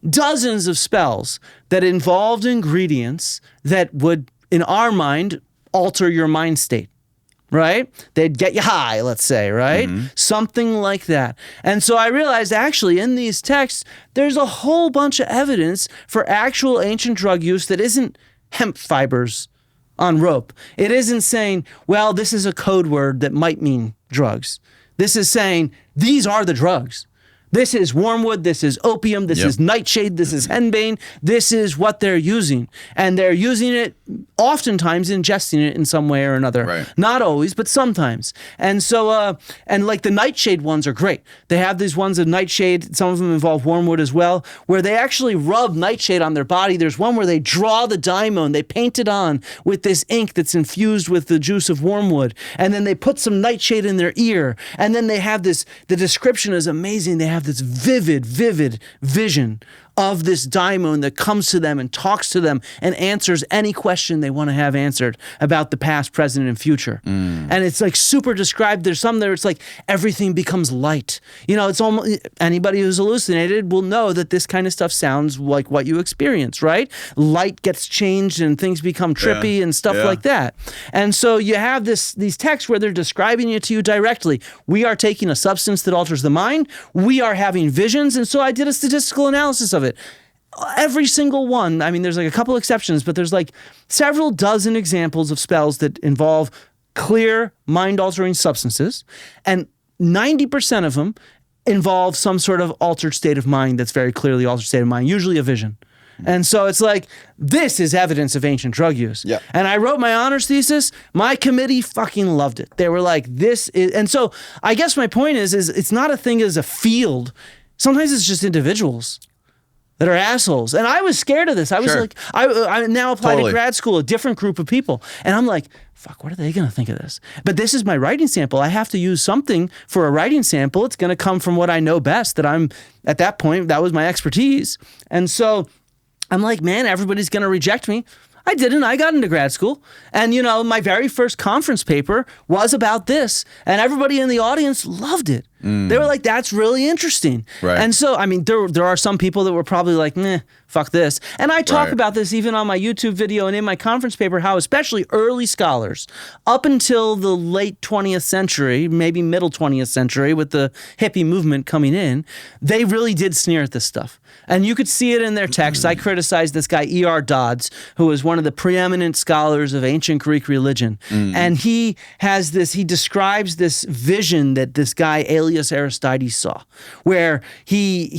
dozens of spells that involved ingredients that would, in our mind, alter your mind state. Right? They'd get you high, let's say, right? Something like that. And so I realized actually in these texts, there's a whole bunch of evidence for actual ancient drug use that isn't hemp fibers on rope. It isn't saying, well, this is a code word that might mean drugs. This is saying, these are the drugs. This is wormwood, this is opium, this is nightshade, this is henbane, this is what they're using. And they're using it, oftentimes ingesting it in some way or another. Right. Not always, but sometimes. And so, and like the nightshade ones are great. They have these ones of nightshade, some of them involve wormwood as well, where they actually rub nightshade on their body. There's one where they draw the daimon, they paint it on with this ink that's infused with the juice of wormwood, and then they put some nightshade in their ear, and then they have this, the description is amazing, they have this vivid vision of this daimon that comes to them and talks to them and answers any question they want to have answered about the past, present, and future. And it's like super described. There's some there, it's like everything becomes light. You know, it's almost, anybody who's hallucinated will know that this kind of stuff sounds like what you experience, right? Light gets changed and things become trippy and stuff like that. And so you have these texts where they're describing it to you directly. We are taking a substance that alters the mind. We are having visions. And so I did a statistical analysis of it. Every single one, I mean, there's like a couple exceptions, but there's like several dozen examples of spells that involve clear mind-altering substances, and 90% of them involve some sort of altered state of mind that's very clearly altered state of mind, usually a vision. And so it's like, this is evidence of ancient drug use. Yeah. And I wrote my honors thesis. My committee fucking loved it. They were like, this is, and so I guess my point is it's not a thing as a field. Sometimes it's just individuals that are assholes. And I was scared of this. I was like, I now apply to grad school, a different group of people. And I'm like, fuck, what are they going to think of this? But this is my writing sample. I have to use something for a writing sample. It's going to come from what I know best, that I'm, at that point, that was my expertise. And so I'm like, man, everybody's going to reject me. I didn't. I got into grad school. And, you know, my very first conference paper was about this. And everybody in the audience loved it. They were like, that's really interesting. Right. And so, I mean, there are some people that were probably like, meh, fuck this. And I talk about this even on my YouTube video and in my conference paper, how especially early scholars, up until the late 20th century, maybe middle 20th century, with the hippie movement coming in, they really did sneer at this stuff. And you could see it in their texts. I criticized this guy, E.R. Dodds, who was one of the preeminent scholars of ancient Greek religion. And he has this, he describes this vision that this guy, Aristides saw, where he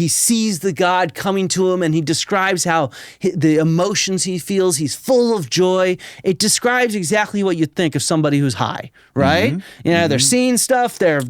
sees the god coming to him, and he describes how the emotions he feels. He's full of joy. It describes exactly what you'd think of somebody who's high, right? You know, they're seeing stuff. Their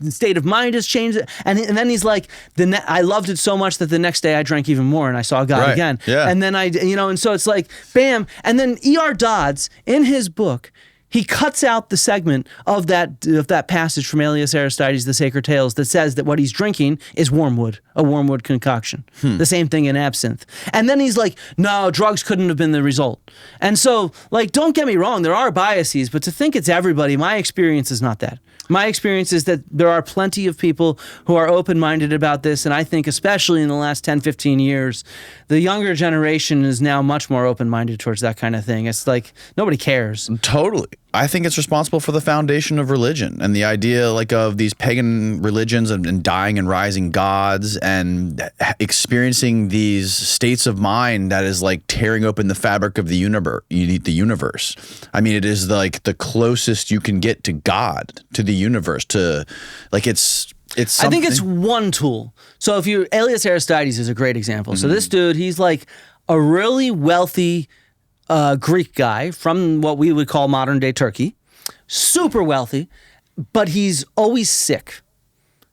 state of mind has changed, and then he's like, I loved it so much that the next day I drank even more, and I saw God again. Yeah. And then and so it's like, bam. And then E.R. Dodds in his book, he cuts out the segment of that passage from Aelius Aristides, The Sacred Tales, that says that what he's drinking is wormwood, a wormwood concoction. The same thing in absinthe. And then he's like, no, drugs couldn't have been the result. And so, like, don't get me wrong, there are biases, but to think it's everybody, my experience is not that. My experience is that there are plenty of people who are open-minded about this, and I think especially in the last 10, 15 years, the younger generation is now much more open-minded towards that kind of thing. It's like, nobody cares. Totally. I think it's responsible for the foundation of religion and the idea like of these pagan religions and dying and rising gods and experiencing these states of mind that is like tearing open the fabric of the universe. I mean, it is like the closest you can get to God, to the universe, to like it's something. I think it's one tool. So Aelius Aristides is a great example. So this dude, he's like a really wealthy Greek guy from what we would call modern day Turkey, super wealthy, but he's always sick.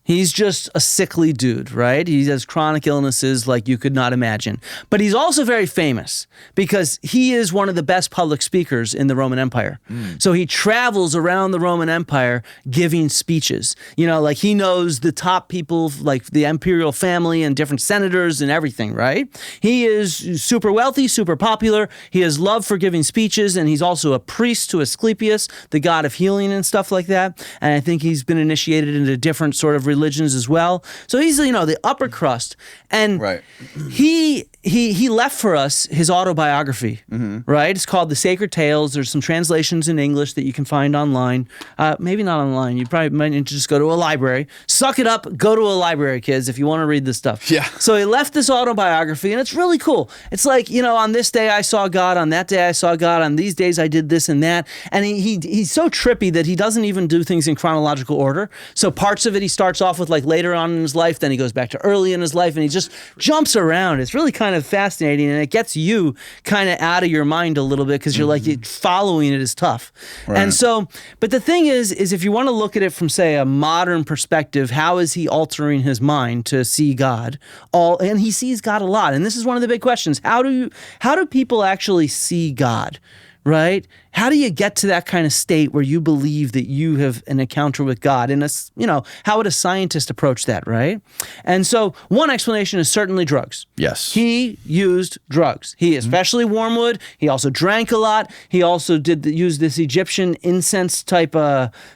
He's just a sickly dude, right? He has chronic illnesses like you could not imagine. But he's also very famous because he is one of the best public speakers in the Roman Empire. So he travels around the Roman Empire giving speeches. You know, like he knows the top people, like the imperial family and different senators and everything, right? He is super wealthy, super popular. He has love for giving speeches, and he's also a priest to Asclepius, the god of healing and stuff like that. And I think he's been initiated into different sort of religions as well. So he's, you know, the upper crust. And he left for us his autobiography, right? It's called The Sacred Tales. There's some translations in English that you can find online. Maybe not online. You probably might need to just go to a library. Suck it up. Go to a library, kids, if you want to read this stuff. Yeah. So he left this autobiography, and it's really cool. It's like, you know, on this day I saw God. On that day I saw God. On these days I did this and that. And he's so trippy that he doesn't even do things in chronological order. So parts of it he starts off with like later on in his life, then he goes back to early in his life, and he just jumps around. It's really kind of fascinating, and it gets you kind of out of your mind a little bit because you're like, following it is tough. Right. And so, but the thing is if you want to look at it from, say, a modern perspective, how is he altering his mind to see God? And he sees God a lot. And this is one of the big questions. How do people actually see God? Right? How do you get to that kind of state where you believe that you have an encounter with God? And how would a scientist approach that, right? And so one explanation is certainly drugs. Yes. He used drugs. He especially wormwood. He also drank a lot. He also use this Egyptian incense type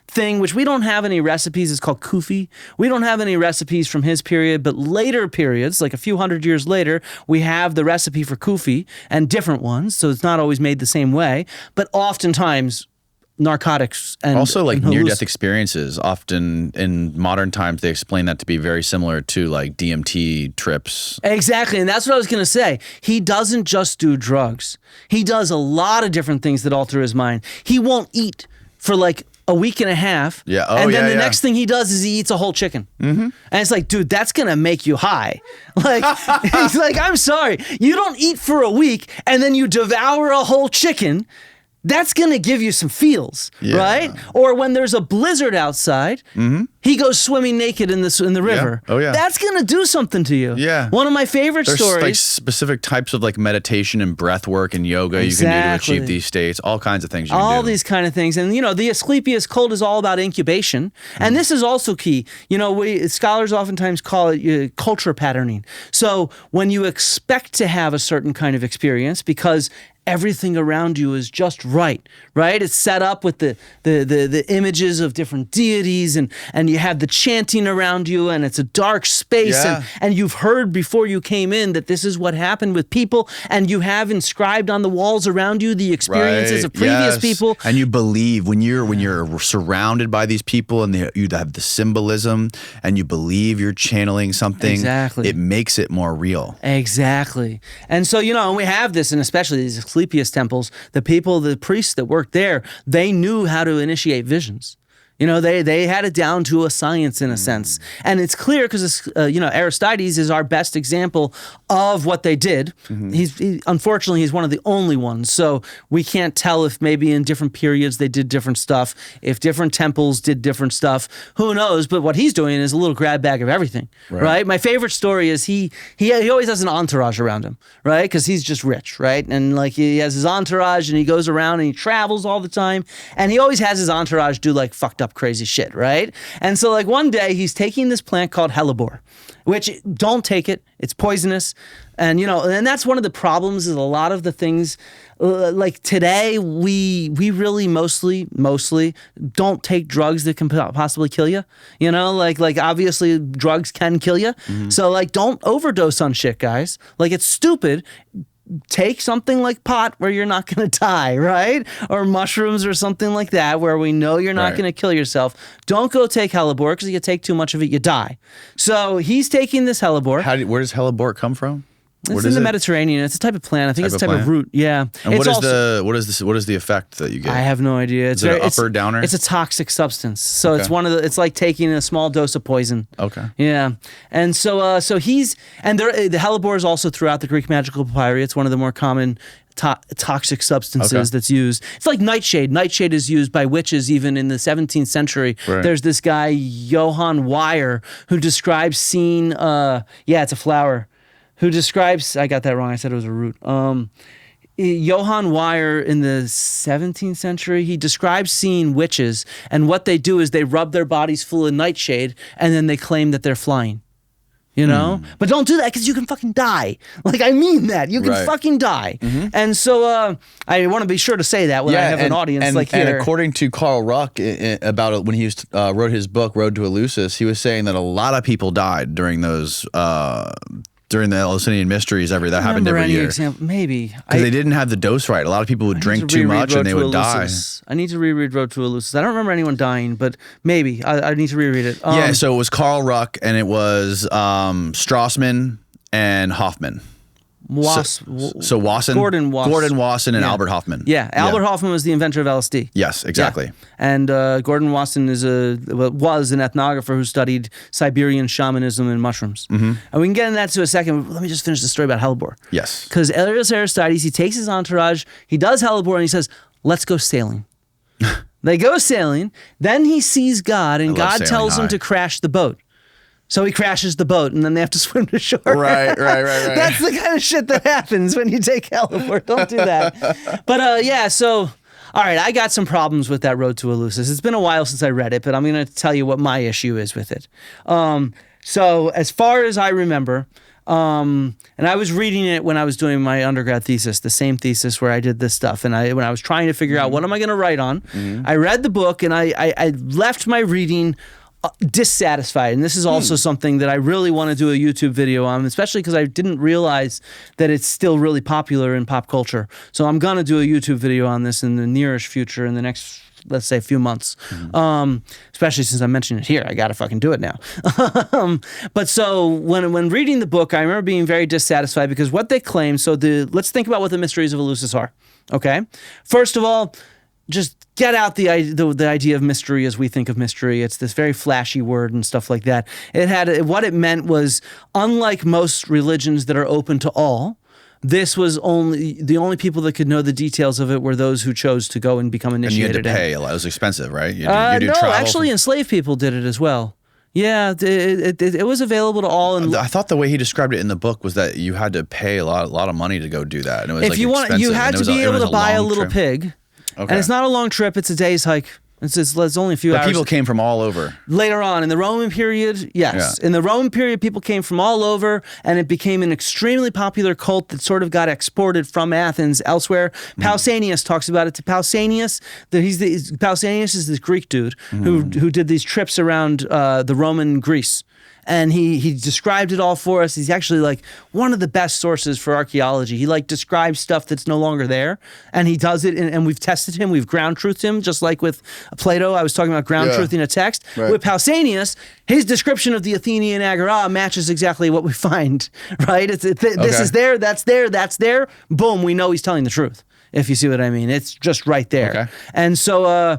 thing, which we don't have any recipes. It's called kufi. We don't have any recipes from his period, but later periods, like a few hundred years later, we have the recipe for kufi and different ones. So it's not always made the same way, but oftentimes narcotics and also like and near-death experiences. Often in modern times, they explain that to be very similar to like DMT trips. Exactly, and that's what I was going to say. He doesn't just do drugs. He does a lot of different things that alter his mind. He won't eat for like a week and a half. Yeah. Oh, and then yeah, the next thing he does is he eats a whole chicken. And it's like, dude, that's going to make you high. Like, he's like, I'm sorry. You don't eat for a week and then you devour a whole chicken. That's going to give you some feels, right? Or when there's a blizzard outside, he goes swimming naked in the river. Yeah. Oh, yeah. That's going to do something to you. Yeah. One of my favorite There's stories. like specific types of like meditation and breath work and yoga you can do to achieve these states. All kinds of things you can do. All these kind of things. And, you know, the Asclepius cult is all about incubation. And this is also key. You know, scholars oftentimes call it culture patterning. So when you expect to have a certain kind of experience because everything around you is just right? It's set up with the images of different deities, and you have the chanting around you, and it's a dark space, and you've heard before you came in that this is what happened with people, and you have inscribed on the walls around you the experiences of previous people. And you believe when you're surrounded by these people, and you have the symbolism, and you believe you're channeling something. Exactly. It makes it more real. Exactly. And so, you know, and we have this, and especially these Asclepius temples, the priests that worked there, they knew how to initiate visions. You know, they had it down to a science in a sense. And it's clear because, you know, Aristides is our best example of what they did. Unfortunately, he's one of the only ones. So we can't tell if maybe in different periods they did different stuff, if different temples did different stuff. Who knows? But what he's doing is a little grab bag of everything, right? My favorite story is he always has an entourage around him, right? Because he's just rich, right? And like he has his entourage and he goes around and he travels all the time. And he always has his entourage do like fucked up crazy shit, right? And so like one day he's taking this plant called hellebore, which don't take it. It's poisonous. And, you know, and that's one of the problems is a lot of the things like today we really mostly don't take drugs that can possibly kill you. You know, like obviously drugs can kill you. So like don't overdose on shit, guys. Like it's stupid. Take something like pot where you're not going to die, right? Or mushrooms or something like that where we know you're not going to kill yourself. Don't go take hellebore because if you take too much of it, you die. So he's taking this hellebore. Where does hellebore come from? It's in the Mediterranean. It's a type of plant. I think it's a type of root. Yeah. And what is the effect that you get? I have no idea. Is it an upper downer? It's a toxic substance. So it's like taking a small dose of poison. Okay. Yeah. And so the hellebore is also throughout the Greek magical papyri. It's one of the more common toxic substances that's used. It's like nightshade. Nightshade is used by witches even in the 17th century. Right. There's this guy, Johann Weyer, who describes seeing, it's a flower. Who describes, I got that wrong, I said it was a root. Johann Weyer in the 17th century, he describes seeing witches, and what they do is they rub their bodies full of nightshade, and then they claim that they're flying. You know? But don't do that because you can fucking die. Like, I mean that. You can fucking die. And so I want to be sure to say that when I have an audience like here. And according to Carl Ruck, about it, when he wrote his book, Road to Eleusis, he was saying that a lot of people died during those... during the Eleusinian mysteries that happened every year. Example, maybe. Because they didn't have the dose right. A lot of people would drink too much and they would die. I need to reread Road to Eleusis. I don't remember anyone dying, but maybe. I need to reread it. So it was Carl Ruck and it was Strassman and Hoffman. Gordon Wasson and Albert Hoffman. Yeah, Albert Hoffman was the inventor of LSD. Yes, exactly. Yeah. And Gordon Wasson was an ethnographer who studied Siberian shamanism and mushrooms. And we can get into that in a second. Let me just finish the story about hellebore. Yes. Because Aristides, he takes his entourage, he does hellebore, and he says, let's go sailing. They go sailing. Then he sees God, and God tells him to crash the boat. So he crashes the boat, and then they have to swim to shore. Right. That's the kind of shit that happens when you take hellebore. Don't do that. But so, all right, I got some problems with that Road to Eleusis. It's been a while since I read it, but I'm going to tell you what my issue is with it. So as far as I remember, and I was reading it when I was doing my undergrad thesis, the same thesis where I did this stuff, and when I was trying to figure out what am I going to write on, I read the book, and I left my reading dissatisfied. And this is also something that I really want to do a YouTube video on, especially because I didn't realize that it's still really popular in pop culture. So I'm going to do a YouTube video on this in the nearish future, in the next, let's say, few months. Especially since I mentioned it here. I got to fucking do it now. But so when reading the book, I remember being very dissatisfied because what they claim, let's think about what the mysteries of Eleusis are. Okay? First of all, just get out the idea of mystery as we think of mystery. It's this very flashy word and stuff like that. What it meant was, unlike most religions that are open to all, this was the only people that could know the details of it were those who chose to go and become initiated. And you had to pay a lot. It was expensive, right? No, actually enslaved people did it as well. Yeah, it was available to all. And I thought the way he described it in the book was that you had to pay a lot of money to go do that. And it was if you want, you had to be able to buy a little pig. Okay. And it's not a long trip, it's a day's hike. It's only a few hours. But people came from all over. Later on, in the Roman period, yes. Yeah. In the Roman period, people came from all over, and it became an extremely popular cult that sort of got exported from Athens elsewhere. Pausanias talks about it. To Pausanias, Pausanias is this Greek dude who did these trips around the Roman Greece. And he described it all for us. He's actually like one of the best sources for archaeology. He like describes stuff that's no longer there, and he does it. And we've tested him. We've ground truthed him, just like with Plato. I was talking about ground truthing a text. Right. With Pausanias, his description of the Athenian Agora matches exactly what we find. Right? This is there. That's there. That's there. Boom. We know he's telling the truth. if you see what I mean. It's just right there. Okay. And so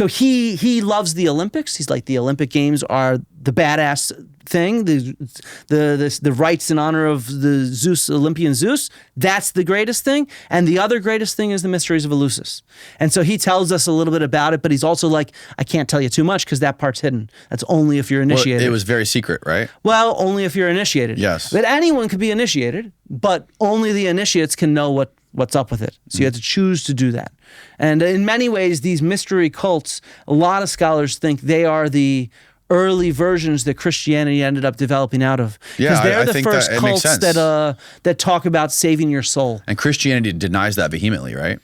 he loves the Olympics. He's like, the Olympic Games are the badass thing, the rights in honor of the Olympian Zeus. That's the greatest thing. And the other greatest thing is the mysteries of Eleusis. And so he tells us a little bit about it, but he's also like, I can't tell you too much because that part's hidden. That's only if you're initiated. Well, it was very secret, right? Well, only if you're initiated. Yes. But anyone could be initiated, but only the initiates can know what's up with it. So you have to choose to do that. And in many ways, these mystery cults, a lot of scholars think they are the early versions that Christianity ended up developing out of. Yeah, they're I the think first that makes cults sense. that talk about saving your soul. And Christianity denies that vehemently, right?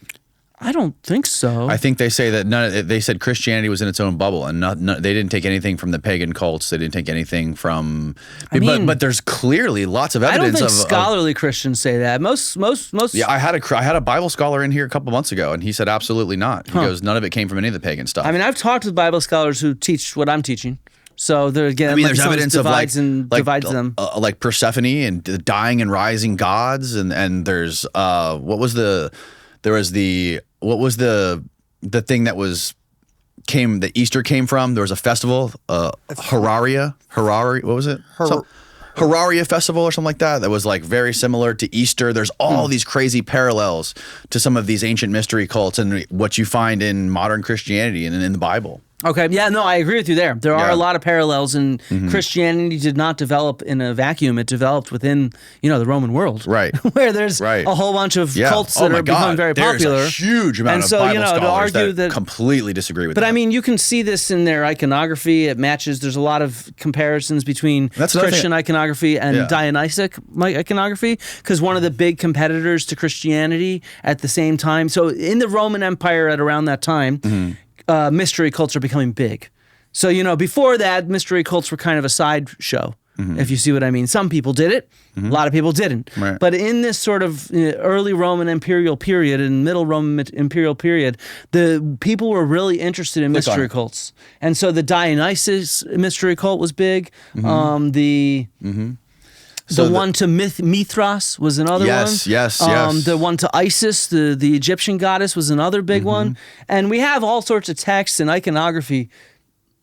I don't think so. I think they say that they said Christianity was in its own bubble, and they didn't take anything from the pagan cults. They didn't take anything from. But there's clearly lots of evidence. I don't think scholarly Christians say that. Most. Yeah, I had a Bible scholar in here a couple months ago, and he said absolutely not. He goes, none of it came from any of the pagan stuff. I mean, I've talked with Bible scholars who teach what I'm teaching. So there again, I mean, there's evidence of divides them. Like Persephone and the dying and rising gods, and there's what was the thing that Easter came from? There was a festival, Harari, what was it? Heraria festival or something like that. That was like very similar to Easter. There's all these crazy parallels to some of these ancient mystery cults and what you find in modern Christianity and in the Bible. Okay, yeah, no, I agree with you there. There are a lot of parallels, and Christianity did not develop in a vacuum. It developed within, the Roman world, right? Where there's a whole bunch of cults that are becoming very popular. There's a huge amount of Bible scholars that completely disagree with that. But I mean, you can see this in their iconography. It matches. There's a lot of comparisons between Christian iconography and Dionysic iconography, because one of the big competitors to Christianity at the same time. So in the Roman Empire at around that time. Mystery cults are becoming big. So, before that, mystery cults were kind of a sideshow, if you see what I mean. Some people did it. A lot of people didn't. Right. But in this sort of early Roman imperial period and middle Roman imperial period, the people were really interested in mystery cults. And so the Dionysus mystery cult was big. The one to Mithras was another one. Yes. The one to Isis, the Egyptian goddess, was another big one. And we have all sorts of texts and iconography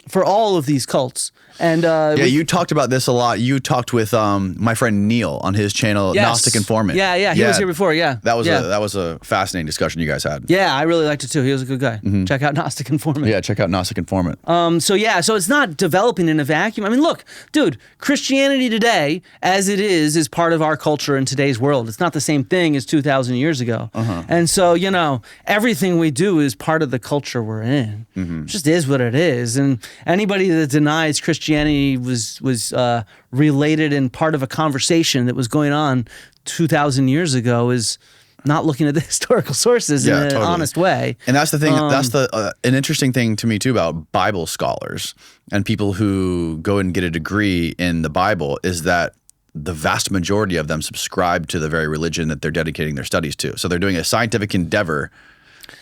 for all of these cults. And you talked about this a lot. You talked with my friend Neil on his channel, Gnostic Informant. Yeah, he was here before. Yeah, that was a fascinating discussion you guys had. Yeah, I really liked it too. He was a good guy. Check out Gnostic Informant. Yeah, check out Gnostic Informant. So it's not developing in a vacuum. I mean, look, dude, Christianity today, as it is part of our culture in today's world. It's not the same thing as 2,000 years ago. And so everything we do is part of the culture we're in. It just is what it is. And anybody that denies Christianity was related and part of a conversation that was going on 2,000 years ago is not looking at the historical sources in an honest way. And that's the thing. That's an interesting thing to me too about Bible scholars and people who go and get a degree in the Bible is that the vast majority of them subscribe to the very religion that they're dedicating their studies to. So they're doing a scientific endeavor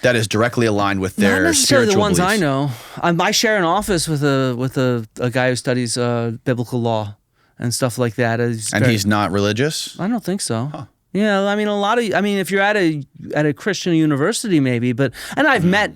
that is directly aligned with their not necessarily spiritual the ones beliefs. I know. I share an office with a guy who studies biblical law and stuff like that. He's not religious? I don't think so. Huh. Yeah, I mean, if you're at a Christian university, maybe, and I've met,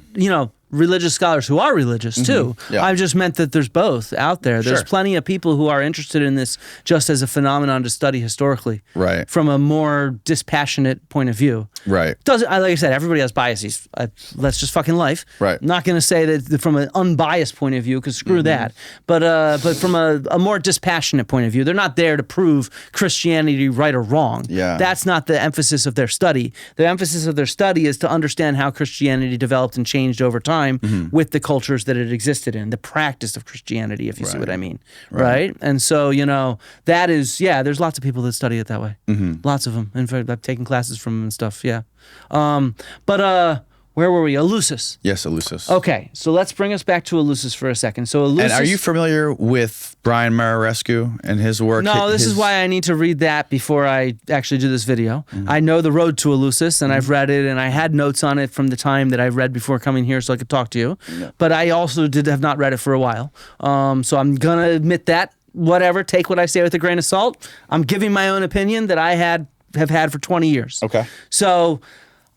religious scholars who are religious too. Yeah. I've just meant that there's both out there. There's plenty of people who are interested in this just as a phenomenon to study historically, right? From a more dispassionate point of view, right? Like I said, everybody has biases. That's just fucking life, right? I'm not going to say that from an unbiased point of view, because screw that. But from a more dispassionate point of view, they're not there to prove Christianity right or wrong. Yeah, that's not the emphasis of their study. The emphasis of their study is to understand how Christianity developed and changed over time. With the cultures that it existed in, the practice of Christianity, if you see what I mean, right? And so, that is, there's lots of people that study it that way. Lots of them. In fact, I've taken classes from them and stuff, where were we? Eleusis. Yes, Eleusis. Okay, so let's bring us back to Eleusis for a second. So Eleusis. And are you familiar with Brian Mararescu and his work? No, this is why I need to read that before I actually do this video. I know The Road to Eleusis, and I've read it, and I had notes on it from the time that I read before coming here so I could talk to you. But I also have not read it for a while. So I'm going to admit that. Whatever, take what I say with a grain of salt. I'm giving my own opinion that I have had for 20 years. Okay. So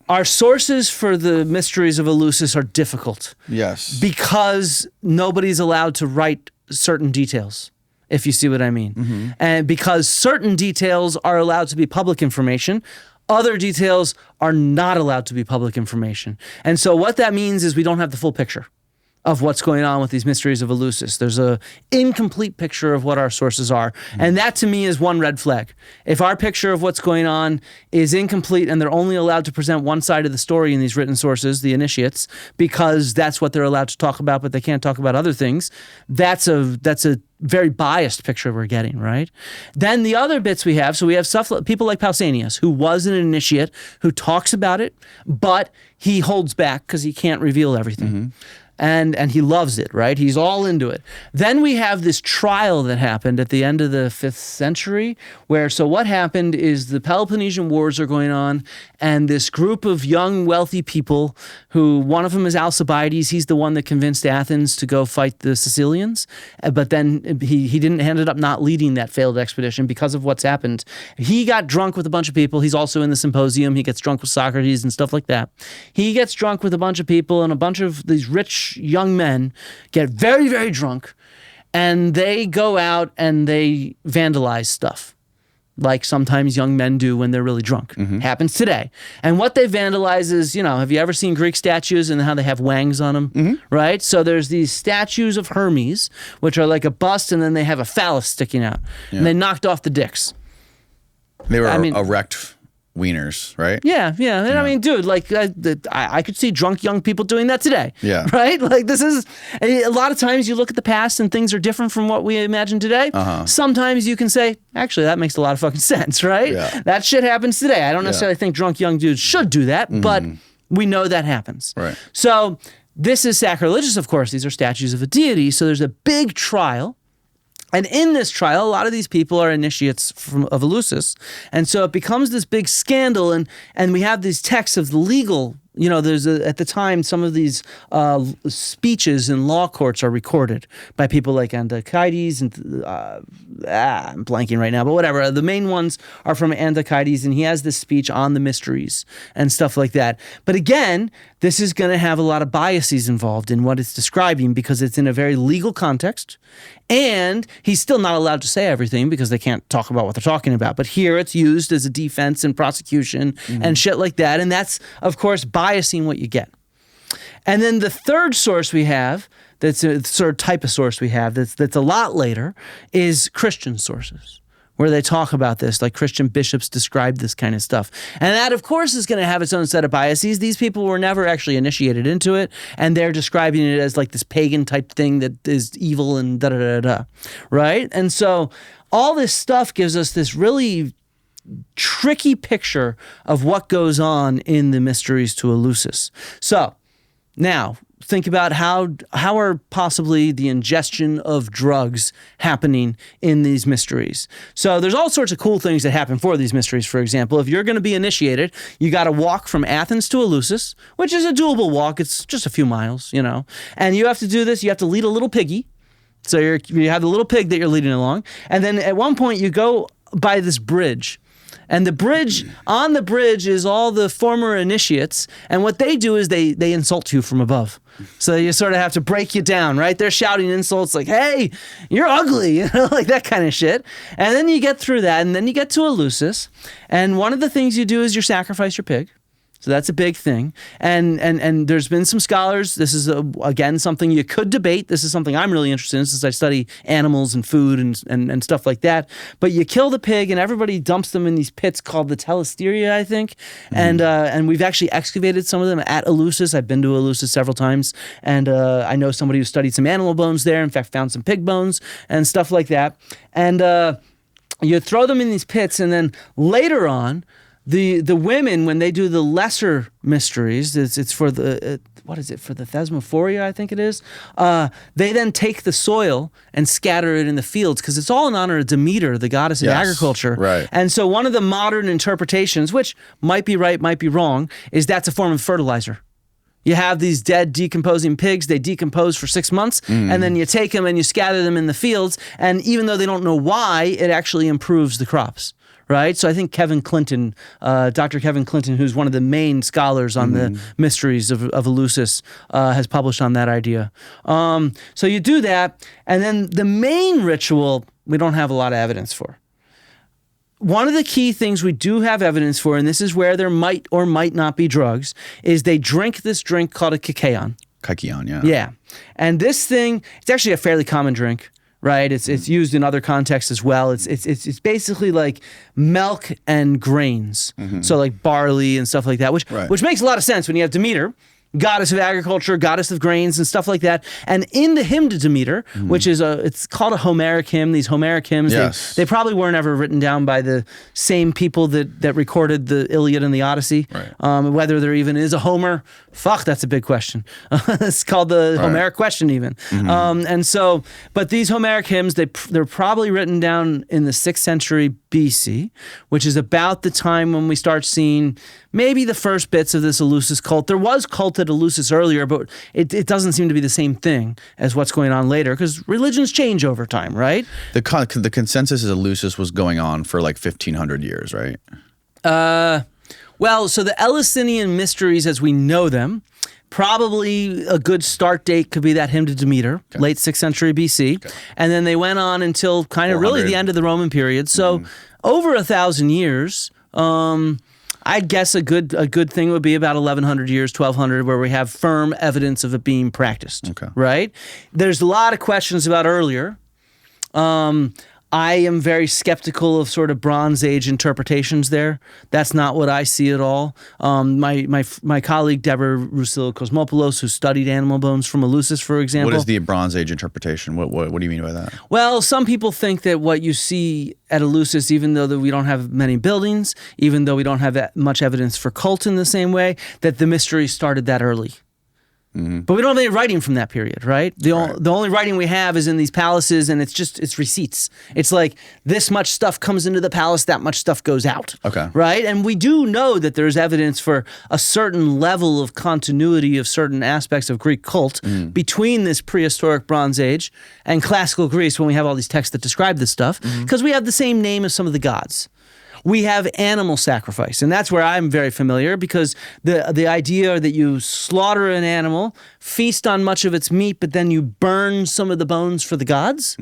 Our sources for the mysteries of Eleusis are difficult. Yes. Because nobody's allowed to write certain details, if you see what I mean. And because certain details are allowed to be public information, other details are not allowed to be public information. And so what that means is we don't have the full picture of what's going on with these mysteries of Eleusis. There's a incomplete picture of what our sources are. And that to me is one red flag. If our picture of what's going on is incomplete and they're only allowed to present one side of the story in these written sources, the initiates, because that's what they're allowed to talk about, but they can't talk about other things, that's a very biased picture we're getting, right? Then the other bits we have, so we have stuff, people like Pausanias, who was an initiate, who talks about it, but he holds back because he can't reveal everything. And he loves it, right? He's all into it. Then we have this trial that happened at the end of the 5th century, where, so what happened is the Peloponnesian Wars are going on, and this group of young, wealthy people, who, one of them is Alcibiades, he's the one that convinced Athens to go fight the Sicilians, but then he ended up not leading that failed expedition because of what's happened. He got drunk with a bunch of people. He's also in the symposium. He gets drunk with Socrates and stuff like that. He gets drunk with a bunch of people, and a bunch of these rich young men get very, very drunk, and they go out and they vandalize stuff, like sometimes young men do when they're really drunk. Happens today. And what they vandalize is, have you ever seen Greek statues and how they have wangs on them? Right? So there's these statues of Hermes, which are like a bust, and then they have a phallus sticking out. And they knocked off the dicks. They were erect wieners, right? Yeah. And I mean, dude, like I could see drunk young people doing that today. Yeah. Right? Like this is, a lot of times you look at the past and things are different from what we imagine today. Sometimes you can say, actually, that makes a lot of fucking sense, right? Yeah. That shit happens today. I don't necessarily think drunk young dudes should do that, but we know that happens. Right. So this is sacrilegious, of course. These are statues of a deity. So there's a big trial. And in this trial, a lot of these people are initiates of Eleusis. And so it becomes this big scandal, and we have these texts of the legal, there's at the time, some of these speeches in law courts are recorded by people like Antichides, and I'm blanking right now, but whatever. The main ones are from Antichides, and he has this speech on the mysteries and stuff like that. But again, this is going to have a lot of biases involved in what it's describing because it's in a very legal context, and he's still not allowed to say everything because they can't talk about what they're talking about. But here it's used as a defense and prosecution and shit like that, and that's, of course, biasing what you get. And then the third source we have, that's a sort of type of source we have that's a lot later, is Christian sources, where they talk about this, like Christian bishops describe this kind of stuff. And that, of course, is going to have its own set of biases. These people were never actually initiated into it, and they're describing it as like this pagan type thing that is evil and da-da-da-da, right? And so all this stuff gives us this really tricky picture of what goes on in the mysteries to Eleusis. So now think about how are possibly the ingestion of drugs happening in these mysteries. So there's all sorts of cool things that happen for these mysteries. For example, if you're going to be initiated, you got to walk from Athens to Eleusis, which is a doable walk. It's just a few miles, and you have to do this. You have to lead a little piggy. So you have the little pig that you're leading along. And then at one point you go by this bridge. And on the bridge is all the former initiates. And what they do is they insult you from above. So you sort of have to break you down, right? They're shouting insults like, hey, you're ugly, like that kind of shit. And then you get through that, and then you get to Eleusis. And one of the things you do is you sacrifice your pig. So that's a big thing. And there's been some scholars. This is, again, something you could debate. This is something I'm really interested in since I study animals and food and stuff like that. But you kill the pig, and everybody dumps them in these pits called the Telesteria, I think. And we've actually excavated some of them at Eleusis. I've been to Eleusis several times. And I know somebody who studied some animal bones there. In fact, found some pig bones and stuff like that. And you throw them in these pits, and then later on, the women, when they do the lesser mysteries, it's for the, for the Thesmophoria, I think it is, they then take the soil and scatter it in the fields, because it's all in honor of Demeter, the goddess of agriculture. Right. And so one of the modern interpretations, which might be right, might be wrong, is that's a form of fertilizer. You have these dead, decomposing pigs. They decompose for 6 months, and then you take them and you scatter them in the fields. And even though they don't know why, it actually improves the crops, right? So I think Kevin Clinton, Dr. Kevin Clinton, who's one of the main scholars on the mysteries of Eleusis, has published on that idea. So you do that, and then the main ritual, we don't have a lot of evidence for. One of the key things we do have evidence for, and this is where there might or might not be drugs, is they drink this drink called a kykeon. Kykeon, yeah. Yeah. And this thing, it's actually a fairly common drink, right? It's used in other contexts as well. It's basically like milk and grains. So like barley and stuff like that, which makes a lot of sense when you have Demeter, goddess of agriculture, goddess of grains, and stuff like that. And in the hymn to Demeter, which is it's called a Homeric hymn. These Homeric hymns, they probably weren't ever written down by the same people that recorded the Iliad and the Odyssey. Right. Whether there even is a Homer, that's a big question. It's called the Homeric question even. And so, but these Homeric hymns, they're probably written down in the 6th century BC, which is about the time when we start seeing maybe the first bits of this Eleusis cult. There was cult at Eleusis earlier, but it doesn't seem to be the same thing as what's going on later, because religions change over time, right? The consensus is Eleusis was going on for like 1,500 years, right? Well, so the Eleusinian mysteries as we know them, probably a good start date could be that hymn to Demeter, late 6th century BC. And then they went on until kind of really the end of the Roman period. So over 1,000 years. I'd guess a good thing would be about 1,100 years, 1,200, where we have firm evidence of it being practiced, right? There's a lot of questions about earlier. I am very skeptical of sort of Bronze Age interpretations there. That's not what I see at all. My colleague Deborah Russillo-Kosmopoulos, who studied animal bones from Eleusis, for example. What is the Bronze Age interpretation? What do you mean by that? Well, some people think that what you see at Eleusis, even though that we don't have many buildings, even though we don't have that much evidence for cult in the same way, that the mystery started that early. But we don't have any writing from that period, right? The only writing we have is in these palaces, and it's receipts. It's like this much stuff comes into the palace, that much stuff goes out. Right? And we do know that there's evidence for a certain level of continuity of certain aspects of Greek cult between this prehistoric Bronze Age and classical Greece, when we have all these texts that describe this stuff, because we have the same name as some of the gods. We have animal sacrifice, and that's where I'm very familiar, because the idea that you slaughter an animal, feast on much of its meat, but then you burn some of the bones for the gods,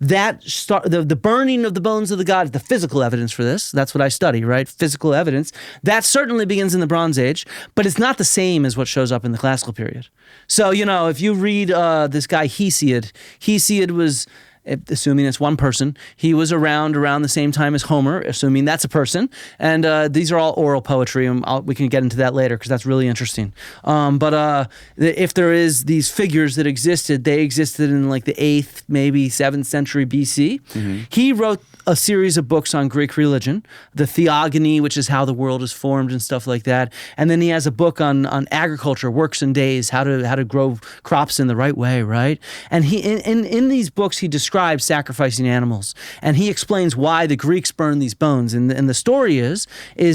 the burning of the bones of the gods, the physical evidence for this, that's what I study, right? Physical evidence. That certainly begins in the Bronze Age, but it's not the same as what shows up in the classical period. So, if you read this guy Hesiod was... assuming it's one person, he was around the same time as Homer, assuming that's a person. And these are all oral poetry, and we can get into that later because that's really interesting. But if there is these figures that existed, they existed in like the 8th, maybe 7th century BC. He wrote a series of books on Greek religion, the Theogony, which is how the world is formed and stuff like that. And then he has a book on agriculture, works and days, how to grow crops in the right way, right? And he in these books he describes sacrificing animals, and he explains why the Greeks burned these bones. And the story is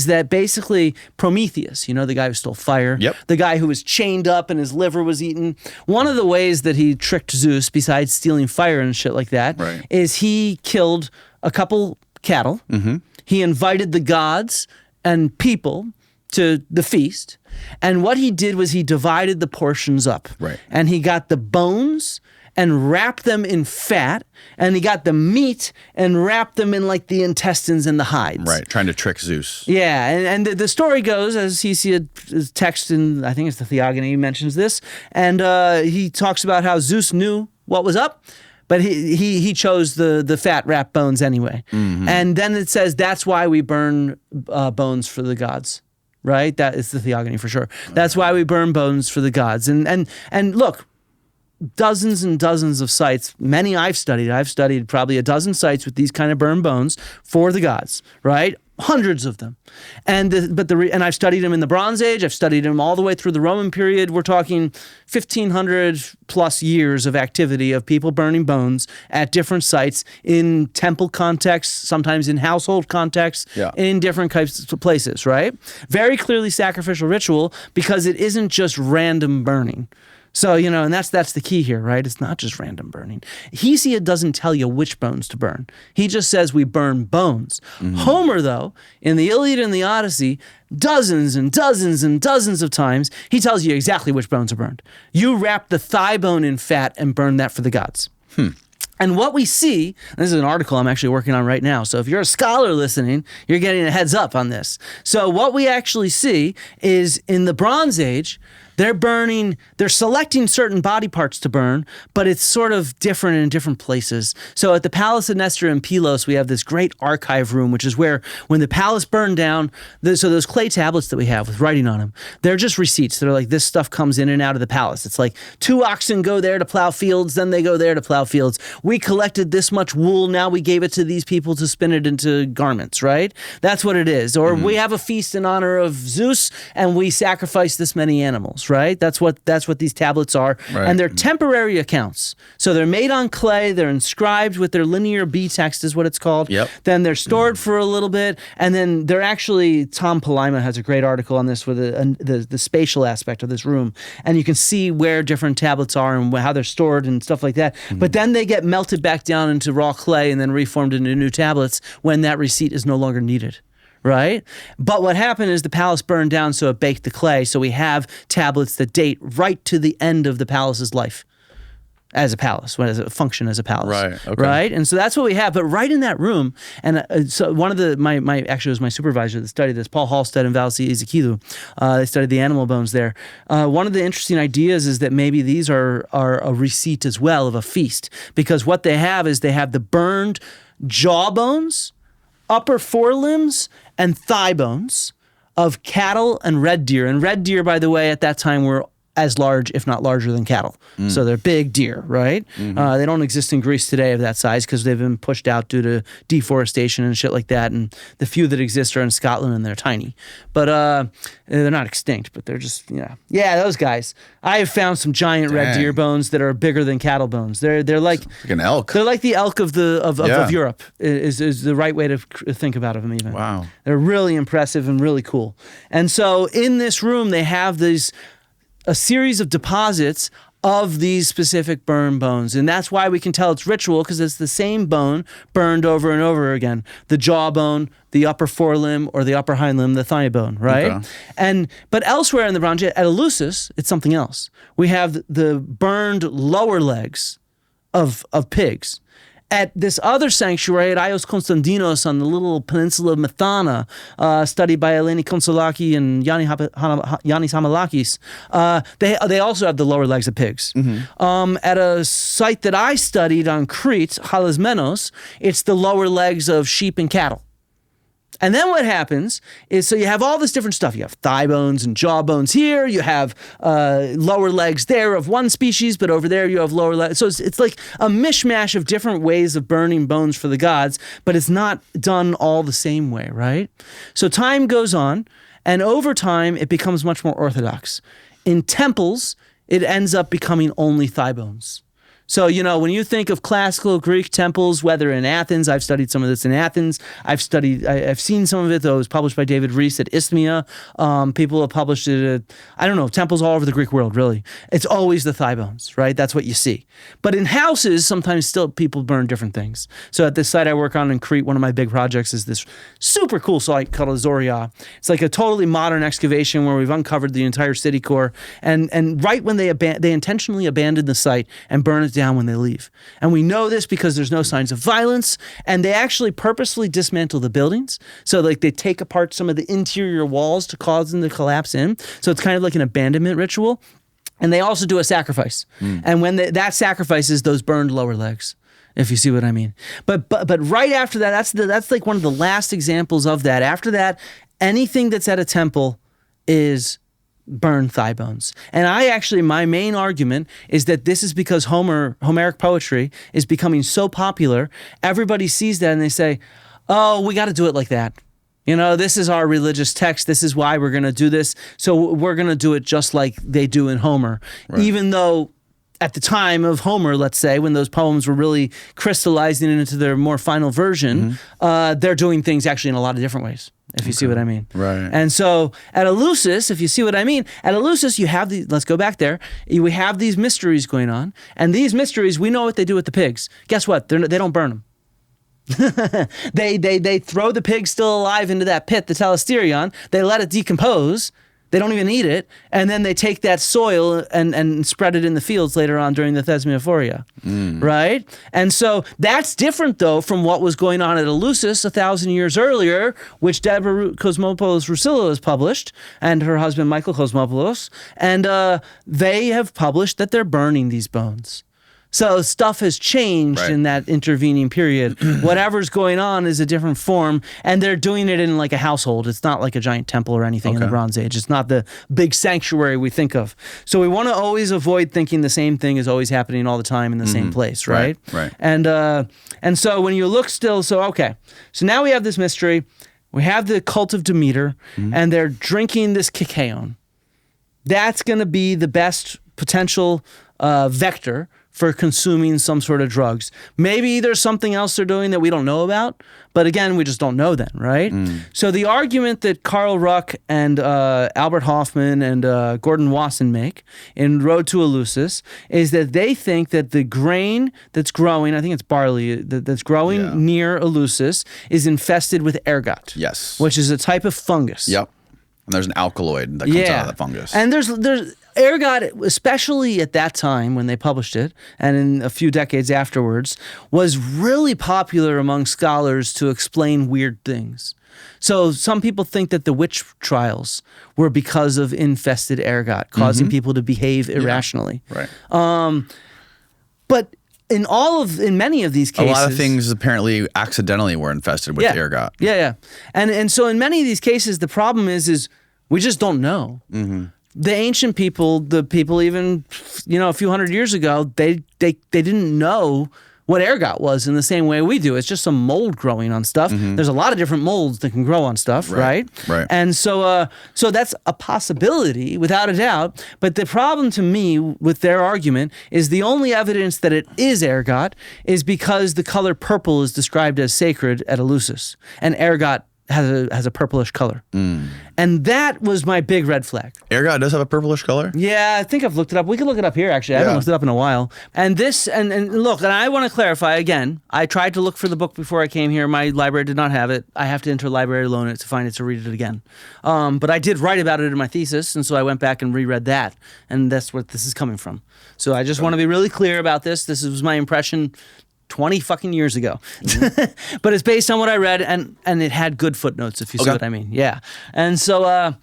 that basically Prometheus, the guy who stole fire, the guy who was chained up and his liver was eaten. One of the ways that he tricked Zeus, besides stealing fire and shit like that, is he killed a couple cattle. He invited the gods and people to the feast, and what he did was he divided the portions up, and he got the bones and wrapped them in fat, and he got the meat and wrapped them in like the intestines and the hides. Right, trying to trick Zeus. Yeah, and the story goes, as Hesiod's text in, I think it's the Theogony, mentions this, and he talks about how Zeus knew what was up, but he chose the fat wrapped bones anyway. And then it says that's why we burn bones for the gods. Right? That is the Theogony for sure. That's why we burn bones for the gods. And look, dozens and dozens of sites, many I've studied probably a dozen sites with these kind of burned bones for the gods, right? Hundreds of them. And and I've studied them in the Bronze Age. I've studied them all the way through the Roman period. We're talking 1,500 plus years of activity of people burning bones at different sites in temple contexts, sometimes in household contexts, in different types of places, right? Very clearly sacrificial ritual because it isn't just random burning. So, and that's the key here, right? It's not just random burning. Hesiod doesn't tell you which bones to burn. He just says we burn bones. Homer, though, in the Iliad and the Odyssey, dozens and dozens and dozens of times, he tells you exactly which bones are burned. You wrap the thigh bone in fat and burn that for the gods. And what we see, this is an article I'm actually working on right now, so if you're a scholar listening, you're getting a heads up on this. So what we actually see is in the Bronze Age, they're selecting certain body parts to burn, but it's sort of different in different places. So at the Palace of Nestor in Pylos, we have this great archive room, which is where when the palace burned down, so those clay tablets that we have with writing on them, they're just receipts. They're like, this stuff comes in and out of the palace. It's like 2 oxen go there to plow fields, then they go there to plow fields. We collected this much wool, now we gave it to these people to spin it into garments, right? That's what it is. Or we have a feast in honor of Zeus, and we sacrifice this many animals. Right? That's what these tablets are. Right. And they're temporary accounts. So they're made on clay, they're inscribed with their linear B text is what it's called. Yep. Then they're stored for a little bit, and then they're actually, Tom Palaima has a great article on this with the spatial aspect of this room. And you can see where different tablets are and how they're stored and stuff like that. But then they get melted back down into raw clay and then reformed into new tablets when that receipt is no longer needed. Right? But what happened is the palace burned down, so it baked the clay. So we have tablets that date right to the end of the palace's life as a palace, as a function as a palace. Right. Okay. Right? And so that's what we have. But right in that room, and so one of actually was my supervisor that studied this, Paul Halstead and Valsi Ezekielu. They studied the animal bones there. One of the interesting ideas is that maybe these are a receipt as well of a feast, because what they have is they have the burned jaw bones, upper forelimbs, and thigh bones of cattle and red deer. And red deer, by the way, at that time were as large, if not larger than cattle. So they're big deer, right? They don't exist in Greece today of that size because they've been pushed out due to deforestation and shit like that. And the few that exist are in Scotland and they're tiny. But they're not extinct, but they're just, Yeah, those guys. I have found some giant red deer bones that are bigger than cattle bones. They're like an elk. They're like the elk of Europe is the right way to think about them even. Wow. They're really impressive and really cool. And so in this room, they have a series of deposits of these specific burned bones. And that's why we can tell it's ritual, because it's the same bone burned over and over again. The jawbone, the upper forelimb, or the upper hind limb, the thigh bone, right? Okay. But elsewhere in the Bronze Age, at Eleusis, it's something else. We have the burned lower legs of pigs. At this other sanctuary at Ios Konstantinos on the little peninsula of Methana, studied by Eleni Konsolaki and Yannis Hamalakis, they also have the lower legs of pigs. At a site that I studied on Crete, Halismenos, it's the lower legs of sheep and cattle. And then what happens is, so you have all this different stuff. You have thigh bones and jaw bones here. You have lower legs there of one species, but over there you have lower legs. So it's like a mishmash of different ways of burning bones for the gods, but it's not done all the same way, right? So time goes on, and over time it becomes much more orthodox. In temples, it ends up becoming only thigh bones. So, when you think of classical Greek temples, whether in Athens, I've studied some of this in Athens. I've seen some of it, though. It was published by David Rees at Isthmia. People have published it at, temples all over the Greek world, really. It's always the thigh bones, right? That's what you see. But in houses, sometimes still people burn different things. So at this site I work on in Crete, one of my big projects is this super cool site called Azoria. It's like a totally modern excavation where we've uncovered the entire city core. And right when they intentionally abandoned the site and burn it down when they leave. And we know this because there's no signs of violence, and they actually purposely dismantle the buildings. So like they take apart some of the interior walls to cause them to collapse in. So it's kind of like an abandonment ritual. And they also do a sacrifice. And when that sacrifice is those burned lower legs, if you see what I mean. But right after that, that's like one of the last examples of that. After that, anything that's at a temple is burned thigh bones. And my main argument is that this is because Homeric poetry is becoming so popular, everybody sees that and they say, oh, we got to do it like that. You know, this is our religious text. This is why we're going to do this. So we're going to do it just like they do in Homer. Right. Even though at the time of Homer, let's say, when those poems were really crystallizing into their more final version, they're doing things actually in a lot of different ways, if you see what I mean. Right. And so at Eleusis, if you see what I mean, at Eleusis, you have the, let's go back there, we have these mysteries going on. And these mysteries, we know what they do with the pigs. Guess what? They don't burn them. They throw the pig still alive into that pit, the telesterion. They let it decompose. They don't even eat it. And then they take that soil and spread it in the fields later on during the Thesmophoria. Right? And so that's different, though, from what was going on at Eleusis 1,000 years earlier, which Deborah Cosmopoulos Russillo has published, and her husband Michael Cosmopoulos. And they have published that they're burning these bones. So stuff has changed in that intervening period. Whatever's going on is a different form, and they're doing it in like a household. It's not like a giant temple or anything in the Bronze Age. It's not the big sanctuary we think of. So we want to always avoid thinking the same thing is always happening all the time in the same place, right? Right. And so when you look still, so now we have this mystery. We have the cult of Demeter, and they're drinking this kykeon. That's going to be the best potential vector for consuming some sort of drugs. Maybe there's something else they're doing that we don't know about, but again, we just don't know then, right? So the argument that Carl Ruck and Albert Hoffman and Gordon Wasson make in Road to Eleusis is that they think that the grain that's growing, I think it's barley, that's growing near Eleusis is infested with ergot. Yes. Which is a type of fungus. Yep. And there's an alkaloid that comes out of that fungus. And there's ergot, especially at that time when they published it, and in a few decades afterwards, was really popular among scholars to explain weird things. So some people think that the witch trials were because of infested ergot, causing people to behave irrationally. Right. But in many of these cases, a lot of things apparently accidentally were infested with ergot. Yeah. And so in many of these cases, the problem is we just don't know. The ancient people, the people even, a few hundred years ago, they didn't know what ergot was in the same way we do. It's just some mold growing on stuff. There's a lot of different molds that can grow on stuff, right? Right. And so that's a possibility, without a doubt. But the problem to me with their argument is the only evidence that it is ergot is because the color purple is described as sacred at Eleusis, and ergot has a purplish color. And that was my big red flag. Ergot does have a purplish color? Yeah, I think I've looked it up. We can look it up here, actually. I haven't looked it up in a while. And this, and look, and I want to clarify again, I tried to look for the book before I came here. My library did not have it. I have to interlibrary loan it to find it to read it again. But I did write about it in my thesis, and so I went back and reread that. And that's what this is coming from. So I just want to be really clear about this. This was my impression 20 fucking years ago. But it's based on what I read, and it had good footnotes, if you see what I mean. Yeah. And so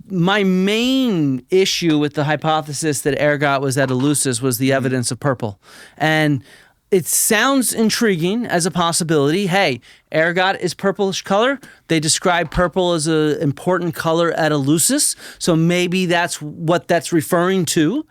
my main issue with the hypothesis that ergot was at Eleusis was the evidence of purple. And it sounds intriguing as a possibility. Hey, ergot is purplish color. They describe purple as an important color at Eleusis, so maybe that's what that's referring to.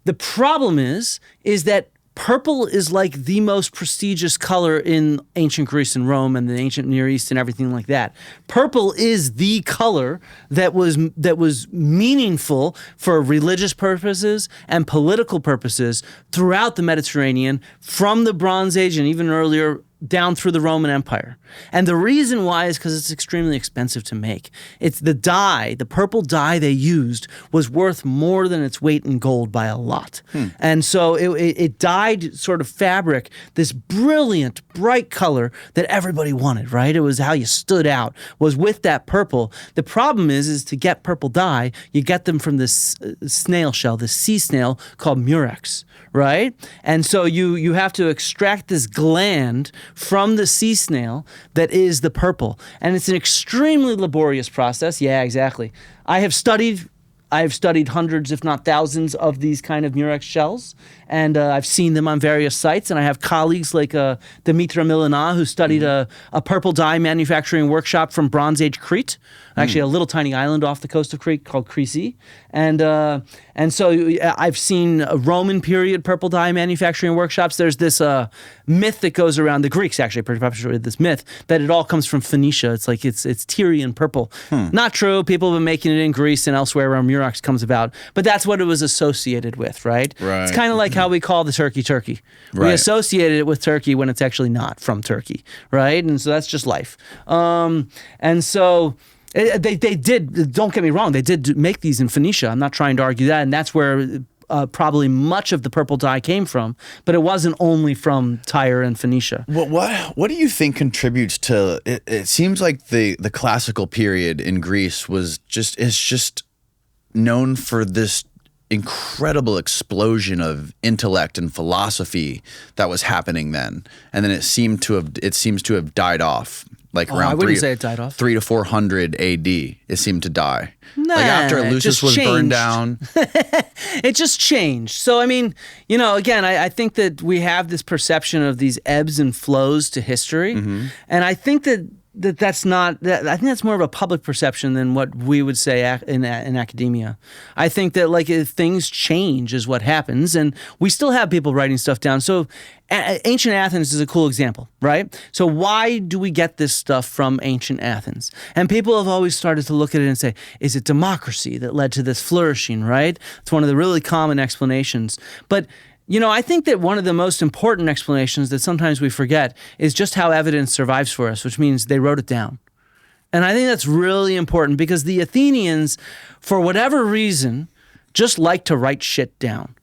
The problem is that purple is like the most prestigious color in ancient Greece and Rome and the ancient Near East and everything like that. Purple is the color that was meaningful for religious purposes and political purposes throughout the Mediterranean from the Bronze Age and even earlier down through the Roman Empire. And the reason why is because it's extremely expensive to make. It's the dye, the purple dye they used was worth more than its weight in gold by a lot. And so it dyed sort of fabric, this brilliant, bright color that everybody wanted, right? It was how you stood out, was with that purple. The problem is to get purple dye, you get them from this snail shell, this sea snail called murex, right? And so you have to extract this gland from the sea snail that is the purple. And it's an extremely laborious process. Yeah, exactly. I have studied I've studied hundreds, if not thousands, of these kind of Murex shells, and I've seen them on various sites. And I have colleagues like Dimitra Milana, who studied a purple dye manufacturing workshop from Bronze Age Crete, actually a little tiny island off the coast of Crete called Crisi. And so I've seen Roman period purple dye manufacturing workshops. There's this myth that goes around, the Greeks actually perpetuated this myth, that it all comes from Phoenicia. It's like it's Tyrian purple. Not true. People have been making it in Greece and elsewhere where Murex comes about, but that's what it was associated with, right? Right. It's kind of like how we call the turkey. We Right. associated it with Turkey when it's actually not from Turkey, right? And so that's just life. And so they did, don't get me wrong, they did make these in Phoenicia. I'm not trying to argue that, and that's where probably much of the purple dye came from, but it wasn't only from Tyre and Phoenicia. What do you think contributes to it? It seems like the classical period in Greece is just known for this incredible explosion of intellect and philosophy that was happening then, and then it seems to have died off. Like around I wouldn't say it died off. 300 to 400 AD, it seemed to die. Nah, like after Eleusis was burned changed. down. It just changed. So, I mean, again, I think that we have this perception of these ebbs and flows to history. And I think that's not, I think that's more of a public perception than what we would say in academia. I think that if things change is what happens, and we still have people writing stuff down. So ancient Athens is a cool example, right? So why do we get this stuff from ancient Athens? And people have always started to look at it and say, is it democracy that led to this flourishing, right? It's one of the really common explanations. But I think that one of the most important explanations that sometimes we forget is just how evidence survives for us, which means they wrote it down. And I think that's really important because the Athenians, for whatever reason, just like to write shit down.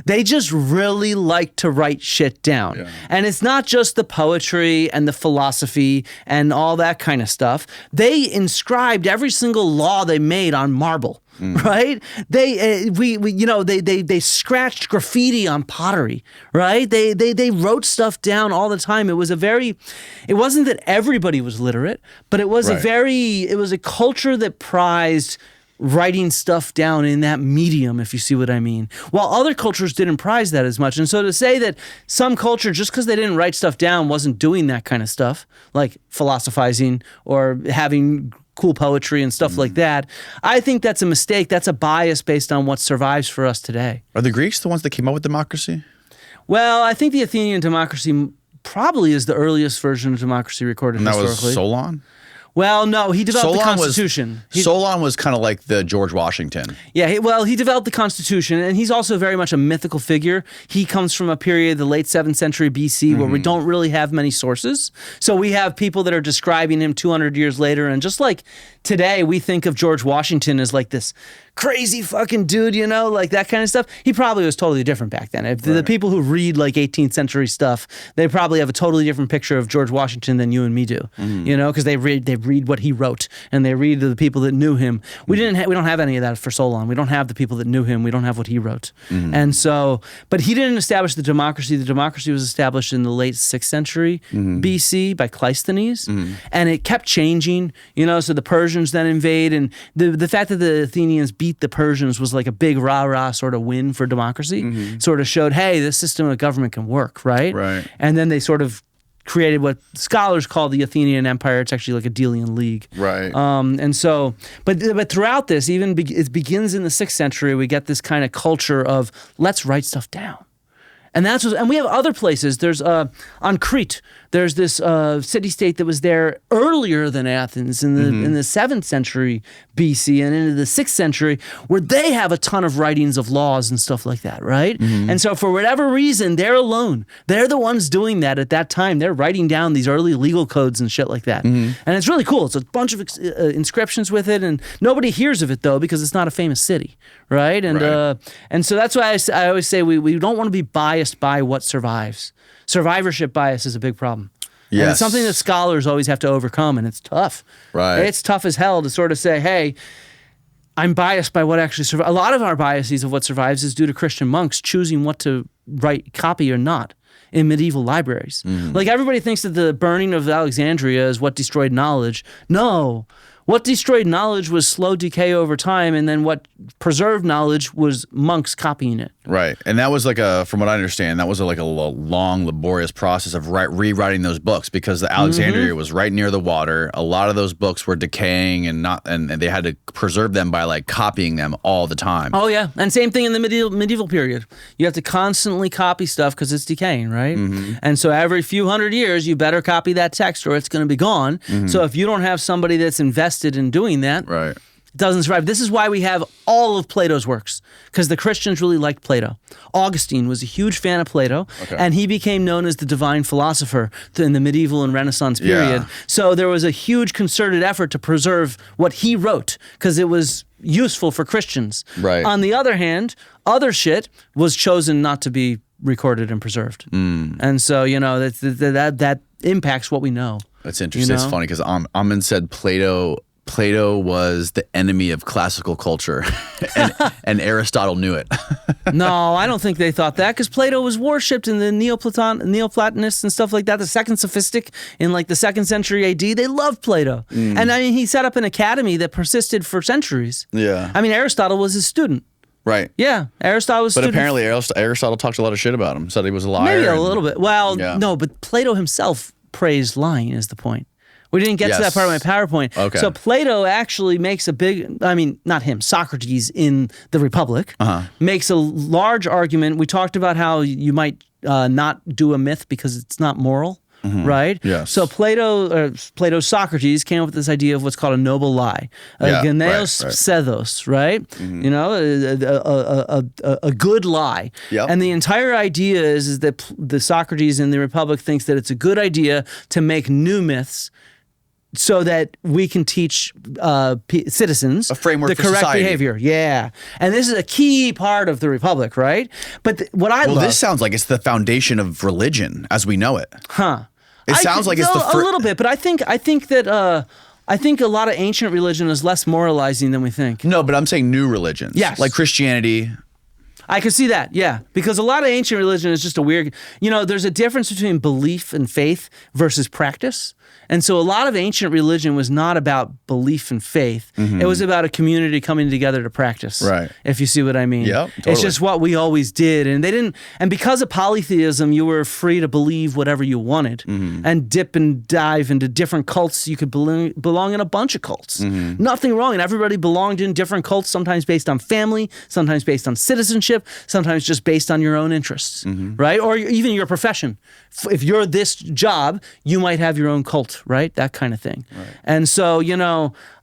They just really like to write shit down. Yeah. And it's not just the poetry and the philosophy and all that kind of stuff. They inscribed every single law they made on marble. Right? They scratched graffiti on pottery, right? They wrote stuff down all the time. It wasn't that everybody was literate, but it was it was a culture that prized writing stuff down in that medium, if you see what I mean, while other cultures didn't prize that as much. And so to say that some culture, just because they didn't write stuff down, wasn't doing that kind of stuff, like philosophizing or having cool poetry and stuff like that, I think that's a mistake. That's a bias based on what survives for us today. Are the Greeks the ones that came up with democracy? Well, I think the Athenian democracy probably is the earliest version of democracy recorded historically. And that was Solon? Well, no, he developed the Constitution. Solon was kind of like the George Washington. Yeah, he developed the Constitution, and he's also very much a mythical figure. He comes from a period, the late 7th century BC, where we don't really have many sources. So we have people that are describing him 200 years later, and just like today, we think of George Washington as like this crazy fucking dude, like that kind of stuff. He probably was totally different back then. If the people who read like 18th century stuff, they probably have a totally different picture of George Washington than you and me do, because they read what he wrote and they read the people that knew him. We don't have any of that for Solon. We don't have the people that knew him. We don't have what he wrote. And so, but he didn't establish the democracy. The democracy was established in the late 6th century BC by Cleisthenes, and it kept changing. So the Persians then invade, and the fact that the Athenians beat the Persians was like a big rah-rah sort of win for democracy. Sort of showed, hey, this system of government can work, right? Right. And then they sort of created what scholars call the Athenian Empire. It's actually like a Delian League. Right. And so, but throughout this, it begins in the 6th century, we get this kind of culture of let's write stuff down. And and we have other places. There's on Crete. There's this city-state that was there earlier than Athens in the 7th century BC and into the 6th century, where they have a ton of writings of laws and stuff like that, right? And so for whatever reason, they're alone. They're the ones doing that at that time. They're writing down these early legal codes and shit like that. And it's really cool. It's a bunch of inscriptions with it, and nobody hears of it, though, because it's not a famous city, right? And so that's why I always say we don't want to be biased by what survives. Survivorship bias is a big problem. Yes. And it's something that scholars always have to overcome, and it's tough. Right. It's tough as hell to sort of say, hey, I'm biased by what actually survives. A lot of our biases of what survives is due to Christian monks choosing what to copy or not in medieval libraries. Like everybody thinks that the burning of Alexandria is what destroyed knowledge. No. What destroyed knowledge was slow decay over time, and then what preserved knowledge was monks copying it. Right. And that was like from what I understand, that was like a long, laborious process of rewriting those books because the Alexandria was right near the water. A lot of those books were decaying and they had to preserve them by like copying them all the time. Oh yeah, and same thing in the medieval period. You have to constantly copy stuff because it's decaying, right? And so every few hundred years, you better copy that text or it's going to be gone. So if you don't have somebody that's invested in doing that, right, it doesn't survive. This is why we have all of Plato's works, because the Christians really liked Plato. Augustine was a huge fan of Plato, and he became known as the divine philosopher in the medieval and Renaissance period. Yeah. So there was a huge concerted effort to preserve what he wrote, because it was useful for Christians. Right. On the other hand, other shit was chosen not to be recorded and preserved. And so, that impacts what we know. That's interesting. It's funny because Ammon said Plato was the enemy of classical culture, and Aristotle knew it. No, I don't think they thought that, because Plato was worshipped in the Neoplatonists and stuff like that. The second sophistic in like the 2nd century AD, they loved Plato. And I mean, he set up an academy that persisted for centuries. Yeah. I mean, Aristotle was his student. Right. Yeah, Aristotle was. But apparently Aristotle talked a lot of shit about him. Said he was a liar. Maybe a little bit. Well, no, but Plato himself praised lying is the point. We didn't get to that part of my PowerPoint. Okay. So Plato actually makes not him, Socrates in the Republic, makes a large argument. We talked about how you might not do a myth because it's not moral. Right? Yes. So Socrates came up with this idea of what's called a noble lie. Geneos pseudos, right? A good lie. Yep. And the entire idea is that the Socrates in the Republic thinks that it's a good idea to make new myths so that we can teach citizens a framework the for correct society. behavior. Yeah. And this is a key part of the Republic, right? But this sounds like it's the foundation of religion as we know it. It sounds like it's a little bit, but I think that a lot of ancient religion is less moralizing than we think. No, but I'm saying new religions. Yes. Like Christianity. I could see that, yeah. Because a lot of ancient religion is just a weird, there's a difference between belief and faith versus practice. And so a lot of ancient religion was not about belief and faith. It was about a community coming together to practice. Right. If you see what I mean. Yep, totally. It's just what we always did. And because of polytheism, you were free to believe whatever you wanted and dip and dive into different cults. You could belong in a bunch of cults. Nothing wrong. And everybody belonged in different cults, sometimes based on family, sometimes based on citizenship, sometimes just based on your own interests, right? Or even your profession. If you're this job, you might have your own cult, right? That kind of thing. Right. And so,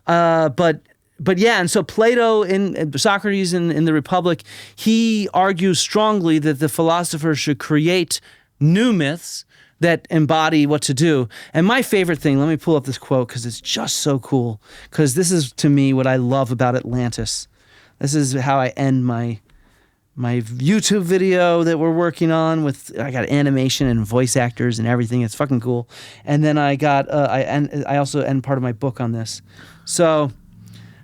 but yeah, and so Plato and Socrates in the Republic, he argues strongly that the philosophers should create new myths that embody what to do. And my favorite thing, let me pull up this quote because it's just so cool, because this is, to me, what I love about Atlantis. This is how I end my YouTube video that we're working on I got animation and voice actors and everything. It's fucking cool. And then I got, I also end part of my book on this. So,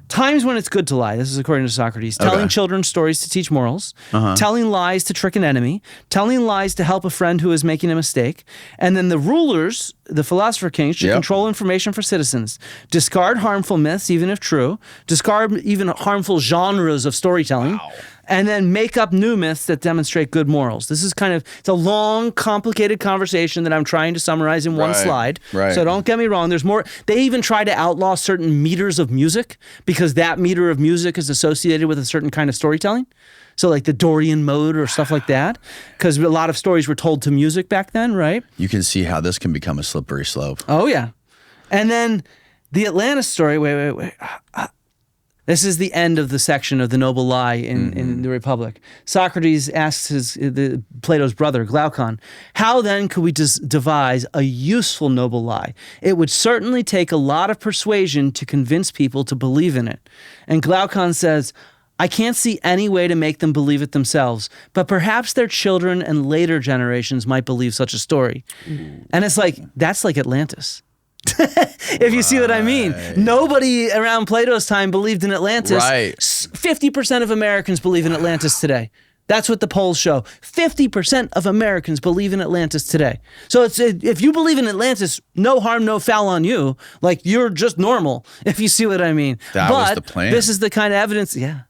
times when it's good to lie. This is according to Socrates. Telling children stories to teach morals. Telling lies to trick an enemy. Telling lies to help a friend who is making a mistake. And then the rulers, the philosopher kings, should control information for citizens. Discard harmful myths, even if true. Discard even harmful genres of storytelling. Wow. And then make up new myths that demonstrate good morals. This is it's a long, complicated conversation that I'm trying to summarize in one slide. Right. So don't get me wrong. There's more. They even try to outlaw certain meters of music because that meter of music is associated with a certain kind of storytelling. So like the Dorian mode or stuff like that. Because a lot of stories were told to music back then, right? You can see how this can become a slippery slope. Oh, yeah. And then the Atlantis story, wait. This is the end of the section of the noble lie in the Republic. Socrates asks Plato's brother, Glaucon, how then could we devise a useful noble lie? It would certainly take a lot of persuasion to convince people to believe in it. And Glaucon says, I can't see any way to make them believe it themselves, but perhaps their children and later generations might believe such a story. And it's like, that's like Atlantis. If you see what I mean. Nobody around Plato's time believed in Atlantis. 50% of Americans believe in Atlantis today. That's what the polls show. 50% of Americans believe in Atlantis today. So if you believe in Atlantis, no harm, no foul on you. Like, you're just normal, if you see what I mean. That was the plan. This is the kind of evidence, yeah.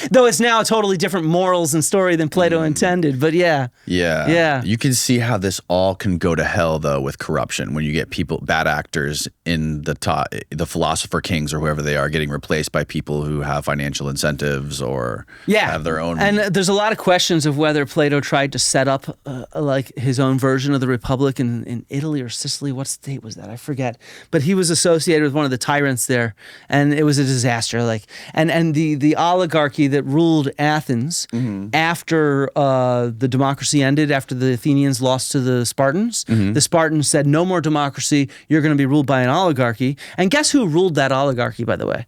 Though it's now a totally different morals and story than Plato intended, but yeah. Yeah. You can see how this all can go to hell, though, with corruption, when you get bad actors in the philosopher kings or whoever they are getting replaced by people who have financial incentives or have their own. And there's a lot of questions of whether Plato tried to set up like his own version of the Republic in Italy or Sicily. What state was that? I forget. But he was associated with one of the tyrants there, and it was a disaster. Like, and the oligarchy that ruled Athens after the democracy ended, after the Athenians lost to the Spartans. The Spartans said, no more democracy, you're going to be ruled by an oligarchy. And guess who ruled that oligarchy, by the way?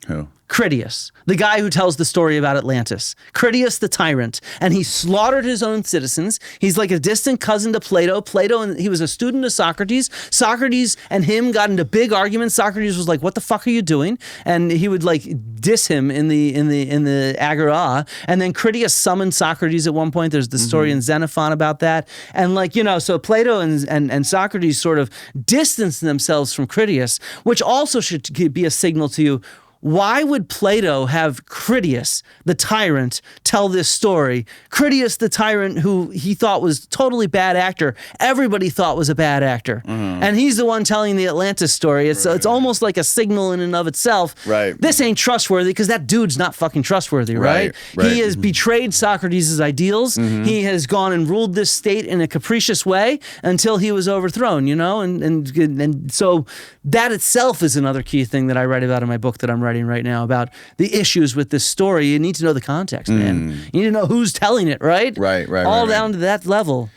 Who? Critias, the guy who tells the story about Atlantis. Critias the tyrant. And he slaughtered his own citizens. He's like a distant cousin to Plato. And he was a student of Socrates. Socrates and him got into big arguments. Socrates was like, what the fuck are you doing? And he would like diss him in the Agora. And then Critias summoned Socrates at one point. There's the story in Xenophon about that. And like, so Plato and Socrates sort of distanced themselves from Critias, which also should be a signal to you. Why would Plato have Critias, the tyrant, tell this story? Critias, the tyrant, who he thought was totally bad actor. Everybody thought was a bad actor. And he's the one telling the Atlantis story. It's almost like a signal in and of itself. Right. This ain't trustworthy because that dude's not fucking trustworthy, right? He has betrayed Socrates' ideals. He has gone and ruled this state in a capricious way until he was overthrown, And so that itself is another key thing that I write about in my book that I'm writing right now about the issues with this story. You need to know the context, man. You need to know who's telling it, right? Right. All down to that level.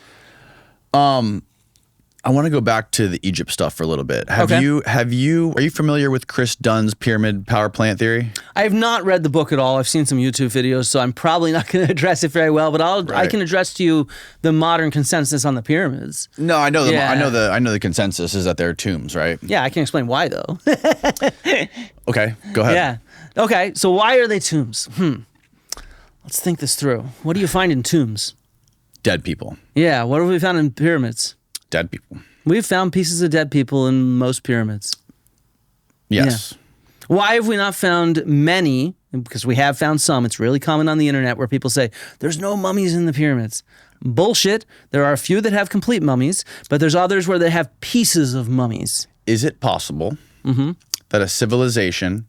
I want to go back to the Egypt stuff for a little bit. Are you familiar with Chris Dunn's pyramid power plant theory? I have not read the book at all. I've seen some YouTube videos, so I'm probably not going to address it very well, but I can address to you the modern consensus on the pyramids. No, I know I know the consensus is that they're tombs, right? Yeah, I can explain why though. Okay, go ahead. Yeah. Okay, so why are they tombs? Let's think this through. What do you find in tombs? Dead people. Yeah, what have we found in pyramids? Dead people. We've found pieces of dead people in most pyramids. Yes. Yeah. Why have we not found many? Because we have found some. It's really common on the internet where people say, there's no mummies in the pyramids. Bullshit. There are a few that have complete mummies, but there's others where they have pieces of mummies. Is it possible that a civilization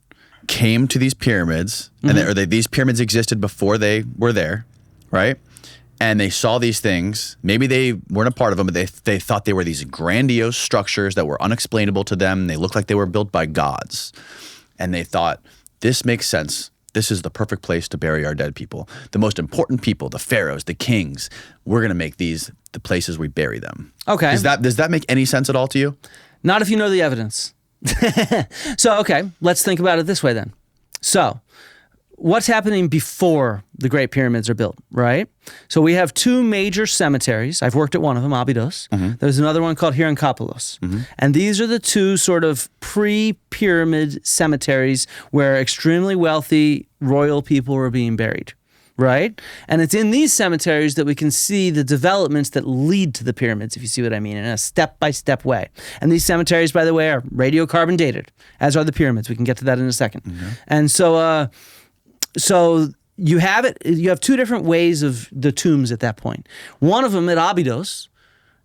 came to these pyramids, and these pyramids existed before they were there, right? And they saw these things. Maybe they weren't a part of them, but they thought they were these grandiose structures that were unexplainable to them. They looked like they were built by gods. And they thought, this makes sense. This is the perfect place to bury our dead people. The most important people, the pharaohs, the kings. We're going to make these the places we bury them. Okay. Does that make any sense at all to you? Not if you know the evidence. So, okay, let's think about it this way then. So, what's happening before the Great Pyramids are built, right? So we have two major cemeteries. I've worked at one of them, Abydos. There's another one called Hierakonpolis. And these are the two sort of pre-pyramid cemeteries where extremely wealthy royal people were being buried, right? And it's in these cemeteries that we can see the developments that lead to the pyramids, if you see what I mean, in a step-by-step way. And these cemeteries, by the way, are radiocarbon dated, as are the pyramids. We can get to that in a second. And so you have two different ways of the tombs at that point. One of them at Abydos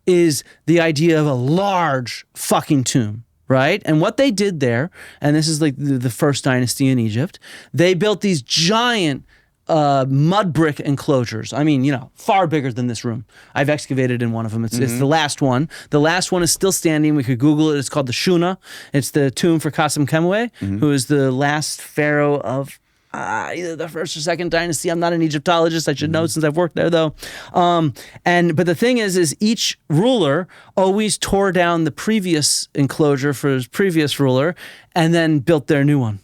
is the idea of a large fucking tomb, right? And what they did there, and this is like the first dynasty in Egypt, they built these giant mud brick enclosures. I mean, far bigger than this room. I've excavated in one of them. It's the last one. The last one is still standing. We could Google it. It's called the Shuna. It's the tomb for Qasim Kemwe, who is the last pharaoh of either the first or second dynasty. I'm not an Egyptologist. I should know since I've worked there, though. But the thing is each ruler always tore down the previous enclosure for his previous ruler and then built their new one.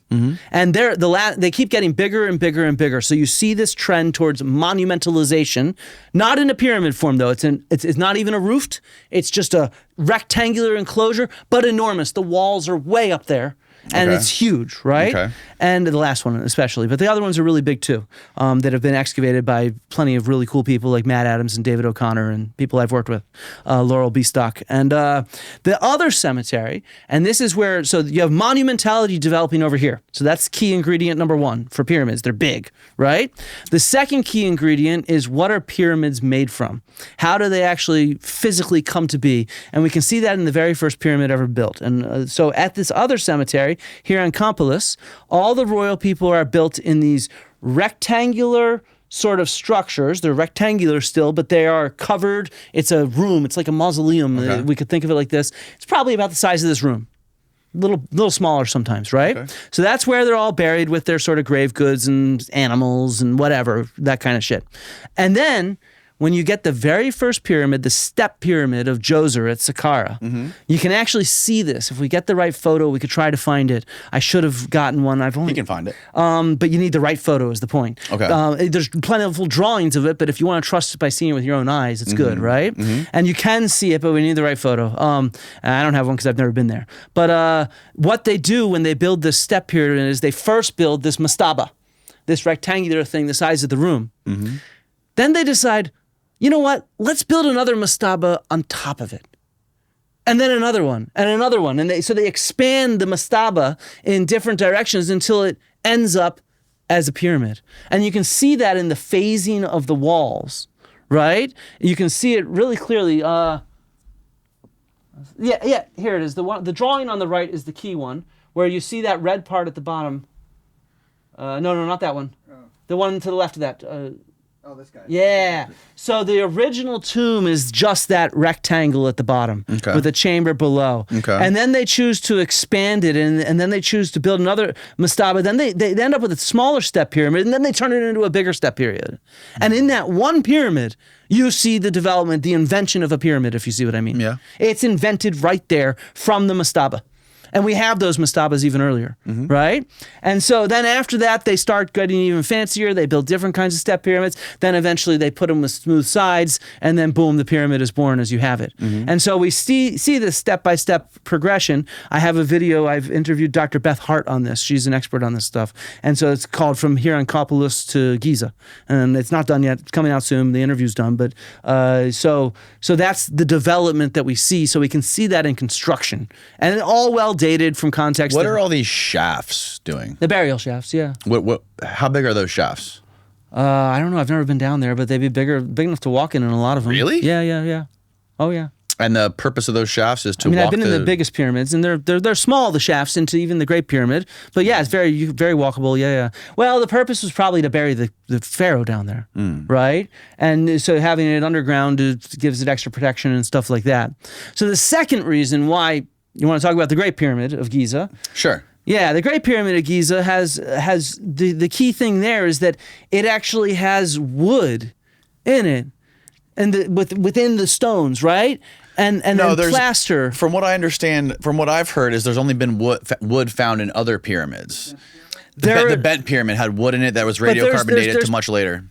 And they keep getting bigger and bigger and bigger. So you see this trend towards monumentalization, not in a pyramid form, though. It's not even a roofed. It's just a rectangular enclosure, but enormous. The walls are way up there. and Okay. it's huge, right? Okay. And the last one especially, but the other ones are really big too, that have been excavated by plenty of really cool people like Matt Adams and David O'Connor and people I've worked with, Laurel B. Stock. And the other cemetery, and this is where, so you have monumentality developing over here. So that's key ingredient number one for pyramids. They're big, right? The second key ingredient is, what are pyramids made from? How do they actually physically come to be? And we can see that in the very first pyramid ever built. And so at this other cemetery here on Compolis, all the royal people are built in these rectangular sort of structures. They're rectangular still, but they are covered. It's a room. It's like a mausoleum. Okay. We could think of it like this. It's probably about the size of this room. Little smaller sometimes, right? Okay. So that's where they're all buried with their sort of grave goods and animals and whatever, that kind of shit. And then when you get the very first pyramid, the step pyramid of Djoser at Saqqara, you can actually see this. If we get the right photo, we could try to find it. I should have gotten one. You can find it. But you need the right photo is the point. Okay. There's plenty of drawings of it, but if you want to trust it by seeing it with your own eyes, it's good, right? And you can see it, but we need the right photo. I don't have one because I've never been there. But what they do when they build this step pyramid is they first build this mastaba, this rectangular thing the size of the room. Then they decide, you know what? Let's build another mastaba on top of it. And then another one, and another one. And so they expand the mastaba in different directions until it ends up as a pyramid. And you can see that in the phasing of the walls, right? You can see it really clearly. Yeah, here it is. The drawing on the right is the key one, where you see that red part at the bottom. No, not that one. Oh. The one to the left of that. Oh, this guy. Yeah. So the original tomb is just that rectangle at the bottom with a chamber below. Okay. And then they choose to expand it, and then they choose to build another mastaba. Then they end up with a smaller step pyramid, and then they turn it into a bigger step pyramid. And in that one pyramid, you see the development, the invention of a pyramid, if you see what I mean. Yeah. It's invented right there from the mastaba. And we have those mastabas even earlier, right? And so then after that, they start getting even fancier. They build different kinds of step pyramids. Then eventually they put them with smooth sides, and then boom, the pyramid is born as you have it. And so we see this step-by-step progression. I have a video. I've interviewed Dr. Beth Hart on this. She's an expert on this stuff. And so it's called From Here on Compolis to Giza. And it's not done yet. It's coming out soon. The interview's done. But so that's the development that we see. So we can see that in construction. And it all well dated from context. What are all these shafts doing? The burial shafts, yeah. How big are those shafts? I don't know. I've never been down there, but they'd be big enough to walk in a lot of them. Really? Yeah. Oh, yeah. And the purpose of those shafts is to I've been in the biggest pyramids, and they're small, the shafts, into even the Great Pyramid. But yeah, it's very walkable. Yeah. Well, the purpose was probably to bury the pharaoh down there, right? And so having it underground gives it extra protection and stuff like that. So the second reason why you want to talk about the Great Pyramid of Giza. Sure. Yeah, the Great Pyramid of Giza has the key thing there is that it actually has wood in it, and within the stones, right? And there's plaster. From what I understand, from what I've heard, is there's only been wood found in other pyramids. The bent pyramid had wood in it that was radiocarbonated to much later.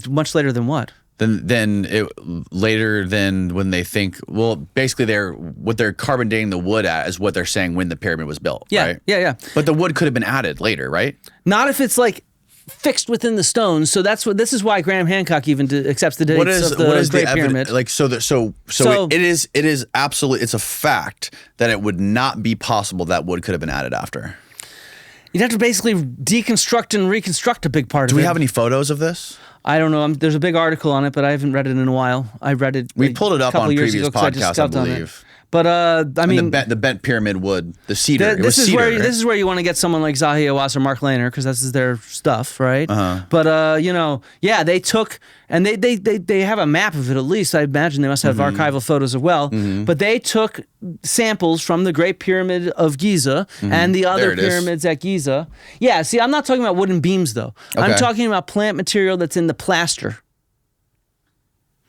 Much later than what? Later than when they think, well, basically what they're carbon dating the wood at is what they're saying when the pyramid was built, right? Yeah. But the wood could have been added later, right? Not if it's like fixed within the stones. So this is why Graham Hancock even accepts the dates of the Great Pyramid. Like it is absolutely, it's a fact that it would not be possible that wood could have been added after. You'd have to basically deconstruct and reconstruct a big part of it. Do we have any photos of this? I don't know. There's a big article on it, but I haven't read it in a while. I read it. We pulled it up on previous podcasts, I believe. But I mean, the bent pyramid wood, the cedar. This is where you want to get someone like Zahi Hawass or Mark Lehner, because this is their stuff, right? But they took, and they have a map of it at least. I imagine they must have archival photos as well. But they took samples from the Great Pyramid of Giza and the other pyramids at Giza. Yeah, see, I'm not talking about wooden beams though. Okay. I'm talking about plant material that's in the plaster.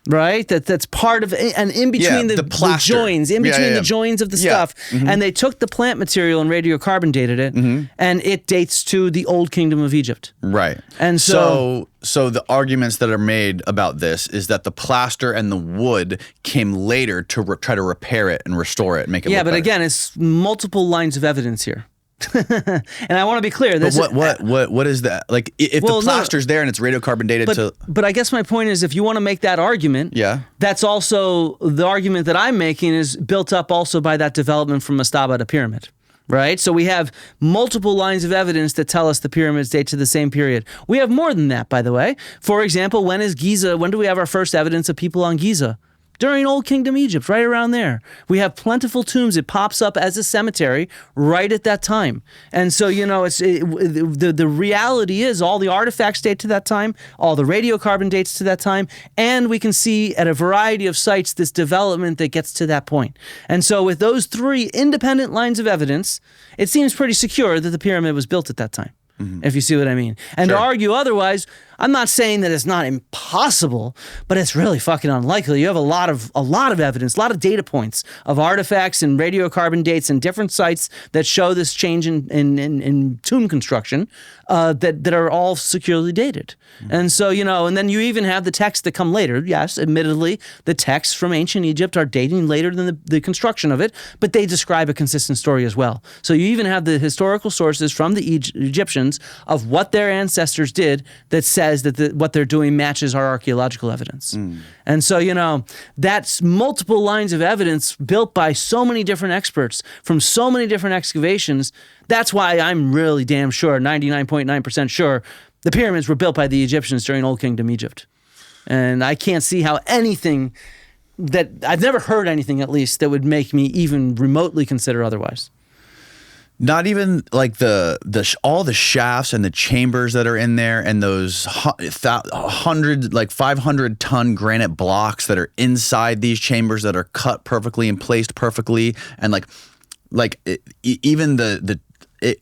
right? That's part of, and in between the plaster. joins, the joins of the stuff. And they took the plant material and radiocarbon dated it, and it dates to the Old Kingdom of Egypt. Right. And so the arguments that are made about this is that the plaster and the wood came later to try to repair it and restore it and make it look better. Again, it's multiple lines of evidence here. And I want to be clear. But what is that? Like, if the plaster's there and it's radiocarbon dated But I guess my point is, if you want to make that argument, that's also the argument that I'm making is built up also by that development from mastaba to pyramid. Right? So we have multiple lines of evidence that tell us the pyramids date to the same period. We have more than that, by the way. For example, when do we have our first evidence of people on Giza? During Old Kingdom Egypt, right around there. We have plentiful tombs. It pops up as a cemetery right at that time. And so, the reality is all the artifacts date to that time, all the radiocarbon dates to that time, and we can see at a variety of sites this development that gets to that point. And so with those three independent lines of evidence, it seems pretty secure that the pyramid was built at that time. If you see what I mean. And to argue otherwise, I'm not saying that it's not impossible, but it's really fucking unlikely. You have a lot of evidence, a lot of data points of artifacts and radiocarbon dates in different sites that show this change in tomb construction that are all securely dated. And so, and then you even have the texts that come later. Yes, admittedly, the texts from ancient Egypt are dating later than the construction of it, but they describe a consistent story as well. So you even have the historical sources from the Egyptians of what their ancestors did that says that what they're doing matches our archaeological evidence. And so, that's multiple lines of evidence built by so many different experts from so many different excavations. That's why I'm really damn sure, 99.9% sure, the pyramids were built by the Egyptians during Old Kingdom Egypt. And I can't see how anything that, I've never heard anything at least, that would make me even remotely consider otherwise. Not even like all the shafts and the chambers that are in there, and those 500-ton granite blocks that are inside these chambers that are cut perfectly and placed perfectly, and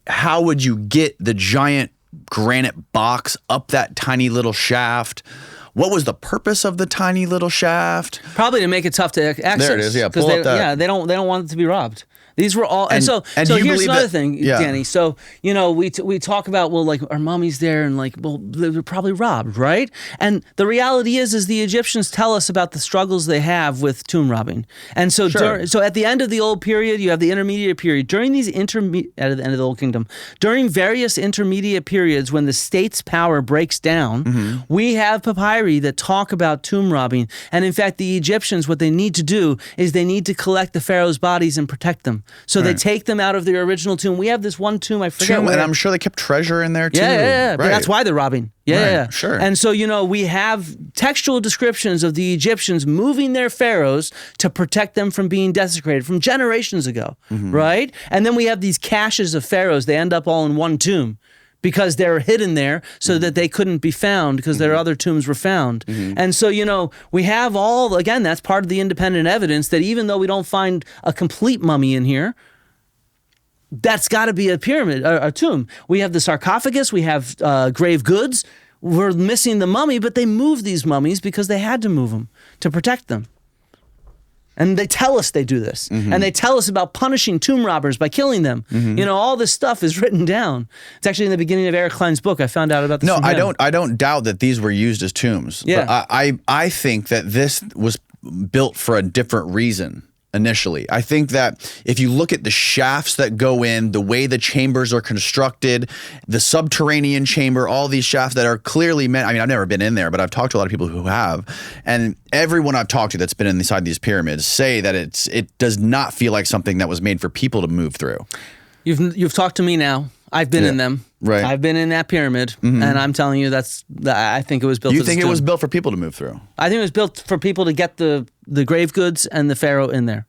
how would you get the giant granite box up that tiny little shaft? What was the purpose of the tiny little shaft? Probably to make it tough to access. There it is. Yeah, pull up that. Yeah, they don't want it to be robbed. These were all, and so here's another thing, Danny. So, we talk about, our mummies there, and they were probably robbed, right? And the reality is the Egyptians tell us about the struggles they have with tomb robbing. And so, so at the end of the old period, you have the intermediate period. During these at the end of the Old Kingdom, during various intermediate periods when the state's power breaks down, we have papyri that talk about tomb robbing. And in fact, the Egyptians, what they need to do is they need to collect the pharaoh's bodies and protect them. So they take them out of their original tomb. We have this one tomb, I forget. And I'm sure they kept treasure in there too. Yeah. Right. But that's why they're robbing. Yeah. Sure. And so, we have textual descriptions of the Egyptians moving their pharaohs to protect them from being desecrated from generations ago, right? And then we have these caches of pharaohs. They end up all in one tomb, because they're hidden there so that they couldn't be found because their other tombs were found. And so, we have again, that's part of the independent evidence that even though we don't find a complete mummy in here, that's got to be a pyramid, a tomb. We have the sarcophagus, we have grave goods. We're missing the mummy, but they moved these mummies because they had to move them to protect them. And they tell us they do this. And they tell us about punishing tomb robbers by killing them. All this stuff is written down. It's actually in the beginning of Eric Klein's book. I found out about this. No, I don't doubt that these were used as tombs. Yeah. But I think that this was built for a different reason initially. I think that if you look at the shafts that go in, the way the chambers are constructed, the subterranean chamber, all these shafts that are clearly meant, I've never been in there, but I've talked to a lot of people who have, and everyone I've talked to that's been inside these pyramids say that it does not feel like something that was made for people to move through. You've talked to me now. I've been in them. Right. I've been in that pyramid, and I'm telling you, I think it was built. You think it was built for people to move through? I think it was built for people to get the grave goods and the pharaoh in there.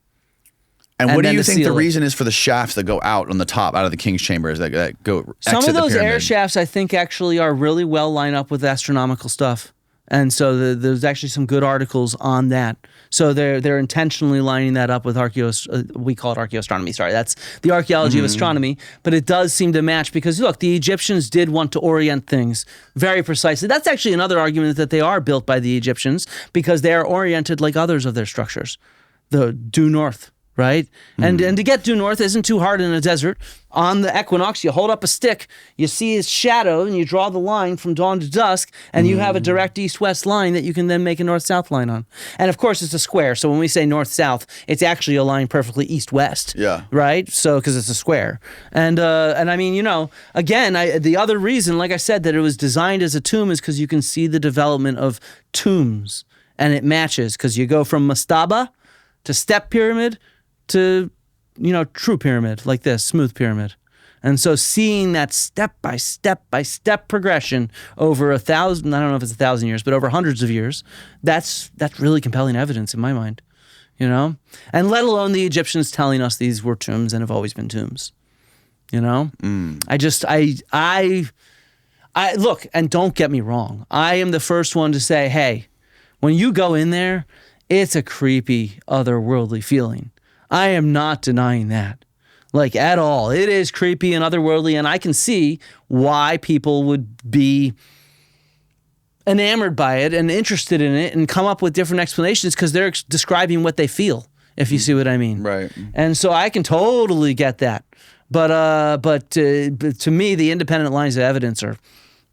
And what do you think the reason is for the shafts that go out on the top, out of the king's chambers that go exit the pyramid? Some of those air shafts, I think, actually are really well lined up with astronomical stuff. And so there's actually some good articles on that. So they're intentionally lining that up with we call it archaeoastronomy. Sorry, that's the archaeology of astronomy. But it does seem to match because, look, the Egyptians did want to orient things very precisely. That's actually another argument that they are built by the Egyptians because they are oriented like others of their structures. The due north. Right? And to get due north isn't too hard in a desert. On the equinox, you hold up a stick, you see his shadow, and you draw the line from dawn to dusk, and you have a direct east-west line that you can then make a north-south line on. And of course, it's a square. So when we say north-south, it's actually a line perfectly east-west. Yeah. Right? So, because it's a square. And I mean, again, the other reason, like I said, that it was designed as a tomb is because you can see the development of tombs. And it matches, because you go from mastaba to step pyramid to, true pyramid, like this, smooth pyramid. And so seeing that step by step progression over 1,000, I don't know if it's 1,000 years, but over hundreds of years, that's really compelling evidence in my mind, And let alone the Egyptians telling us these were tombs and have always been tombs, I look, and don't get me wrong, I am the first one to say, hey, when you go in there, it's a creepy, otherworldly feeling. I am not denying that, like at all. It is creepy and otherworldly, and I can see why people would be enamored by it and interested in it and come up with different explanations because they're describing what they feel, if you see what I mean. Right. And so I can totally get that. But to me, the independent lines of evidence are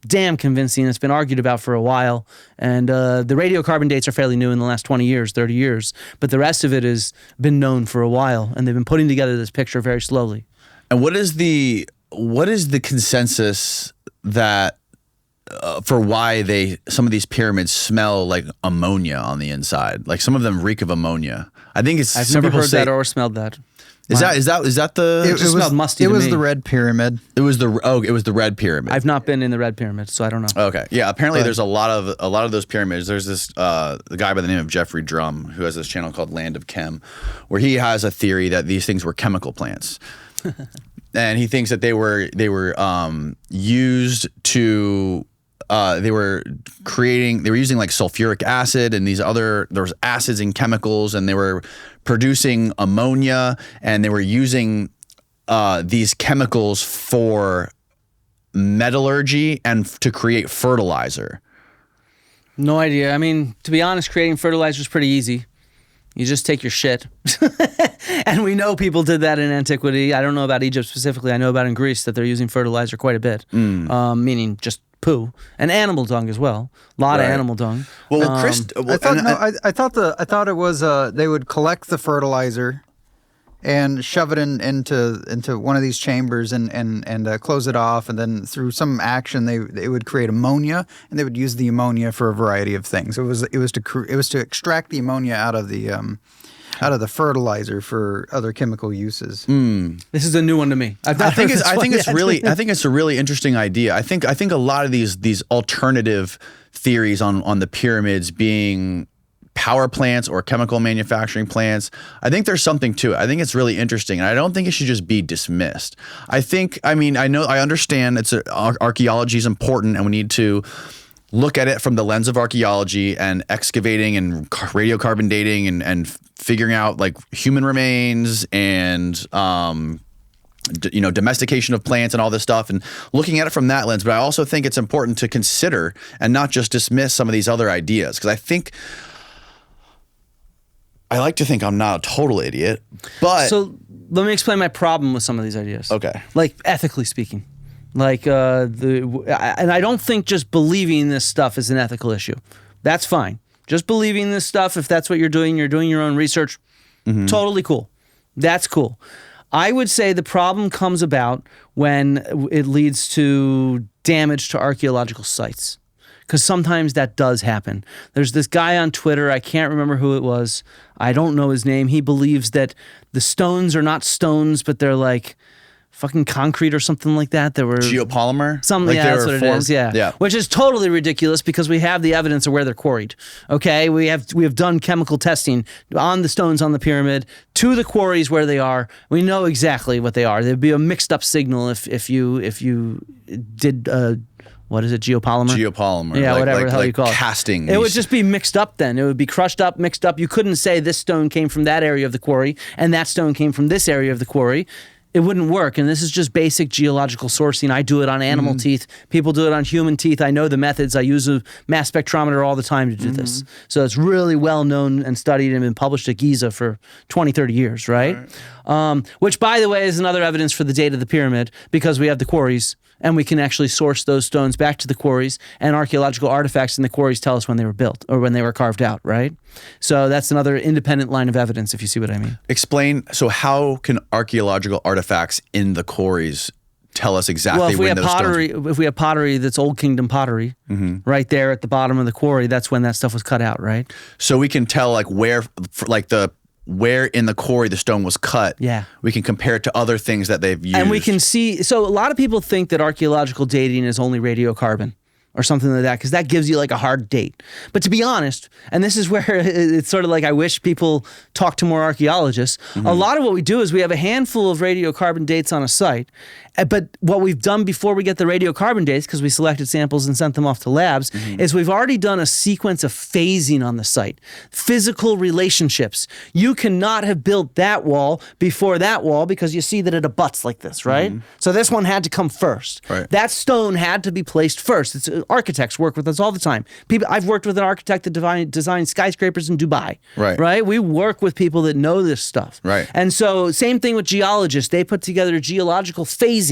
damn convincing. It's been argued about for a while. And the radiocarbon dates are fairly new in the last 20 years, 30 years. But the rest of it has been known for a while. And they've been putting together this picture very slowly. And what is the consensus that for why some of these pyramids smell like ammonia on the inside? Like some of them reek of ammonia. I think it's I've never heard that or smelled that. Is that the? It just smelled musty. It to was me. the red pyramid. It was the red pyramid. I've not been in the red pyramid, so I don't know. Okay, yeah. Apparently, there's a lot of those pyramids. There's this the guy by the name of Jeffrey Drum who has this channel called Land of Chem, where he has a theory that these things were chemical plants, and he thinks that they were used to. They were using like sulfuric acid and there was acids and chemicals, and they were producing ammonia, and they were using these chemicals for metallurgy and to create fertilizer. No idea. I mean, to be honest, creating fertilizer is pretty easy. You just take your shit. And we know people did that in antiquity. I don't know about Egypt specifically. I know about in Greece that they're using fertilizer quite a bit, meaning just poo and animal dung as well. A lot of animal dung. Well, I thought it was they would collect the fertilizer and shove it into one of these chambers and close it off, and then through some action they would create ammonia, and they would use the ammonia for a variety of things. It was to extract the ammonia out of the fertilizer for other chemical uses. This is a new one to me. I think it's a really interesting idea. I think a lot of these alternative theories on the pyramids being power plants or chemical manufacturing plants, I think there's something to it. I think it's really interesting, and I don't think it should just be dismissed. I understand archaeology is important, and we need to look at it from the lens of archaeology and excavating and radiocarbon dating and figuring out like human remains and domestication of plants and all this stuff, and looking at it from that lens. But I also think it's important to consider and not just dismiss some of these other ideas, because I like to think I'm not a total idiot. But so let me explain my problem with some of these ideas. Okay. Like ethically speaking. Like and I don't think just believing this stuff is an ethical issue. That's fine. Just believing this stuff, if that's what you're doing your own research, totally cool. That's cool. I would say the problem comes about when it leads to damage to archaeological sites, because sometimes that does happen. There's this guy on Twitter, I can't remember who it was. I don't know his name. He believes that the stones are not stones, but they're like fucking concrete or something like that. There were geopolymer. Something, like that's what it is. Yeah, which is totally ridiculous because we have the evidence of where they're quarried. Okay, we have done chemical testing on the stones on the pyramid to the quarries where they are. We know exactly what they are. There'd be a mixed up signal if you did what is it, geopolymer? Geopolymer. Yeah, whatever the hell you call it. Casting. It would just be mixed up then. It would be crushed up, mixed up. You couldn't say this stone came from that area of the quarry and that stone came from this area of the quarry. It wouldn't work. And this is just basic geological sourcing. I do it on animal teeth. People do it on human teeth. I know the methods. I use a mass spectrometer all the time to do this. So it's really well known and studied and been published at Giza for 20, 30 years, right? Which, by the way, is another evidence for the date of the pyramid, because we have the quarries and we can actually source those stones back to the quarries, and archaeological artifacts in the quarries tell us when they were built or when they were carved out, right? So that's another independent line of evidence, if you see what I mean. Explain, so how can archaeological artifacts in the quarries tell us exactly when those stones... If we have pottery that's Old Kingdom pottery, right there at the bottom of the quarry, that's when that stuff was cut out, right? So we can tell like where in the quarry the stone was cut. Yeah. We can compare it to other things that they've used. And we can see, so a lot of people think that archaeological dating is only radiocarbon or something like that, because that gives you like a hard date. But to be honest, and this is where it's sort of like I wish people talk to more archaeologists, a lot of what we do is we have a handful of radiocarbon dates on a site, but what we've done before we get the radiocarbon dates, because we selected samples and sent them off to labs, is we've already done a sequence of phasing on the site, physical relationships. You cannot have built that wall before that wall because you see that it abuts like this, right? So this one had to come first. Right. That stone had to be placed first. It's architects work with us all the time. I've worked with an architect that designed skyscrapers in Dubai. Right. We work with people that know this stuff. Right. And so same thing with geologists. They put together geological phasing,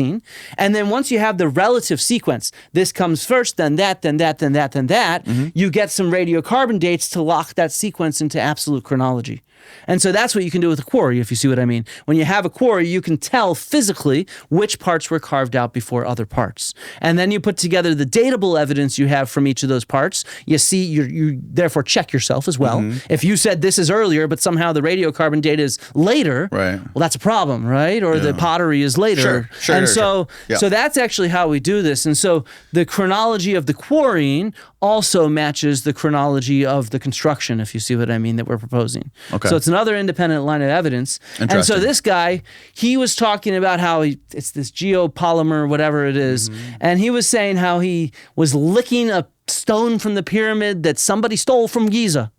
and then once you have the relative sequence, this comes first, then that, then that, then that, then that, you get some radiocarbon dates to lock that sequence into absolute chronology. And so that's what you can do with a quarry, if you see what I mean. When you have a quarry, you can tell physically which parts were carved out before other parts. And then you put together the datable evidence you have from each of those parts. You see, you therefore check yourself as well. If you said this is earlier, but somehow the radiocarbon date is later, well, that's a problem, right? Or the pottery is later. So that's actually how we do this. And so the chronology of the quarrying also matches the chronology of the construction, if you see what I mean, that we're proposing. So it's another independent line of evidence. And so this guy, he was talking about how it's this geopolymer, whatever it is, and he was saying how he was licking a stone from the pyramid that somebody stole from Giza.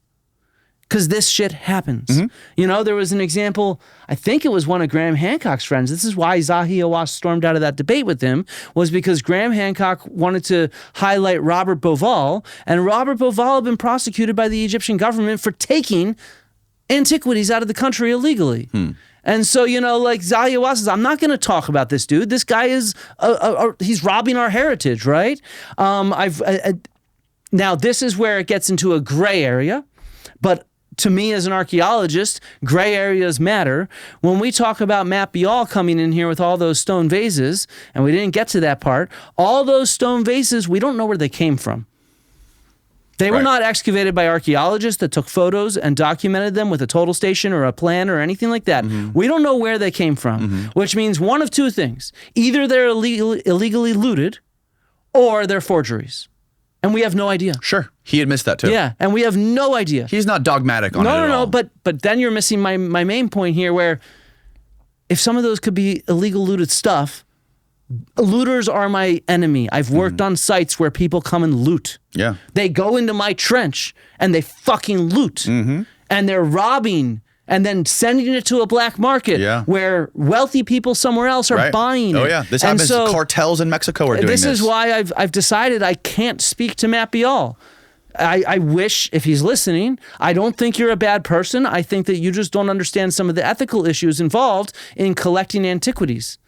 Because this shit happens. You know, there was an example, I think it was one of Graham Hancock's friends. This is why Zahi Hawass stormed out of that debate with him, was because Graham Hancock wanted to highlight Robert Bauval, and Robert Bauval had been prosecuted by the Egyptian government for taking antiquities out of the country illegally. And so, you know, like Zahi Hawass says, I'm not going to talk about this dude. This guy is, he's robbing our heritage, right? Now, this is where it gets into a gray area, but to me as an archaeologist, gray areas matter. When we talk about Matt Bial coming in here with all those stone vases, and we didn't get to that part, all those stone vases, we don't know where they came from. They were not excavated by archaeologists that took photos and documented them with a total station or a plan or anything like that. We don't know where they came from, which means one of two things. Either they're illegally looted or they're forgeries. And we have no idea. Sure. He admits that too. Yeah, and we have no idea. He's not dogmatic on it at all. But then you're missing my main point here, where if some of those could be illegal looted stuff, looters are my enemy. I've worked on sites where people come and loot. Yeah. They go into my trench and they fucking loot. And they're robbing and then sending it to a black market where wealthy people somewhere else are buying it. Oh yeah, this happens. Cartels in Mexico are doing this. This is why I've decided I can't speak to Matt Bial. I wish, if he's listening, I don't think you're a bad person. I think that you just don't understand some of the ethical issues involved in collecting antiquities.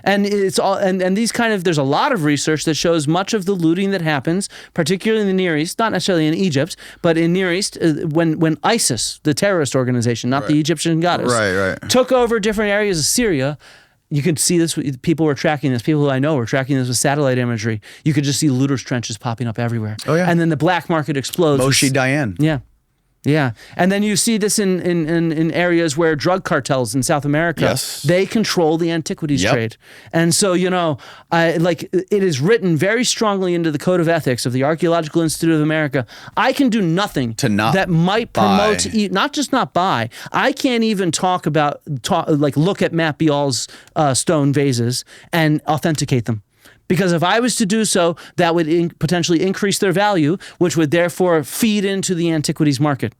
And it's all, and these kind of, there's a lot of research that shows much of the looting that happens, particularly in the Near East, not necessarily in Egypt, but in Near East, when ISIS, the terrorist organization, not the Egyptian goddess, took over different areas of Syria. You could see this, people were tracking this, people who I know were tracking this with satellite imagery. You could just see looters' trenches popping up everywhere. Oh yeah. And then the black market explodes. Moshe Dayan. Yeah. Yeah, and then you see this in areas where drug cartels in South America, they control the antiquities trade. And so, you know, it is written very strongly into the Code of Ethics of the Archaeological Institute of America. I can do nothing that might promote, not just not buy. I can't even look at Matt Bial's stone vases and authenticate them. Because if I was to do so, that would potentially increase their value, which would therefore feed into the antiquities market.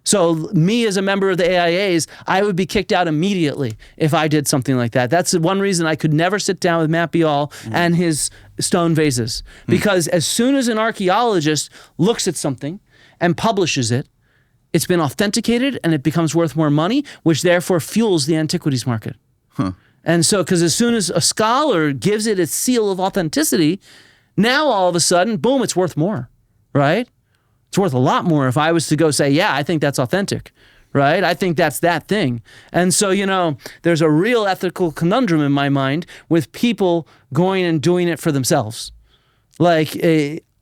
So me as a member of the AIAs, I would be kicked out immediately if I did something like that. That's the one reason I could never sit down with Matt Bial and his stone vases. Because as soon as an archaeologist looks at something and publishes it, it's been authenticated and it becomes worth more money, which therefore fuels the antiquities market. And so, because as soon as a scholar gives it its seal of authenticity, now all of a sudden, boom, it's worth more, right? It's worth a lot more if I was to go say, yeah, I think that's authentic, right? I think that's that thing. And so, there's a real ethical conundrum in my mind with people going and doing it for themselves. Like,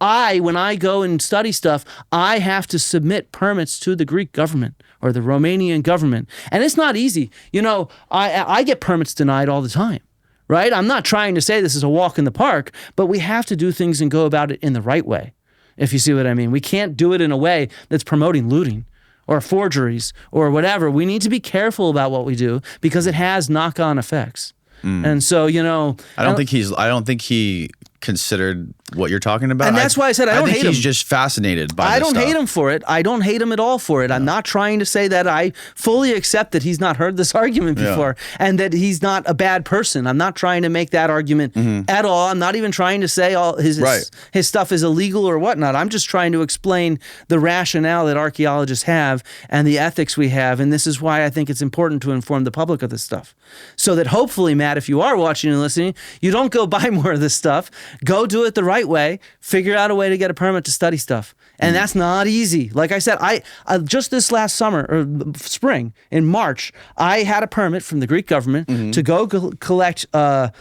when I go and study stuff, I have to permits to the Greek government or the Romanian government. And it's not easy. I get permits denied all the time, right? I'm not trying to say this is a walk in the park, but we have to do things and go about it in the right way. If you see what I mean. We can't do it in a way that's promoting looting or forgeries or whatever. We need to be careful about what we do because it has knock-on effects. And so, I don't think he considered what you're talking about. And that's why I said I don't hate him. He's just fascinated by this I don't stuff. hate him for it. I don't hate him at all for it. I'm not trying to say that. I fully accept that he's not heard this argument before and that he's not a bad person. I'm not trying to make that argument at all. I'm not even trying to say all his stuff is illegal or whatnot. I'm just trying to explain the rationale that archaeologists have and the ethics we have. And this is why I think it's important to inform the public of this stuff. So that hopefully, Matt, if you are watching and listening, you don't go buy more of this stuff. Go do it the right way. Figure out a way to get a permit to study stuff. And that's not easy. Like I said, I just this last summer or spring in March, I had a permit from the Greek government to go collect 100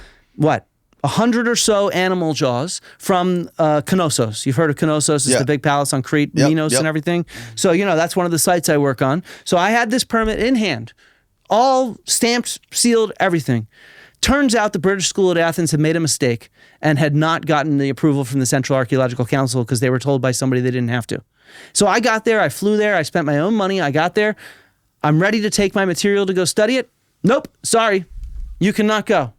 or so animal jaws from Knossos. You've heard of Knossos. It's the big palace on Crete, Minos and everything. So, that's one of the sites I work on. So I had this permit in hand, all stamped, sealed, everything. Turns out the British School at Athens had made a mistake and had not gotten the approval from the Central Archaeological Council because they were told by somebody they didn't have to. So I got there, I flew there, I spent my own money, I got there. I'm ready to take my material to go study it. Nope, sorry, you cannot go.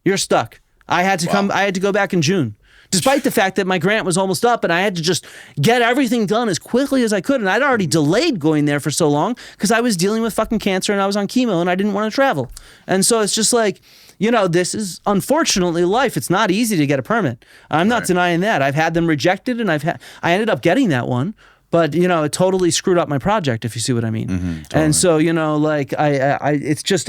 You're stuck. I had to go back in June. Despite the fact that my grant was almost up and I had to just get everything done as quickly as I could. And I'd already delayed going there for so long because I was dealing with fucking cancer and I was on chemo and I didn't want to travel. And so it's just like, this is unfortunately life. It's not easy to get a permit. I'm not denying that. I've had them rejected and I ended up getting that one. But, it totally screwed up my project, if you see what I mean. Totally. And so, it's just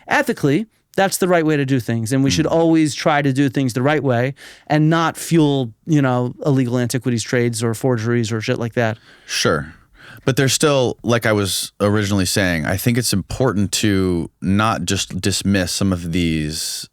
ethically, that's the right way to do things. And we should always try to do things the right way and not fuel, illegal antiquities trades or forgeries or shit like that. Sure. But there's still, like I was originally saying, I think it's important to not just dismiss some of these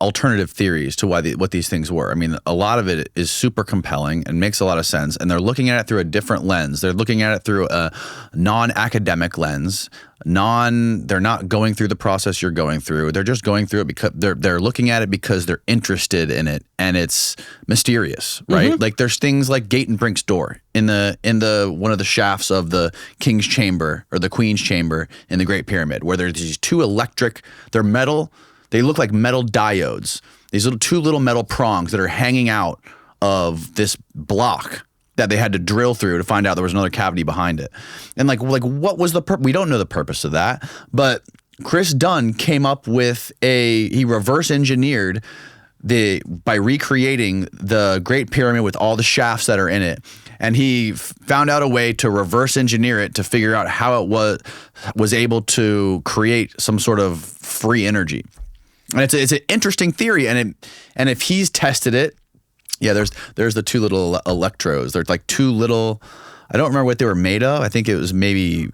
alternative theories to what these things were. I mean, a lot of it is super compelling and makes a lot of sense. And they're looking at it through a different lens. They're looking at it through a non-academic lens. They're not going through the process you're going through. They're just going through it because they're looking at it because they're interested in it and it's mysterious, right? Like there's things like Gate and Brink's door in the one of the shafts of the King's Chamber or the Queen's Chamber in the Great Pyramid, where there's these two they're metal. They look like metal diodes. These two little metal prongs that are hanging out of this block that they had to drill through to find out there was another cavity behind it. And like what was the purpose? We don't know the purpose of that, but Chris Dunn came up with he reverse engineered by recreating the Great Pyramid with all the shafts that are in it. And he found out a way to reverse engineer it to figure out how it was able to create some sort of free energy. And it's an interesting theory, and if he's tested it, there's the two little electrodes. They're like two little, I don't remember what they were made of. I think it was maybe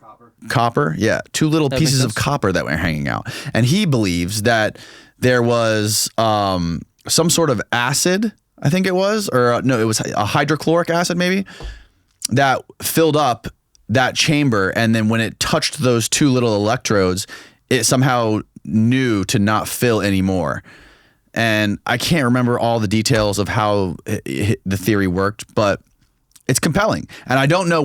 copper. Yeah, two little pieces of copper that were hanging out. And he believes that there was some sort of acid, I think it was, or no, it was a hydrochloric acid maybe, that filled up that chamber, and then when it touched those two little electrodes, it somehow knew to not fill anymore. And I can't remember all the details of how the theory worked, but it's compelling. And I don't know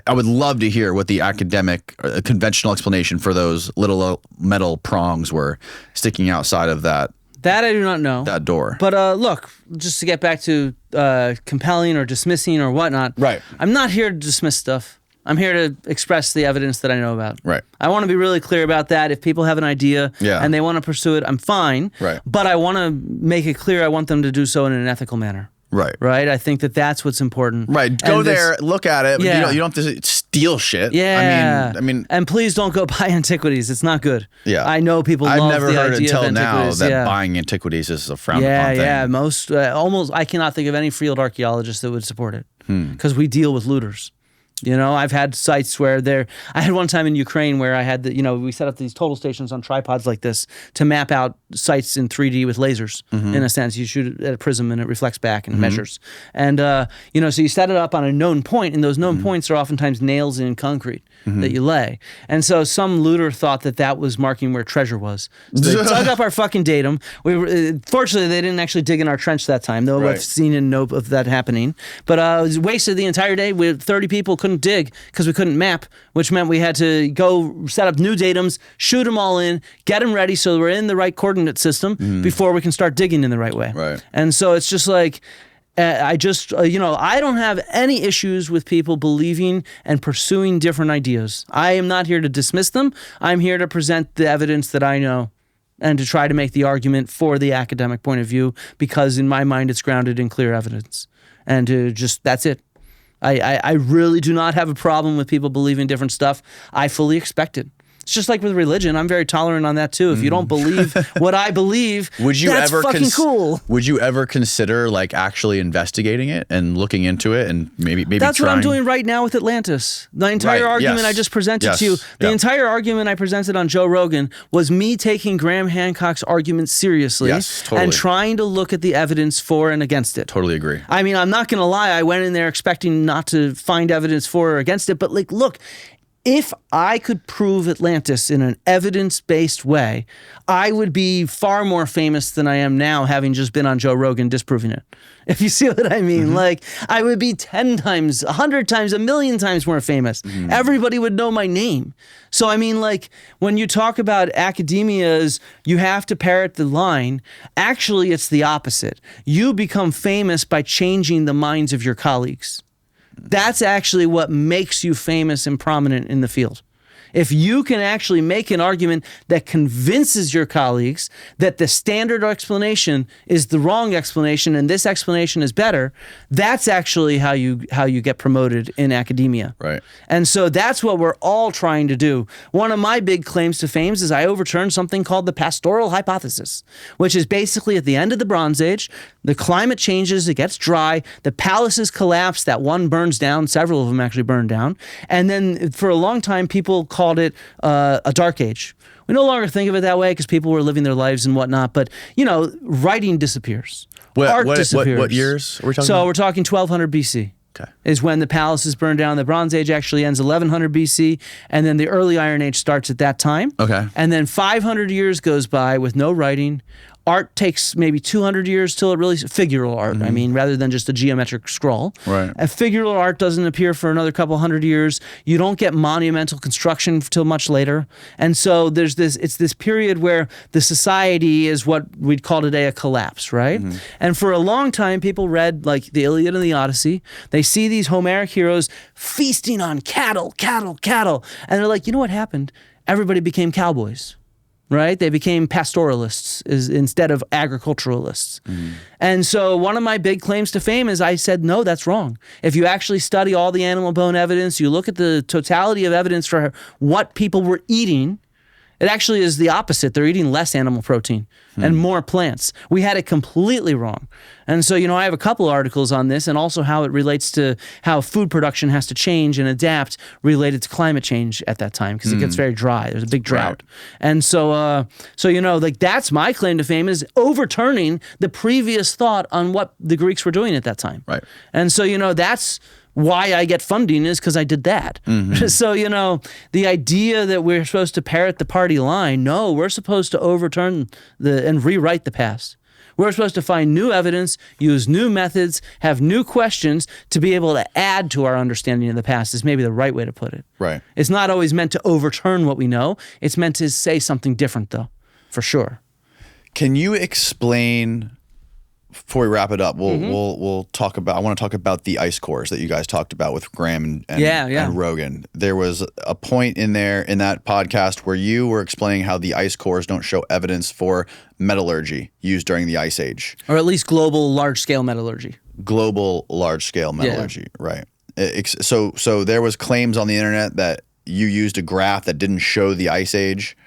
I would love to hear what the academic, conventional explanation for those little metal prongs were sticking outside of that That I do not know. That door. But look, just to get back to compelling or dismissing or whatnot. Right. I'm not here to dismiss stuff. I'm here to express the evidence that I know about. Right. I want to be really clear about that. If people have an idea and they want to pursue it, I'm fine. Right. But I want to make it clear I want them to do so in an ethical manner. Right. Right? I think that that's what's important. Right. Go there, look at it. Yeah. You don't have to steal shit. Yeah. I mean, and please don't go buy antiquities. It's not good. Yeah. I know people I've love never the heard idea until of now antiquities. that buying antiquities is a frowned upon thing. Yeah. Most, almost, I cannot think of any field archaeologist that would support it because we deal with looters. You know, I've had sites where I had one time in Ukraine where I had we set up these total stations on tripods like this to map out sites in 3D with lasers. In a sense, you shoot it at a prism and it reflects back and measures. And, so you set it up on a known point, and those known points are oftentimes nails in concrete that you lay. And so some looter thought that was marking where treasure was. So they dug up our fucking datum. Fortunately, they didn't actually dig in our trench that time, though. I've seen and know of that happening. But it was wasted the entire day. 30 people couldn't dig because we couldn't map, which meant we had to go set up new datums, shoot them all in, get them ready so we're in the right coordinate system before we can start digging in the right way. Right. And so it's just like, I don't have any issues with people believing and pursuing different ideas. I am not here to dismiss them. I'm here to present the evidence that I know and to try to make the argument for the academic point of view, because in my mind it's grounded in clear evidence. And that's it. I really do not have a problem with people believing different stuff. I fully expect it. It's just like with religion. I'm very tolerant on that too. If you don't believe what I believe, that's fucking cool. Would you ever consider like actually investigating it and looking into it and maybe That's trying? what I'm doing right now with Atlantis. The entire argument I just presented to you, the entire argument I presented on Joe Rogan was me taking Graham Hancock's argument seriously and trying to look at the evidence for and against it. Totally agree. I mean, I'm not going to lie. I went in there expecting not to find evidence for or against it, but like, look, if I could prove Atlantis in an evidence-based way, I would be far more famous than I am now, having just been on Joe Rogan disproving it. If you see what I mean, like I would be 10 times, 100 times, 1,000,000 times more famous. Everybody would know my name. So, I mean, like when you talk about academia's, you have to parrot the line. Actually, it's the opposite. You become famous by changing the minds of your colleagues. That's actually what makes you famous and prominent in the field. If you can actually make an argument that convinces your colleagues that the standard explanation is the wrong explanation and this explanation is better, that's actually how you get promoted in academia. Right. And so that's what we're all trying to do. One of my big claims to fame is I overturned something called the pastoral hypothesis, which is basically at the end of the Bronze Age, the climate changes, it gets dry, the palaces collapse, that one burns down, several of them actually burned down, and then for a long time people called it a dark age. We no longer think of it that way because people were living their lives and whatnot, but writing disappears. Art disappears. What years are we talking about? So we're talking 1200 BC. Okay. Is when the palaces burned down. The Bronze Age actually ends 1100 BC, and then the early Iron Age starts at that time. Okay. And then 500 years goes by with no writing. Art takes maybe 200 years till it really, figural art, I mean, rather than just a geometric scroll. Right. And figural art doesn't appear for another couple hundred years. You don't get monumental construction till much later. And so it's this period where the society is what we'd call today a collapse, right? And for a long time, people read like the Iliad and the Odyssey. They see these Homeric heroes feasting on cattle. And they're like, you know what happened? Everybody became cowboys. Right? They became pastoralists instead of agriculturalists. And so one of my big claims to fame is I said, no, that's wrong. If you actually study all the animal bone evidence, you look at the totality of evidence for what people were eating, it actually is the opposite. They're eating less animal protein and more plants. We had it completely wrong. And so, I have a couple articles on this and also how it relates to how food production has to change and adapt related to climate change at that time because it gets very dry. There's a big drought. Right. And so, that's my claim to fame is overturning the previous thought on what the Greeks were doing at that time. Right. And so, that's why I get funding is because I did that. So, the idea that we're supposed to parrot the party line, no, we're supposed to overturn and rewrite the past. We're supposed to find new evidence, use new methods, have new questions to be able to add to our understanding of the past is maybe the right way to put it. Right. It's not always meant to overturn what we know. It's meant to say something different, though, for sure. Can you explain, before we wrap it up, we'll talk about, I want to talk about the ice cores that you guys talked about with Graham and Rogan. There was a point in there in that podcast where you were explaining how the ice cores don't show evidence for metallurgy used during the Ice Age. Or at least global large-scale metallurgy. Global large-scale metallurgy, right. So there was claims on the internet that you used a graph that didn't show the Ice Age,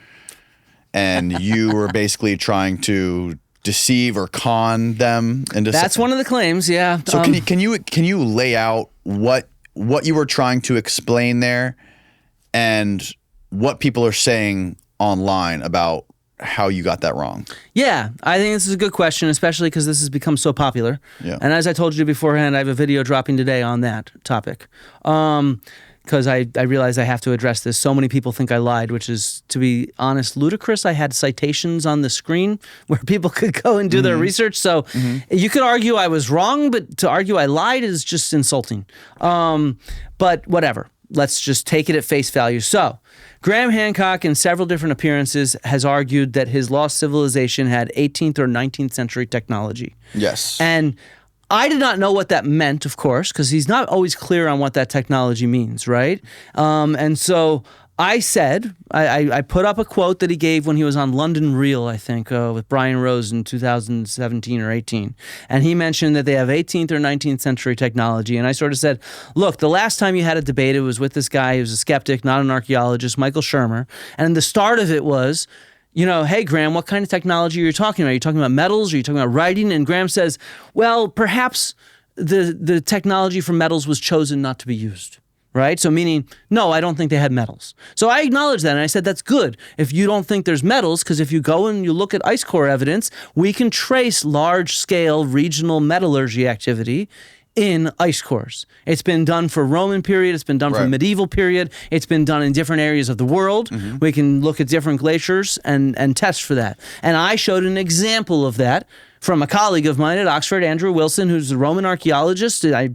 and you were basically trying to deceive or con them into. That's one of the claims, yeah. So can you lay out what you were trying to explain there, and what people are saying online about how you got that wrong? Yeah, I think this is a good question, especially because this has become so popular. Yeah. And as I told you beforehand, I have a video dropping today on that topic. Because I realized I have to address this. So many people think I lied, which is, to be honest, ludicrous. I had citations on the screen where people could go and do their research. So you could argue I was wrong, but to argue I lied is just insulting. But whatever. Let's just take it at face value. So, Graham Hancock, in several different appearances, has argued that his lost civilization had 18th or 19th century technology. Yes. And I did not know what that meant, of course, because he's not always clear on what that technology means, right? And so I said, I put up a quote that he gave when he was on London Real, I think, with Brian Rose in 2017 or 18. And he mentioned that they have 18th or 19th century technology. And I sort of said, look, the last time you had a debate, it was with this guy who was a skeptic, not an archaeologist, Michael Shermer. And the start of it was, hey, Graham, what kind of technology are you talking about? Are you talking about metals? Are you talking about writing? And Graham says, well, perhaps the technology for metals was chosen not to be used. Right? So meaning, no, I don't think they had metals. So I acknowledged that, and I said, that's good if you don't think there's metals, because if you go and you look at ice core evidence, we can trace large-scale regional metallurgy activity in ice cores. It's been done for Roman period, it's been done for medieval period, it's been done in different areas of the world. We can look at different glaciers and test for that. And I showed an example of that from a colleague of mine at Oxford, Andrew Wilson, who's a Roman archaeologist. I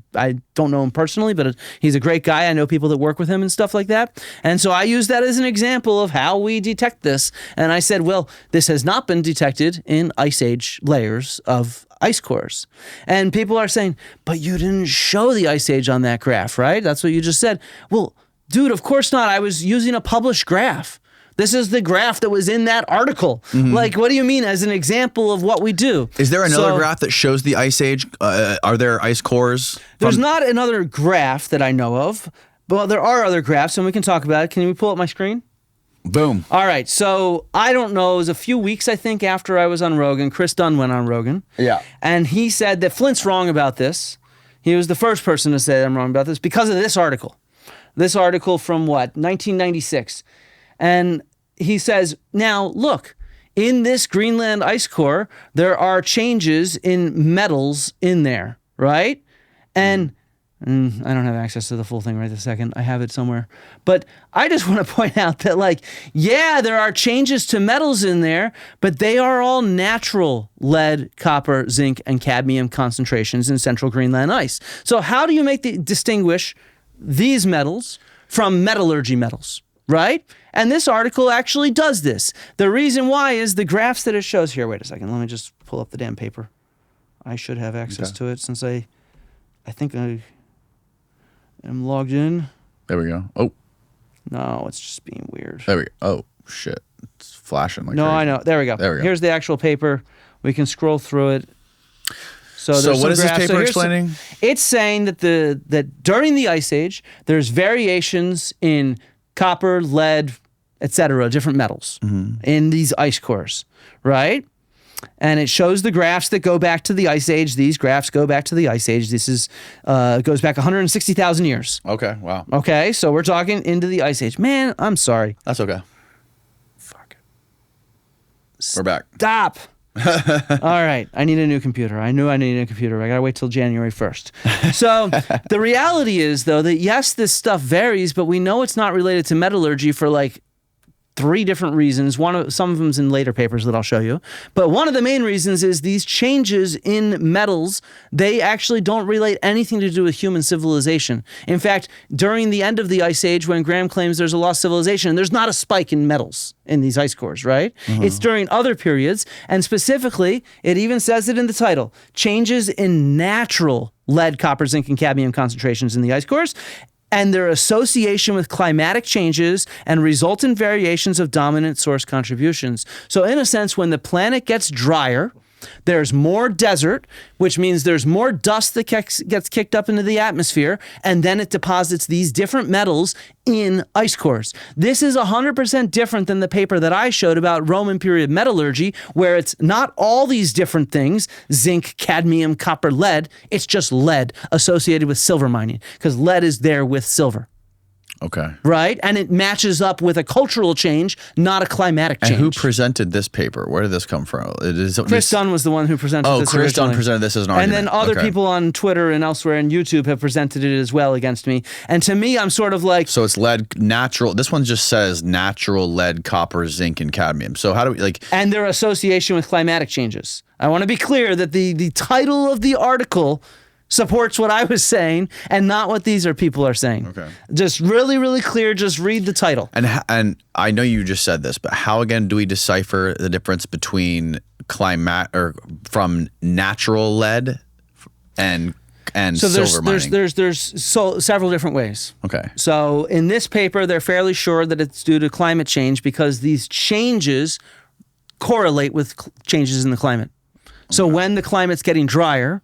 don't know him personally, but he's a great guy. I know people that work with him and stuff like that. And so I used that as an example of how we detect this. And I said, well, this has not been detected in Ice Age layers of ice cores. And people are saying, but you didn't show the Ice Age on that graph, right? That's what you just said. Well, dude, of course not. I was using a published graph. This is the graph that was in that article. Like, what do you mean as an example of what we do? Is there another graph that shows the Ice Age? Are there ice cores? There's not another graph that I know of, but there are other graphs, and we can talk about it. Can we pull up my screen? Boom. All right. So I don't know. It was a few weeks, I think, after I was on Rogan. Chris Dunn went on Rogan. Yeah. And he said that Flint's wrong about this. He was the first person to say that I'm wrong about this because of this article. This article from what? 1996. And he says, now, look, in this Greenland ice core, there are changes in metals in there, right? And I don't have access to the full thing right this second. I have it somewhere. But I just want to point out that, like, yeah, there are changes to metals in there, but they are all natural lead, copper, zinc, and cadmium concentrations in central Greenland ice. So how do you distinguish these metals from metallurgy metals, right? And this article actually does this. The reason why is the graphs that it shows here. Wait a second. Let me just pull up the damn paper. I should have access to it since I think I am logged in. There we go. Oh. No, it's just being weird. There we go. Oh, shit. It's flashing like No, crazy. I know. There we go. There we go. Here's the actual paper. We can scroll through it. So what is this paper explaining? It's saying that that during the Ice Age, there's variations in copper, lead, etc., different metals in these ice cores, right? And it shows the graphs that go back to the Ice Age. These graphs go back to the Ice Age. This is goes back 160,000 years. Okay, wow. Okay, so we're talking into the Ice Age. Man, I'm sorry. That's okay. Fuck. We're back. Stop. All right, I need a new computer. I knew I needed a computer. I gotta wait till January 1st. So the reality is, though, that yes, this stuff varies, but we know it's not related to metallurgy for like 3 different reasons. Some of them's in later papers that I'll show you. But one of the main reasons is these changes in metals, they actually don't relate anything to do with human civilization. In fact, during the end of the Ice Age, when Graham claims there's a lost civilization, there's not a spike in metals in these ice cores, right? It's during other periods, and specifically, it even says it in the title, changes in natural lead, copper, zinc, and cadmium concentrations in the ice cores, and their association with climatic changes and resultant variations of dominant source contributions. So in a sense, when the planet gets drier, there's more desert, which means there's more dust that gets kicked up into the atmosphere, and then it deposits these different metals in ice cores. This is 100% different than the paper that I showed about Roman period metallurgy, where it's not all these different things, zinc, cadmium, copper, lead, it's just lead associated with silver mining, because lead is there with silver. Okay. Right? And it matches up with a cultural change, not a climatic change. And who presented this paper? Where did this come from? Chris Dunn was the one who presented this Chris originally. Dunn presented this as an argument. And then other people on Twitter and elsewhere and YouTube have presented it as well against me. And to me, I'm sort of like... So it's lead, natural... This one just says natural lead, copper, zinc, and cadmium. So how do we, like... And their association with climatic changes. I want to be clear that the title of the article supports what I was saying and not what these people are saying. Okay. Just really, really clear. Just read the title. And I know you just said this, but how again do we decipher the difference between from natural lead and silver mining? There's several different ways. Okay. So in this paper, they're fairly sure that it's due to climate change because these changes correlate with changes in the climate. So when the climate's getting drier,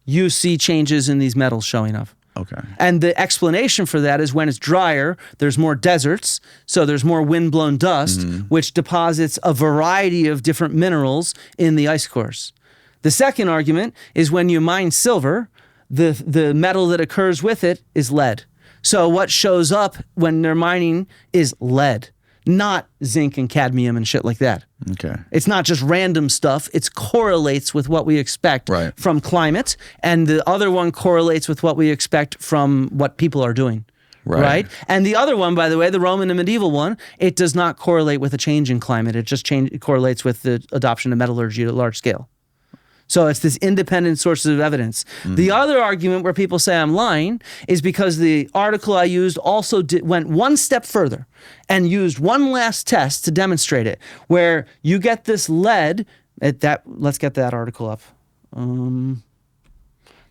you see changes in these metals showing up. Okay. And the explanation for that is when it's drier, there's more deserts, so there's more wind-blown dust, which deposits a variety of different minerals in the ice cores. The second argument is when you mine silver, the metal that occurs with it is lead. So what shows up when they're mining is lead, not zinc and cadmium and shit like that. Okay. It's not just random stuff. It correlates with what we expect from climate, and the other one correlates with what we expect from what people are doing. Right. And the other one, by the way, the Roman and medieval one, it does not correlate with a change in climate. It just it correlates with the adoption of metallurgy at a large scale. So it's this independent sources of evidence. The other argument where people say I'm lying is because the article I used also went one step further and used one last test to demonstrate it, where you get this lead at that. Let's get that article up.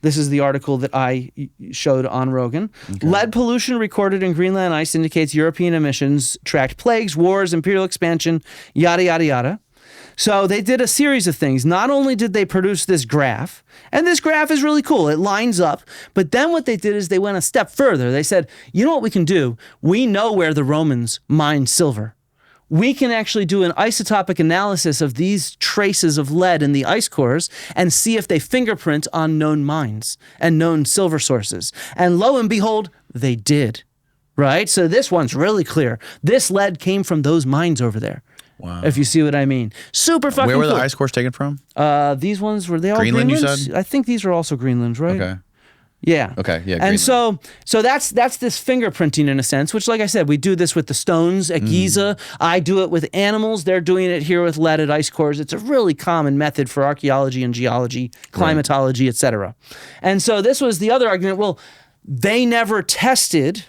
This is the article that I showed on Rogan. Okay. Lead pollution recorded in Greenland ice indicates European emissions tracked plagues, wars, imperial expansion, yada, yada, yada. So they did a series of things. Not only did they produce this graph, and this graph is really cool, it lines up, but then what they did is they went a step further. They said, you know what we can do? We know where the Romans mined silver. We can actually do an isotopic analysis of these traces of lead in the ice cores and see if they fingerprint on known mines and known silver sources. And lo and behold, they did, right? So this one's really clear. This lead came from those mines over there. Wow. If you see what I mean. Super fucking cool. Where were the cool. ice cores taken from? These ones, were they all Greenland, Greenlands? you said? I think these are also Greenlands, right? Okay. Yeah. Okay, yeah. And so that's this fingerprinting in a sense, which, like I said, we do this with the stones at Giza. I do it with animals. They're doing it here with lead at ice cores. It's a really common method for archaeology and geology, climatology, etc. And so this was the other argument. Well, they never tested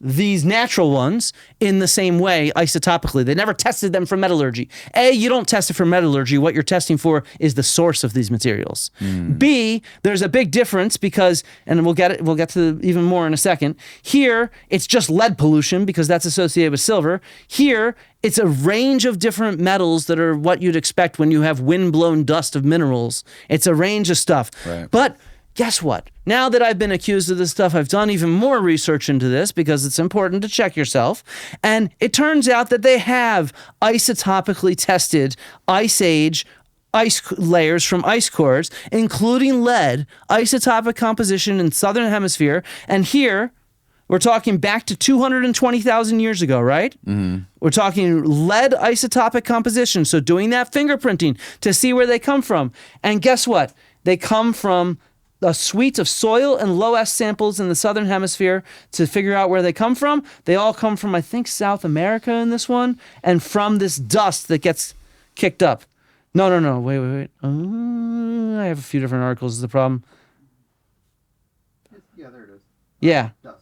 these natural ones in the same way isotopically. They never tested them for metallurgy. A, you don't test it for metallurgy. What you're testing for is the source of these materials. B, there's a big difference because, and we'll get to even more in a second. Here, it's just lead pollution because that's associated with silver. Here, it's a range of different metals that are what you'd expect when you have wind-blown dust of minerals. It's a range of stuff. Right. But guess what? Now that I've been accused of this stuff, I've done even more research into this because it's important to check yourself. And it turns out that they have isotopically tested ice age ice layers from ice cores, including lead, isotopic composition in southern hemisphere. And here, we're talking back to 220,000 years ago, right? We're talking lead isotopic composition. So doing that fingerprinting to see where they come from. And guess what? They come from a suite of soil and loess samples in the southern hemisphere to figure out where they come from. They all come from, I think, South America in this one, and from this dust that gets kicked up. No. Wait. I have a few different articles is the problem. Yeah, there it is. Yeah. Dust.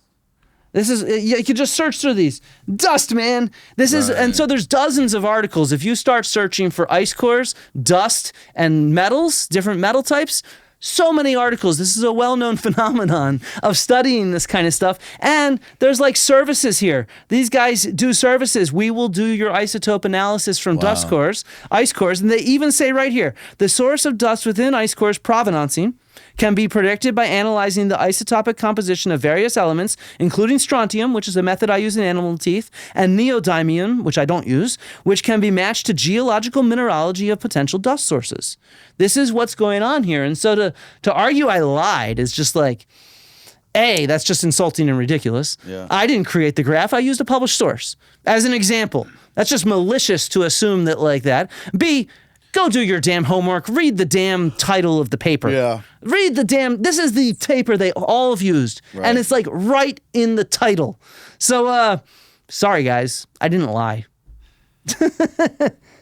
This is, you can just search through these. Dust, man. This is, and so there's dozens of articles. If you start searching for ice cores, dust, and metals, different metal types, so many articles. This is a well-known phenomenon of studying this kind of stuff. And there's like services here. These guys do services. We will do your isotope analysis from dust cores, ice cores. And they even say right here, the source of dust within ice cores provenancing can be predicted by analyzing the isotopic composition of various elements, including strontium, which is a method I use in animal teeth, and neodymium, which I don't use, which can be matched to geological mineralogy of potential dust sources. This is what's going on here. And so to argue I lied is just like, A, that's just insulting and ridiculous. Yeah. I didn't create the graph. I used a published source as an example. That's just malicious to assume that like that. B, go do your damn homework. Read the damn title of the paper. Yeah. Read the damn, this is the paper they all have used. Right. And it's like right in the title. So, sorry guys, I didn't lie.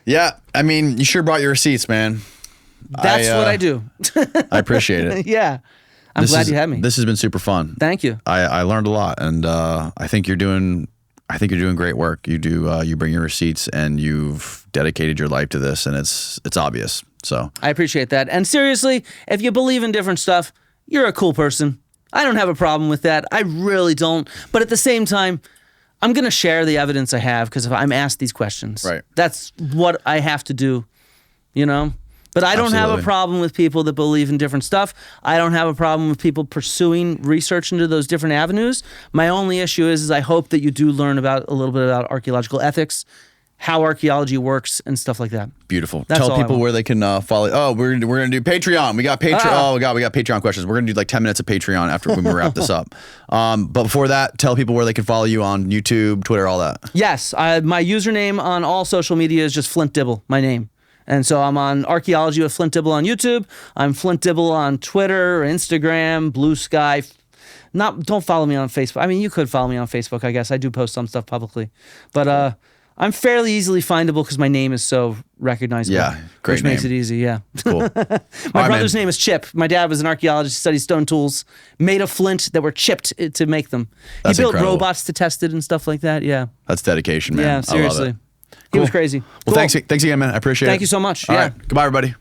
Yeah, I mean, you sure brought your receipts, man. That's what I do. I appreciate it. Yeah. I'm glad you had me. This has been super fun. Thank you. I learned a lot, and I think you're doing great work. You do. You bring your receipts, and you've dedicated your life to this, and it's obvious. So I appreciate that. And seriously, if you believe in different stuff, you're a cool person. I don't have a problem with that. I really don't. But at the same time, I'm going to share the evidence I have because if I'm asked these questions, right. That's what I have to do, you know? But I don't have a problem with people that believe in different stuff. I don't have a problem with people pursuing research into those different avenues. My only issue is I hope that you do learn about a little bit about archaeological ethics, how archeology works, and stuff like that. Beautiful. That's Tell all I people want. where they can follow. Oh, we're gonna do Patreon. We got Patreon. Oh, we got Patreon questions. We're gonna do like 10 minutes of Patreon after we wrap this up. But before that, tell people where they can follow you on YouTube, Twitter, all that. Yes, my username on all social media is just Flint Dibble, my name. And so I'm on Archaeology with Flint Dibble on YouTube. I'm Flint Dibble on Twitter, Instagram, Blue Sky. Don't follow me on Facebook. I mean, you could follow me on Facebook, I guess. I do post some stuff publicly. But I'm fairly easily findable because my name is so recognizable. Yeah, great Which makes name. it easy, yeah. Cool. My brother's name is Chip. My dad was an archaeologist, studied stone tools, made of flint that were chipped to make them. That's he built incredible. robots to test it and stuff like that, yeah. That's dedication, man. Yeah, I love seriously. it. He was crazy. Well, Cool. thanks again, man. I appreciate it. Thank you so much. All Yeah. right. Goodbye, everybody.